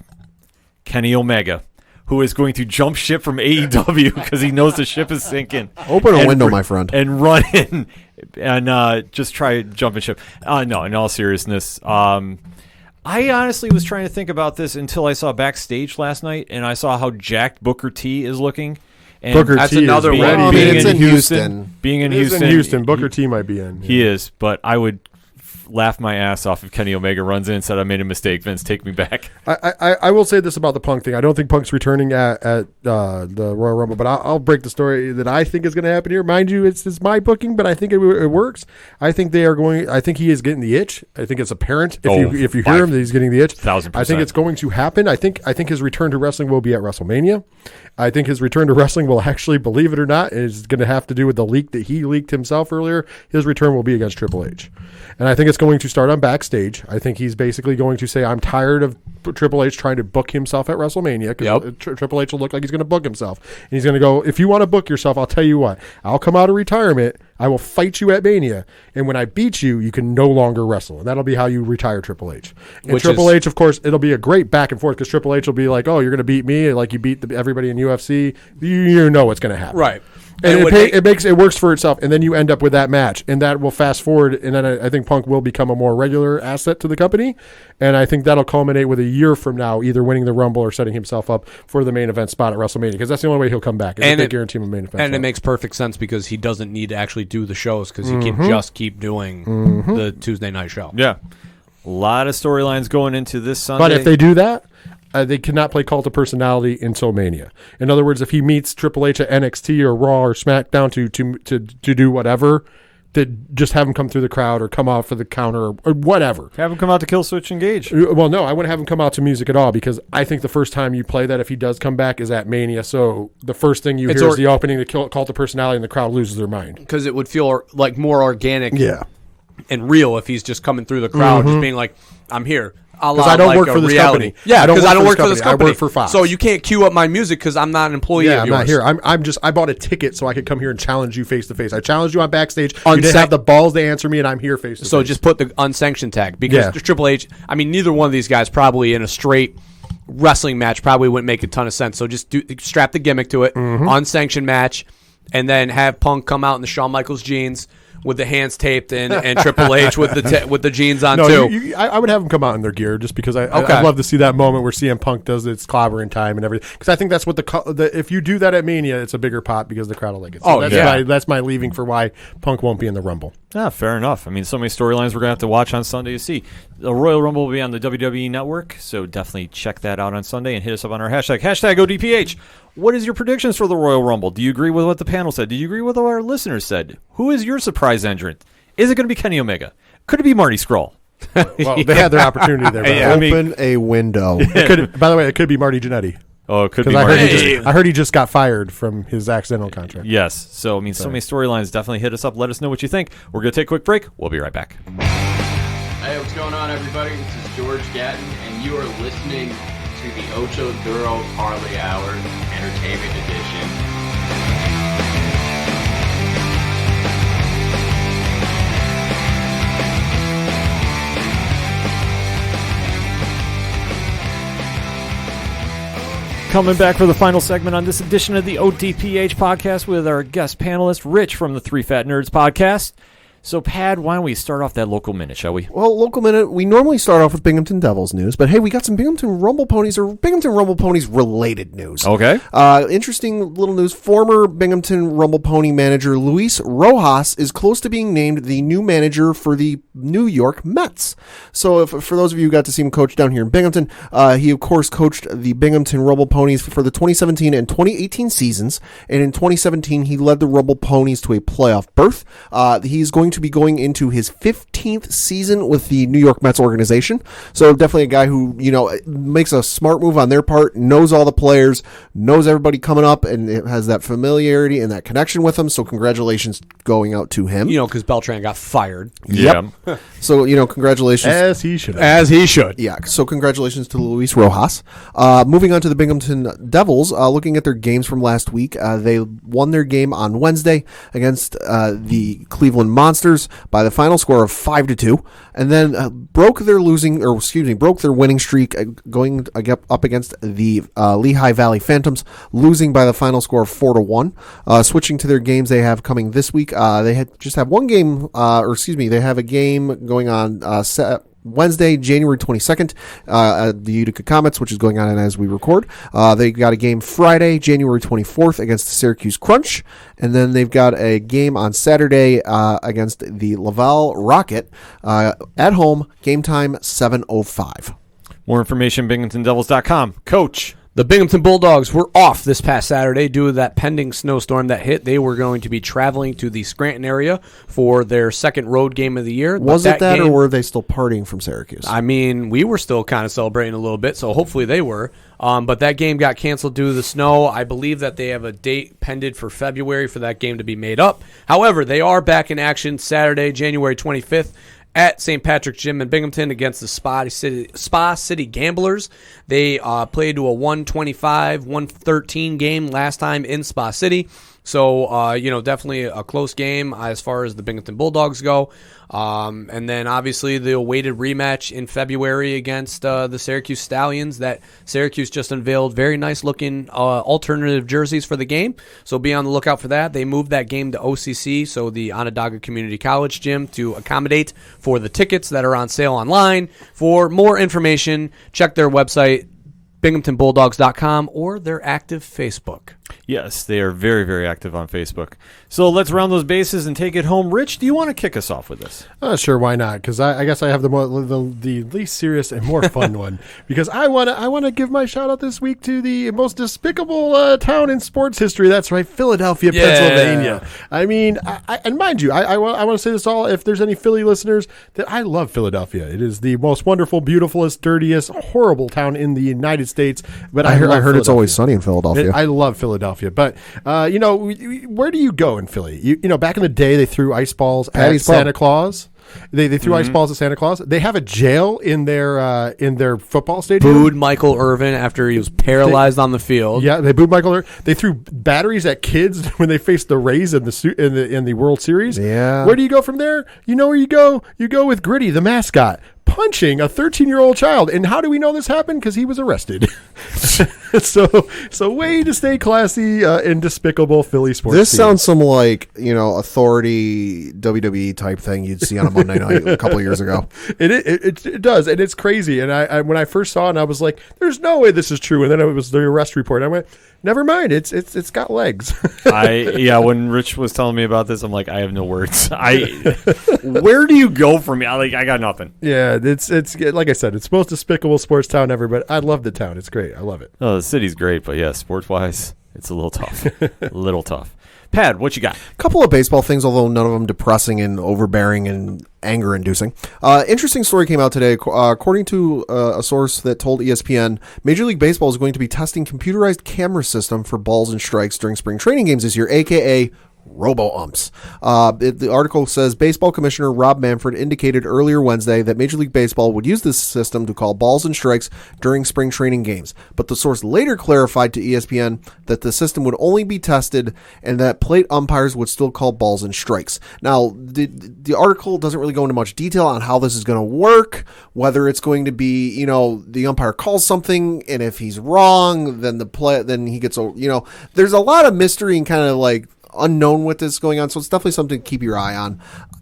Kenny Omega, who is going to jump ship from AEW because he knows the ship is sinking. Open a window, my friend. And run in and just try jumping ship. No, in all seriousness, I honestly was trying to think about this until I saw backstage last night, and I saw how jacked Booker T is looking. And Booker that's T another is way. I mean, it's in Houston. Being in It is Houston. in Houston. Booker T might be in. He is, but I would laugh my ass off if Kenny Omega runs in and said, I made a mistake, Vince, take me back. I will say this about the Punk thing. I don't think Punk's returning at the Royal Rumble, but I'll break the story that I think is going to happen here. Mind you, it's my booking, but I think it works. I think they are going. I think he is getting the itch. I think it's apparent if you hear him that he's getting the itch. 1,000%. I think it's going to happen. I think his return to wrestling will be at WrestleMania, I think his return to wrestling will actually, believe it or not, is going to have to do with the leak that he leaked himself earlier. His return will be against Triple H. And I think it's going to start on Backstage. I think he's basically going to say, I'm tired of Triple H trying to book himself at WrestleMania, because Triple H will look like he's going to book himself. And he's going to go, if you want to book yourself, I'll tell you what, I'll come out of retirement, I will fight you at Mania, and when I beat you, you can no longer wrestle. And that'll be how you retire Triple H. And Triple H, of course, it'll be a great back and forth, because Triple H will be like, oh, you're going to beat me like you beat everybody in UFC. You know what's going to happen. Right. And it works for itself, and then you end up with that match, and that will fast forward, and then I think Punk will become a more regular asset to the company, and I think that'll culminate with a year from now either winning the Rumble or setting himself up for the main event spot at WrestleMania, because that's the only way he'll come back. And they guarantee him a main event. And it makes perfect sense because he doesn't need to actually do the shows, because he can just keep doing the Tuesday night show. Yeah, a lot of storylines going into this Sunday. But if they do that, they cannot play Cult of Personality until Mania. In other words, if he meets Triple H at NXT or Raw or SmackDown to do whatever, to just have him come through the crowd or come out for the counter or whatever. Have him come out to Kill Switch Engage. Well, no, I wouldn't have him come out to music at all, because I think the first time you play that, if he does come back, is at Mania. So the first thing you hear is the opening to Cult of Personality, and the crowd loses their mind. Because it would feel like more organic and real if he's just coming through the crowd, just being like, I'm here. Because I don't work for this company. Yeah, because I don't work for this company. I work for Fox. So you can't queue up my music because I'm not an employee of yours. I'm not here. I bought a ticket so I could come here and challenge you face to face. I challenged you on Backstage. You didn't have the balls to answer me, and I'm here face to face. So just put the unsanctioned tag, because Triple H, I mean, neither one of these guys probably in a straight wrestling match probably wouldn't make a ton of sense. So just strap the gimmick to it, unsanctioned match, and then have Punk come out in the Shawn Michaels jeans with the hands taped and Triple H with the jeans on too. I would have them come out in their gear, just because I'd love to see that moment where CM Punk does its clobbering time and everything. Because I think that's what if you do that at Mania, it's a bigger pop because the crowd will like it. So that's my leaving for why Punk won't be in the Rumble. Yeah, fair enough. I mean, so many storylines we're going to have to watch on Sunday to see. The Royal Rumble will be on the WWE Network, so definitely check that out on Sunday and hit us up on our hashtag ODPH. What is your predictions for the Royal Rumble? Do you agree with what the panel said? Do you agree with what our listeners said? Who is your surprise entrant? Is it going to be Kenny Omega? Could it be Marty Scurll? Well, they had their opportunity there. Open a window. By the way, it could be Marty Jannetty. Oh, it could be Marty. I heard he just got fired from his accidental contract. Yes. So, I mean, so many storylines. Definitely hit us up. Let us know what you think. We're going to take a quick break. We'll be right back. Hey, what's going on, everybody? This is George Gatton, and you are listening to the Ocho Duro Parlay Hour Entertainment Edition. Coming back for the final segment on this edition of the ODPH podcast with our guest panelist, Rich from the Three Fat Nerds podcast. So, Pad, why don't we start off that local minute, shall we? Well, local minute, we normally start off with Binghamton Devils news, but hey, we got some Binghamton Rumble Ponies or Binghamton Rumble Ponies related news. Okay. Interesting little news. Former Binghamton Rumble Pony manager Luis Rojas is close to being named the new manager for the New York Mets. So, for those of you who got to see him coach down here in Binghamton, he, of course, coached the Binghamton Rumble Ponies for the 2017 and 2018 seasons, and in 2017, he led the Rumble Ponies to a playoff berth. He's going to be going into his 15th season with the New York Mets organization. So definitely a guy who, makes a smart move on their part, knows all the players, knows everybody coming up, and it has that familiarity and that connection with them. So congratulations going out to him. Because Beltran got fired. Yep. So, congratulations. As he should. Yeah. So congratulations to Luis Rojas. Moving on to the Binghamton Devils, looking at their games from last week, they won their game on Wednesday against the Cleveland Monsters by the final score of 5-2, and then broke their winning streak going up against the Lehigh Valley Phantoms, losing by the final score of 4-1. Switching to their games they have coming this week, they have one game, they have a game going on Wednesday, January 22nd, at the Utica Comets, which is going on as we record. They got a game Friday, January 24th against the Syracuse Crunch, and then they've got a game on Saturday against the Laval Rocket at home, game time 7:05. More information, BinghamtonDevils.com. Coach. The Binghamton Bulldogs were off this past Saturday due to that pending snowstorm that hit. They were going to be traveling to the Scranton area for their second road game of the year. Was it that, or were they still partying from Syracuse? I mean, we were still kind of celebrating a little bit, so hopefully they were. But that game got canceled due to the snow. I believe that they have a date pended for February for that game to be made up. However, they are back in action Saturday, January 25th. At St. Patrick's Gym in Binghamton against the Spa City Gamblers. They played to a 125-113 game last time in Spa City. So, definitely a close game as far as the Binghamton Bulldogs go. And then, obviously, the awaited rematch in February against the Syracuse Stallions that Syracuse just unveiled very nice-looking alternative jerseys for the game. So be on the lookout for that. They moved that game to OCC, so the Onondaga Community College Gym, to accommodate for the tickets that are on sale online. For more information, check their website, binghamtonbulldogs.com, or their active Facebook. Yes, they are very, very active on Facebook. So let's round those bases and take it home. Rich, do you want to kick us off with this? Sure, why not? Because I guess I have the least serious and more fun one. Because I want to give my shout out this week to the most despicable town in sports history. That's right, Philadelphia, Pennsylvania. I mean, and mind you, I want to say this all. If there's any Philly listeners, that I love Philadelphia. It is the most wonderful, beautifulest, dirtiest, horrible town in the United States. But I heard it's always sunny in Philadelphia. I love Philadelphia. But, where do you go in Philly? Back in the day, they threw ice balls at Santa Claus. They threw ice balls at Santa Claus. They have a jail in their football stadium. Booed Michael Irvin after he was paralyzed on the field. Yeah, they booed Michael Irvin. They threw batteries at kids when they faced the Rays in the World Series. Yeah. Where do you go from there? You know where you go? You go with Gritty, the mascot, punching a 13-year-old child. And how do we know this happened? Because he was arrested. So way to stay classy and despicable, Philly sports This team. sounds some like, authority WWE type thing you'd see on a Monday night a couple of years ago. It does, and it's crazy. And I when I first saw it, I was like, "There's no way this is true." And then it was the arrest report. I went, "Never mind, it's got legs." When Rich was telling me about this, I'm like, I have no words. Where do you go from here? I got nothing. Yeah, it's like I said, it's the most despicable sports town ever. But I love the town; it's great. I love it. Oh, the city's great, but yeah, sports wise, it's a little tough. Pad, what you got? A couple of baseball things, although none of them depressing and overbearing and anger-inducing. Interesting story came out today. According to a source that told ESPN, Major League Baseball is going to be testing computerized camera system for balls and strikes during spring training games this year, a.k.a. robo-umps. The article says Baseball Commissioner Rob Manfred indicated earlier Wednesday that Major League Baseball would use this system to call balls and strikes during spring training games. But the source later clarified to ESPN that the system would only be tested and that plate umpires would still call balls and strikes. Now, the article doesn't really go into much detail on how this is going to work, whether it's going to be, the umpire calls something and if he's wrong, then he gets, there's a lot of mystery and kind of like unknown with this going on, so it's definitely something to keep your eye on.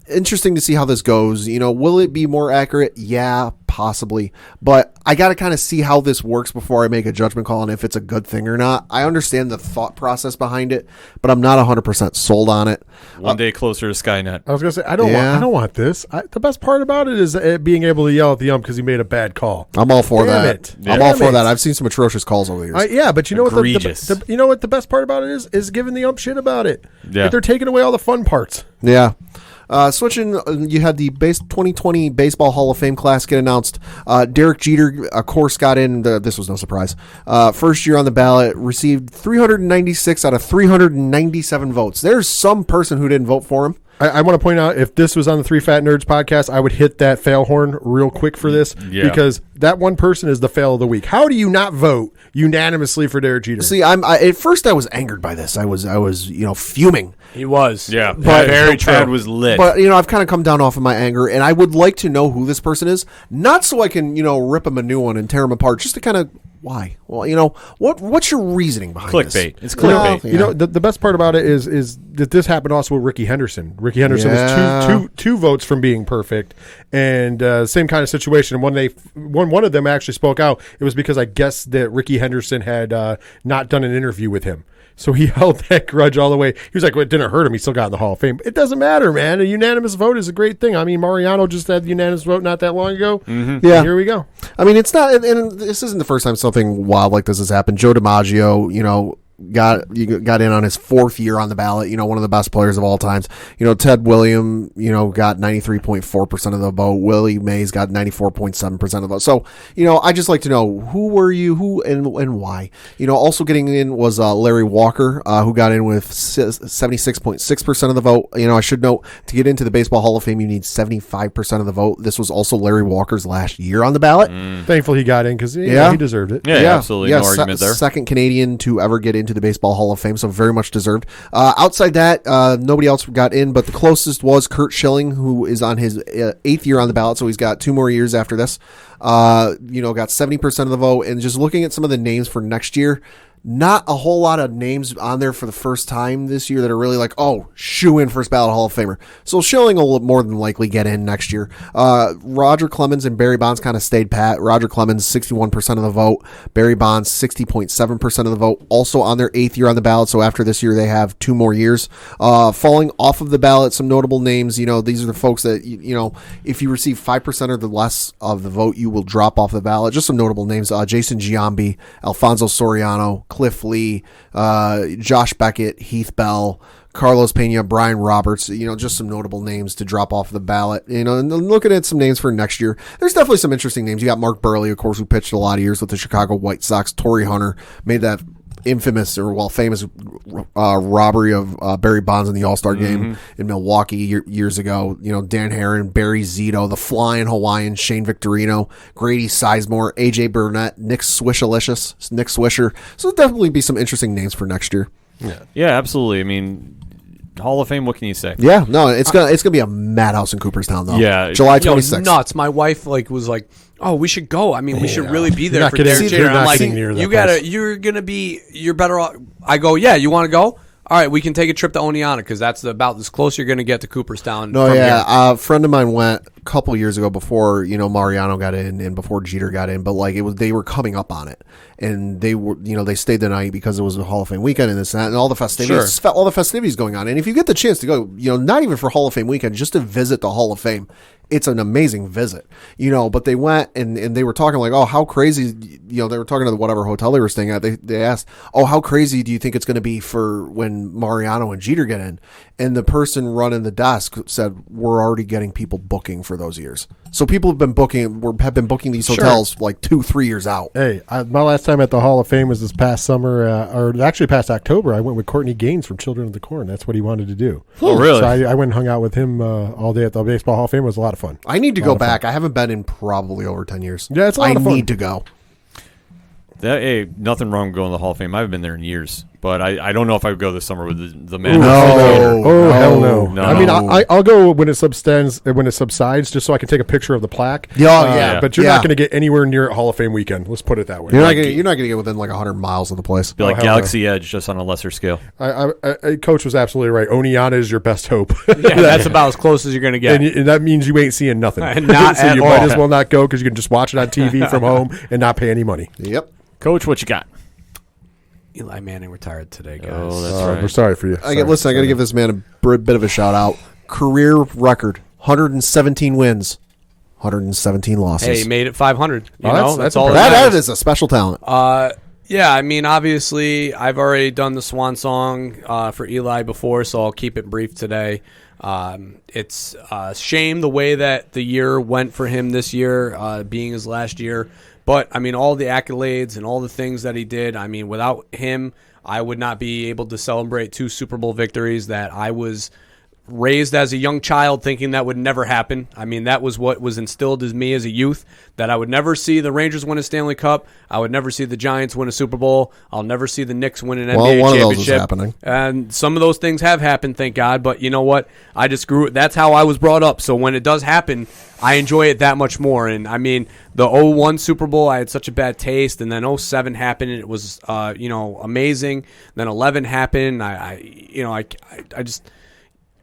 Interesting to see how this goes. Will it be more accurate? Yeah, possibly. But I got to kind of see how this works before I make a judgment call on if it's a good thing or not. I understand the thought process behind it, but I'm not 100% sold on it. One day closer to Skynet. I was going to say, I don't want this. The best part about it is being able to yell at the ump because he made a bad call. I'm all for that. I'm all for that. I've seen some atrocious calls over the years. But you know what the best part about it is giving the ump shit about it. Yeah. They're taking away all the fun parts. Yeah. Switching, you had the 2020 Baseball Hall of Fame class get announced. Derek Jeter, of course, got in. This was no surprise. First year on the ballot, received 396 out of 397 votes. There's some person who didn't vote for him. I want to point out, if this was on the Three Fat Nerds podcast, I would hit that fail horn real quick for this because that one person is the fail of the week. How do you not vote unanimously for Derek Jeter? See, at first I was angered by this. I was fuming. He was. Yeah. But very Pad was lit. But, I've kind of come down off of my anger, and I would like to know who this person is. Not so I can, rip him a new one and tear him apart, just to kind of, why? Well, what's your reasoning behind clickbait? This? It's clickbait. The best part about it is that this happened also with Ricky Henderson. Ricky Henderson was two votes from being perfect, and same kind of situation. When one of them actually spoke out, it was because I guess that Ricky Henderson had not done an interview with him. So he held that grudge all the way. He was like, well, it didn't hurt him. He still got in the Hall of Fame. It doesn't matter, man. A unanimous vote is a great thing. I mean, Mariano just had the unanimous vote not that long ago. Mm-hmm. Yeah. And here we go. I mean, it's not, and this isn't the first time something wild like this has happened. Joe DiMaggio, got in on his 4th year on the ballot, one of the best players of all times. Ted William, got 93.4% of the vote. Willie Mays got 94.7% of the vote. So, I just like to know who were you, who and why. Also getting in was Larry Walker, who got in with 76.6% of the vote. I should note, to get into the Baseball Hall of Fame, you need 75% of the vote. This was also Larry Walker's last year on the ballot. Thankful he got in because he deserved it. Yeah, absolutely. No argument there. Second Canadian to ever get into the Baseball Hall of Fame, so very much deserved. Outside that, nobody else got in, but the closest was Curt Schilling, who is on his 8th year on the ballot, so he's got 2 more years after this. Got 70% of the vote, and just looking at some of the names for next year, not a whole lot of names on there for the first time this year that are really like, shoe in first ballot Hall of Famer. So Schilling will more than likely get in next year. Roger Clemens and Barry Bonds kind of stayed pat. Roger Clemens, 61% of the vote. Barry Bonds, 60.7% of the vote. Also on their 8th year on the ballot. So after this year, they have 2 more years. Falling off of the ballot, some notable names. These are the folks that, if you receive 5% or the less of the vote, you will drop off the ballot. Just some notable names. Jason Giambi, Alfonso Soriano, Cliff Lee, Josh Beckett, Heath Bell, Carlos Pena, Brian Roberts, just some notable names to drop off the ballot. And looking at some names for next year, there's definitely some interesting names. You got Mark Burley, of course, who pitched a lot of years with the Chicago White Sox. Torrey Hunter made that famous robbery of Barry Bonds in the All-Star game in Milwaukee years ago. Dan Herron, Barry Zito, the Flying Hawaiian, Shane Victorino, Grady Sizemore, AJ Burnett, Nick Swisher. So there'll definitely be some interesting names for next year. Yeah, absolutely. I mean, Hall of Fame, what can you say? Yeah, no, it's gonna be a madhouse in Cooperstown though. Yeah, July 26th. Nuts. My wife was like, oh, we should go. I mean, we should really be there for getting- Derek you're Jeter. I'm not like, getting near that you're better off. I go, yeah, you want to go? All right, we can take a trip to Oneonta because that's about as close you're going to get to Cooperstown. No, from yeah. here. A friend of mine went a couple years ago before Mariano got in and before Jeter got in, but they were coming up on it, and they were they stayed the night because it was a Hall of Fame weekend and this and that, and all the festivities going on. And if you get the chance to go, not even for Hall of Fame weekend, just to visit the Hall of Fame, it's an amazing visit, but they went and they were talking like, oh, how crazy, they were talking to whatever hotel they were staying at. They asked, oh, how crazy do you think it's going to be for when Mariano and Jeter get in? And the person running the desk said, we're already getting people booking for those years. So people have been booking these hotels like 2-3 years out. Hey, my last time at the Hall of Fame was this past summer, or actually past October. I went with Courtney Gaines from Children of the Corn. That's what he wanted to do. Oh, really? So I went and hung out with him all day at the Baseball Hall of Fame. It was a lot of fun. I need to go back. I haven't been in probably over 10 years. Yeah, it's a lot of fun. I need to go. Hey, nothing wrong with going to the Hall of Fame. I haven't been there in years, but I don't know if I would go this summer with the man. Hell no. I mean, I'll go when it subsides, just so I can take a picture of the plaque. Yeah. But you're not going to get anywhere near Hall of Fame weekend. Let's put it that way. You're not going to get within like 100 miles of the place. Be like Galaxy Edge, just on a lesser scale. Coach was absolutely right. Oneonta is your best hope. Yeah, that's about as close as you're going to get. And that means you ain't seeing nothing. Not so at you all. might as well not go because you can just watch it on TV from home and not pay any money. Yep. Coach, what you got? Eli Manning retired today, guys. Oh, that's right. We're sorry for you. I got to give this man a bit of a shout out. Career record: 117 wins, 117 losses. Hey, he made it 500. That's all. That is a special talent. Yeah, I mean, obviously, I've already done the swan song for Eli before, so I'll keep it brief today. It's a shame the way that the year went for him this year, being his last year. But, I mean, all the accolades and all the things that he did, I mean, without him, I would not be able to celebrate 2 Super Bowl victories that I was raised as a young child thinking that would never happen. I mean, that was what was instilled in me as a youth, that I would never see the Rangers win a Stanley Cup. I would never see the Giants win a Super Bowl. I'll never see the Knicks win an NBA one championship. of those is happening. And some of those things have happened, thank God. But you know what? I just that's how I was brought up. So when it does happen, I enjoy it that much more. And I mean, the 01 Super Bowl, I had such a bad taste, and then 07 happened, and it was amazing. Then 11 happened. I just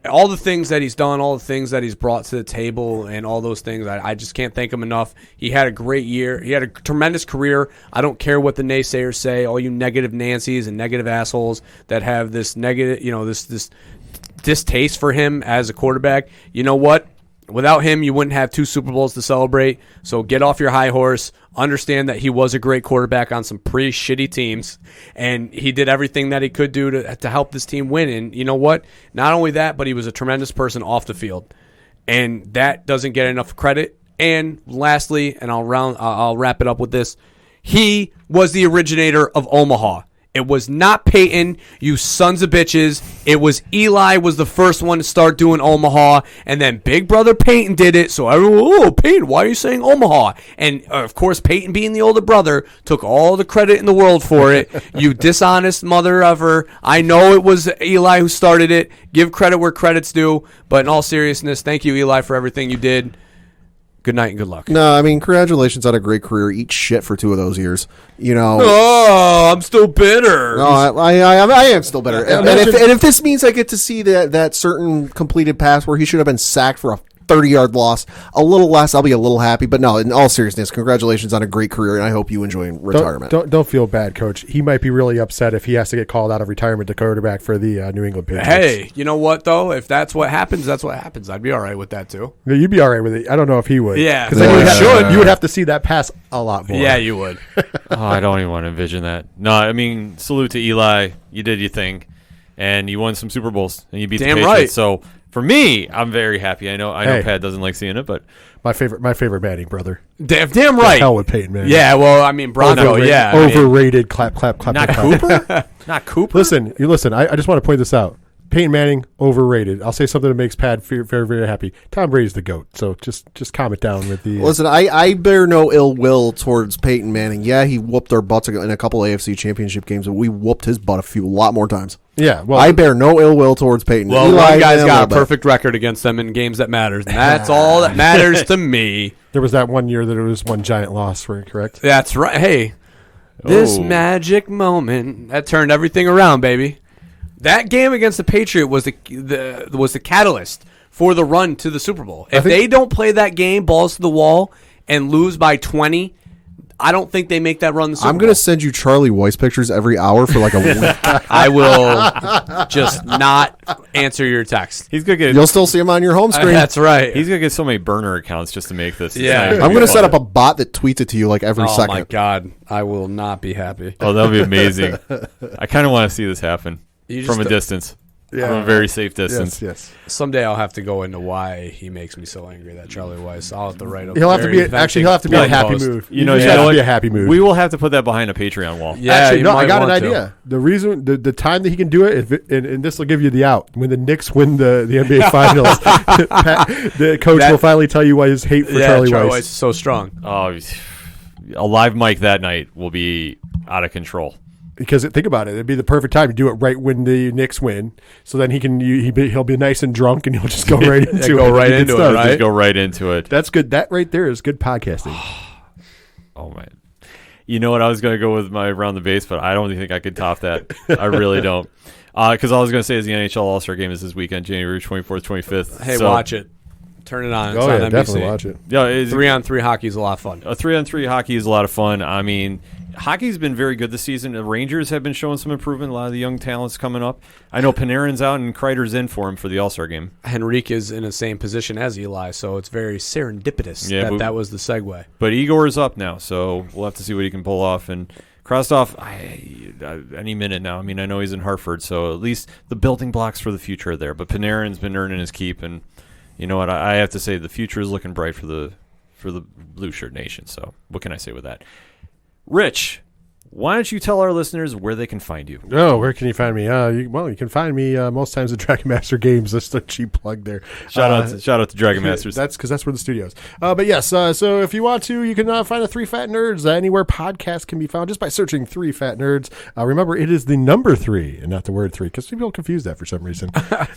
all the things that he's done, all the things that he's brought to the table, and all those things, I just can't thank him enough. He had a great year. He had a tremendous career. I don't care what the naysayers say, all you negative Nancys and negative assholes that have this negative, this distaste for him as a quarterback. You know what? Without him, you wouldn't have 2 Super Bowls to celebrate. So get off your high horse. Understand that he was a great quarterback on some pretty shitty teams, and he did everything that he could do to help this team win. And you know what? Not only that, but he was a tremendous person off the field, and that doesn't get enough credit. And lastly, and I'll wrap it up with this: he was the originator of Omaha. It was not Peyton, you sons of bitches. It was Eli was the first one to start doing Omaha, and then Big Brother Peyton did it. So everyone, oh, Peyton, why are you saying Omaha? And, of course, Peyton being the older brother took all the credit in the world for it. You dishonest mother of her. I know it was Eli who started it. Give credit where credit's due. But in all seriousness, thank you, Eli, for everything you did. Good night and good luck. No, I mean, congratulations on a great career. Eat shit for 2 of those years. Oh, I'm still bitter. No, I am still bitter. And if this means I get to see that certain completed pass where he should have been sacked for a 30-yard loss, a little less, I'll be a little happy. But no, in all seriousness, congratulations on a great career, and I hope you enjoy retirement. Don't feel bad, Coach. He might be really upset if he has to get called out of retirement to quarterback for the New England Patriots. Hey, you know what, though? If that's what happens, that's what happens. I'd be all right with that, too. Yeah, you'd be all right with it. I don't know if he would. Yeah. Because you would have to see that pass a lot more. Yeah, you would. I don't even want to envision that. No, I mean, salute to Eli. You did your thing, and you won some Super Bowls, and you beat the Patriots. Right. So for me, I'm very happy. I know Pat doesn't like seeing it, but my favorite Manning brother. Damn right. The hell with Peyton Manning. Yeah, well, I mean, Bronco. Overrated. Clap. Not Cooper. Not Cooper. Listen. I just want to point this out. Peyton Manning, overrated. I'll say something that makes Pat very, very happy. Tom Brady's the GOAT, so just calm it down with the... Listen, I bear no ill will towards Peyton Manning. Yeah, he whooped our butts in a couple AFC championship games, but we whooped his butt a lot more times. Yeah, well... I bear no ill will towards Peyton. Well, one guy's got a perfect record against them in games that matters, and that's all that matters to me. There was that one year that it was one giant loss, correct? That's right. Hey, this magic moment, that turned everything around, baby. That game against the Patriot was the catalyst for the run to the Super Bowl. If they don't play that game, balls to the wall, and lose by 20, I don't think they make that run to the Super Bowl. I'm going to send you Charlie Weiss pictures every hour for like a week. I will just not answer your text. You'll still see him on your home screen. That's right. He's going to get so many burner accounts just to make this. Yeah. I'm going to set up a bot that tweets it to you like every second. Oh, my God. I will not be happy. Oh, that'll be amazing. I kind of want to see this happen. From a distance. Yeah. From a very safe distance. Yes. Someday I'll have to go into why he makes me so angry, that Charlie Weiss. I'll have to write up. He'll have to be a happy mood. You know, be a happy mood. We will have to put that behind a Patreon wall. Yeah, actually, no, I got an idea. The reason, the time that he can do it, and this will give you the out. When the Knicks win the NBA Finals, the coach will finally tell you why his hate for Charlie Weiss is so strong. Oh, a live mic that night will be out of control. Because think about it, it'd be the perfect time to do it right when the Knicks win. So then he'll be nice and drunk, and he'll just go right into it. Go right into it, right? Just go right into it. That's good. That right there is good podcasting. Oh man, you know what? I was going to go with my around the base, but I don't think I could top that. I really don't. Because all I was going to say is the NHL All-Star Game is this weekend, January 24th, 25th. Hey, watch it. Turn it on. It's on NBC. Definitely watch it. Yeah, 3-on-3 hockey is a lot of fun. 3-on-3 hockey is a lot of fun. I mean, hockey's been very good this season. The Rangers have been showing some improvement. A lot of the young talents coming up. I know Panarin's out and Kreider's in for him for the All-Star Game. Henrique is in the same position as Eli, so it's very serendipitous that was the segue. But Igor is up now, so we'll have to see what he can pull off. And Krastov, any minute now. I mean, I know he's in Hartford, so at least the building blocks for the future are there. But Panarin's been earning his keep, and you know what? I have to say the future is looking bright for the Blue Shirt Nation. So what can I say with that? Rich, why don't you tell our listeners where they can find you? Oh, where can you find me? You can find me most times at Dragon Master Games. That's a cheap plug there. Shout out to Dragon Masters. That's because that's where the studio is. But yes, so if you want to, you can find the Three Fat Nerds anywhere podcasts can be found just by searching Three Fat Nerds. Remember, it is the number 3 and not the word 3 because people confuse that for some reason.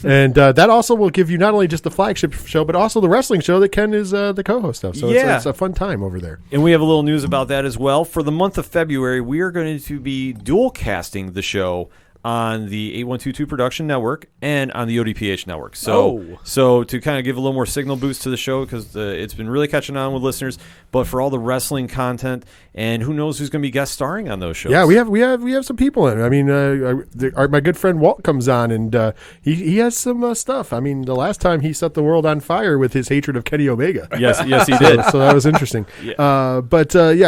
And that also will give you not only just the flagship show, but also the wrestling show that Ken is the co-host of. So it's a fun time over there. And we have a little news about that as well. For the month of February, we are going to be dual casting the show on the 8122 Production Network and on the ODPH Network. So to kind of give a little more signal boost to the show, because it's been really catching on with listeners, but for all the wrestling content, and who knows who's going to be guest starring on those shows. Yeah, we have some people in. I mean, my good friend Walt comes on, and he has some stuff. I mean, the last time he set the world on fire with his hatred of Kenny Omega. Yes, he did. So that was interesting. Yeah.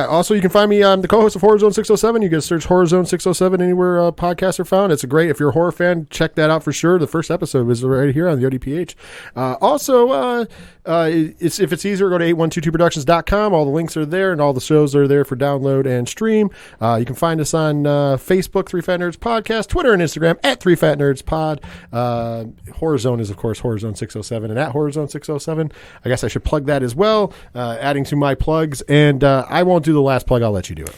Also you can find me on the co-host of Horror Zone 607. You can search Horror Zone 607 anywhere podcasts are found. It's a great, if you're a horror fan, check that out for sure. The first episode was right here on the ODPH. If it's easier, go to 8122productions.com. All the links are there, and all the shows are there for download and stream. You can find us on Facebook, 3 Fat Nerds Podcast, Twitter and Instagram at 3 Fat Nerds Pod. Horror Zone is, of course, Horror Zone 607, and at Horror Zone 607. I guess I should plug that as well, adding to my plugs, and I won't do the last plug. I'll let you do it.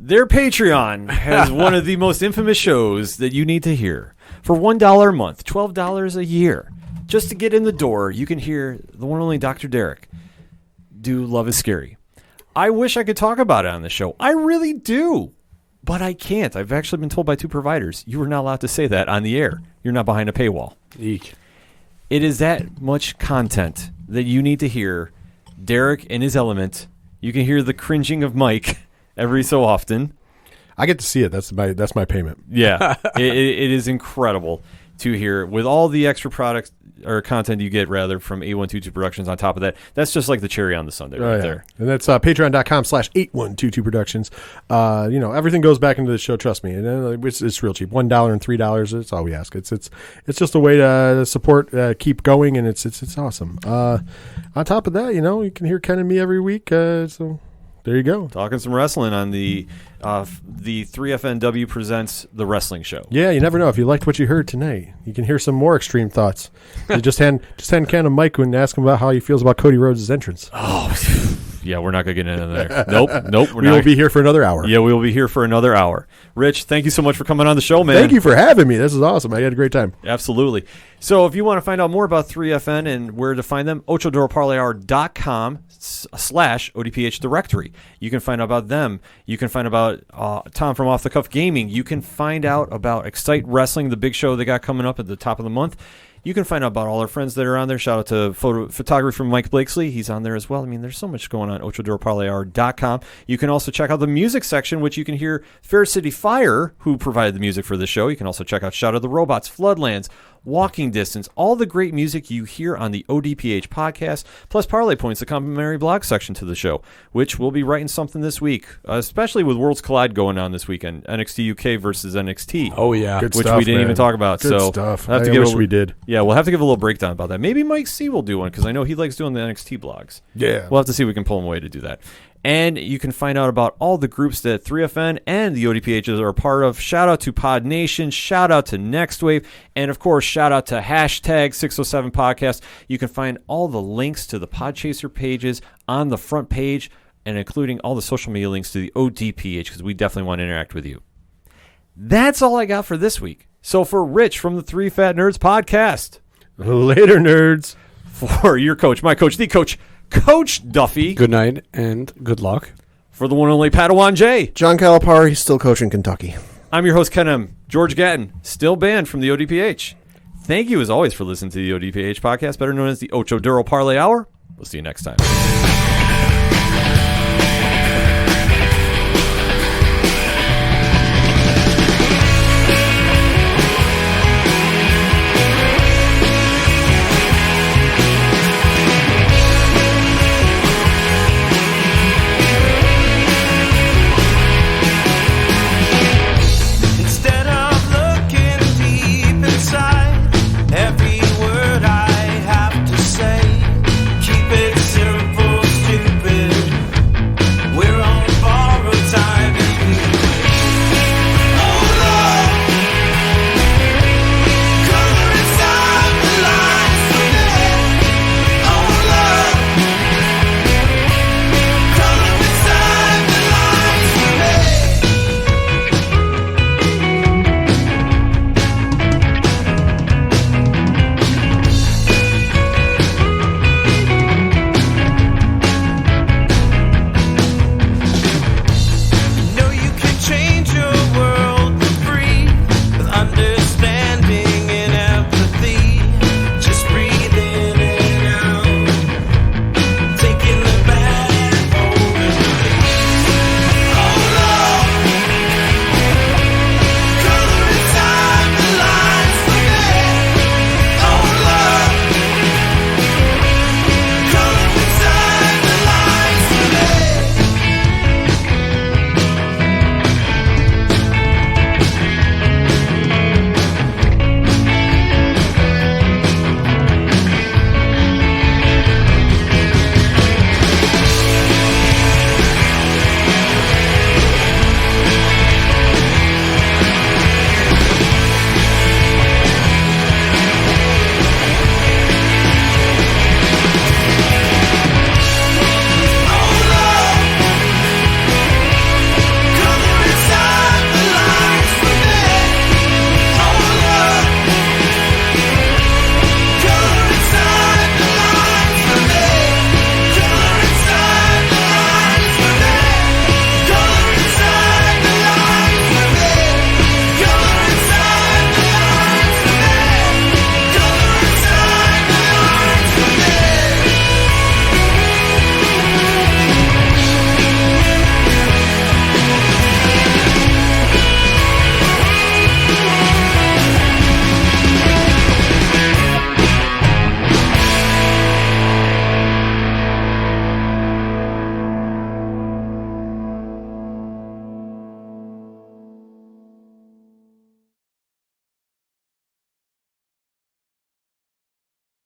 Their Patreon has one of the most infamous shows that you need to hear. For $1 a month, $12 a year, just to get in the door, you can hear the one and only Dr. Derek do Love is Scary. I wish I could talk about it on the show. I really do. But I can't. I've actually been told by 2 providers, you are not allowed to say that on the air. You're not behind a paywall. Eek. It is that much content that you need to hear Derek in his element. You can hear the cringing of Mike every so often. I get to see it. That's my payment. Yeah. it is incredible to hear with all the extra products or content you get rather from 8122 Productions on top of that. That's just like the cherry on the sundae there. And that's patreon.com/8122 Productions. Everything goes back into the show, trust me. And it's real cheap. $1 and $3. That's all we ask. It's just a way to support, keep going, and it's awesome. On top of that, you can hear Ken and me every week. So there you go. Talking some wrestling on the 3FNW Presents The Wrestling Show. Yeah, you never know. If you liked what you heard tonight, you can hear some more extreme thoughts. You just hand Ken a mic and ask him about how he feels about Cody Rhodes' entrance. Oh, yeah, we're not going to get into there. Nope. We will be here for another hour. Yeah, we will be here for another hour. Rich, thank you so much for coming on the show, man. Thank you for having me. This is awesome. I had a great time. Absolutely. So if you want to find out more about 3FN and where to find them, ochodoroparlayhour.com/ODPH directory. You can find out about them. You can find out about Tom from Off the Cuff Gaming. You can find out about Excite Wrestling, the big show they got coming up at the top of the month. You can find out about all our friends that are on there. Shout out to photography from Mike Blakesley. He's on there as well. I mean, there's so much going on. ochodoroparlayhour.com. You can also check out the music section, which you can hear Fair City Fire, who provided the music for the show. You can also check out Shout of the Robots, Floodlands, Walking Distance, all the great music you hear on the ODPH podcast, plus Parlay Points, the complimentary blog section to the show, which we'll be writing something this week, especially with Worlds Collide going on this weekend, NXT UK versus NXT. Oh, yeah. Which we didn't even talk about. Good so stuff. I wish we did. Yeah, we'll have to give a little breakdown about that. Maybe Mike C will do one, because I know he likes doing the NXT blogs. Yeah. We'll have to see if we can pull him away to do that. And you can find out about all the groups that 3FN and the ODPHs are a part of. Shout out to PodNation. Shout out to NXTWAVE. And, of course, shout out to #607podcast. You can find all the links to the Podchaser pages on the front page, and including all the social media links to the ODPH, because we definitely want to interact with you. That's all I got for this week. So for Rich from the 3 Fat Nerds podcast. Later, nerds. For your coach, my coach, the coach, Coach Duffy. Good night and good luck. For the one and only Padawan J. John Calipari, he's still coaching Kentucky. I'm your host, Ken M. George Gatton, still banned from the ODPH. Thank you, as always, for listening to the ODPH podcast, better known as the Ocho Duro Parlay Hour. We'll see you next time.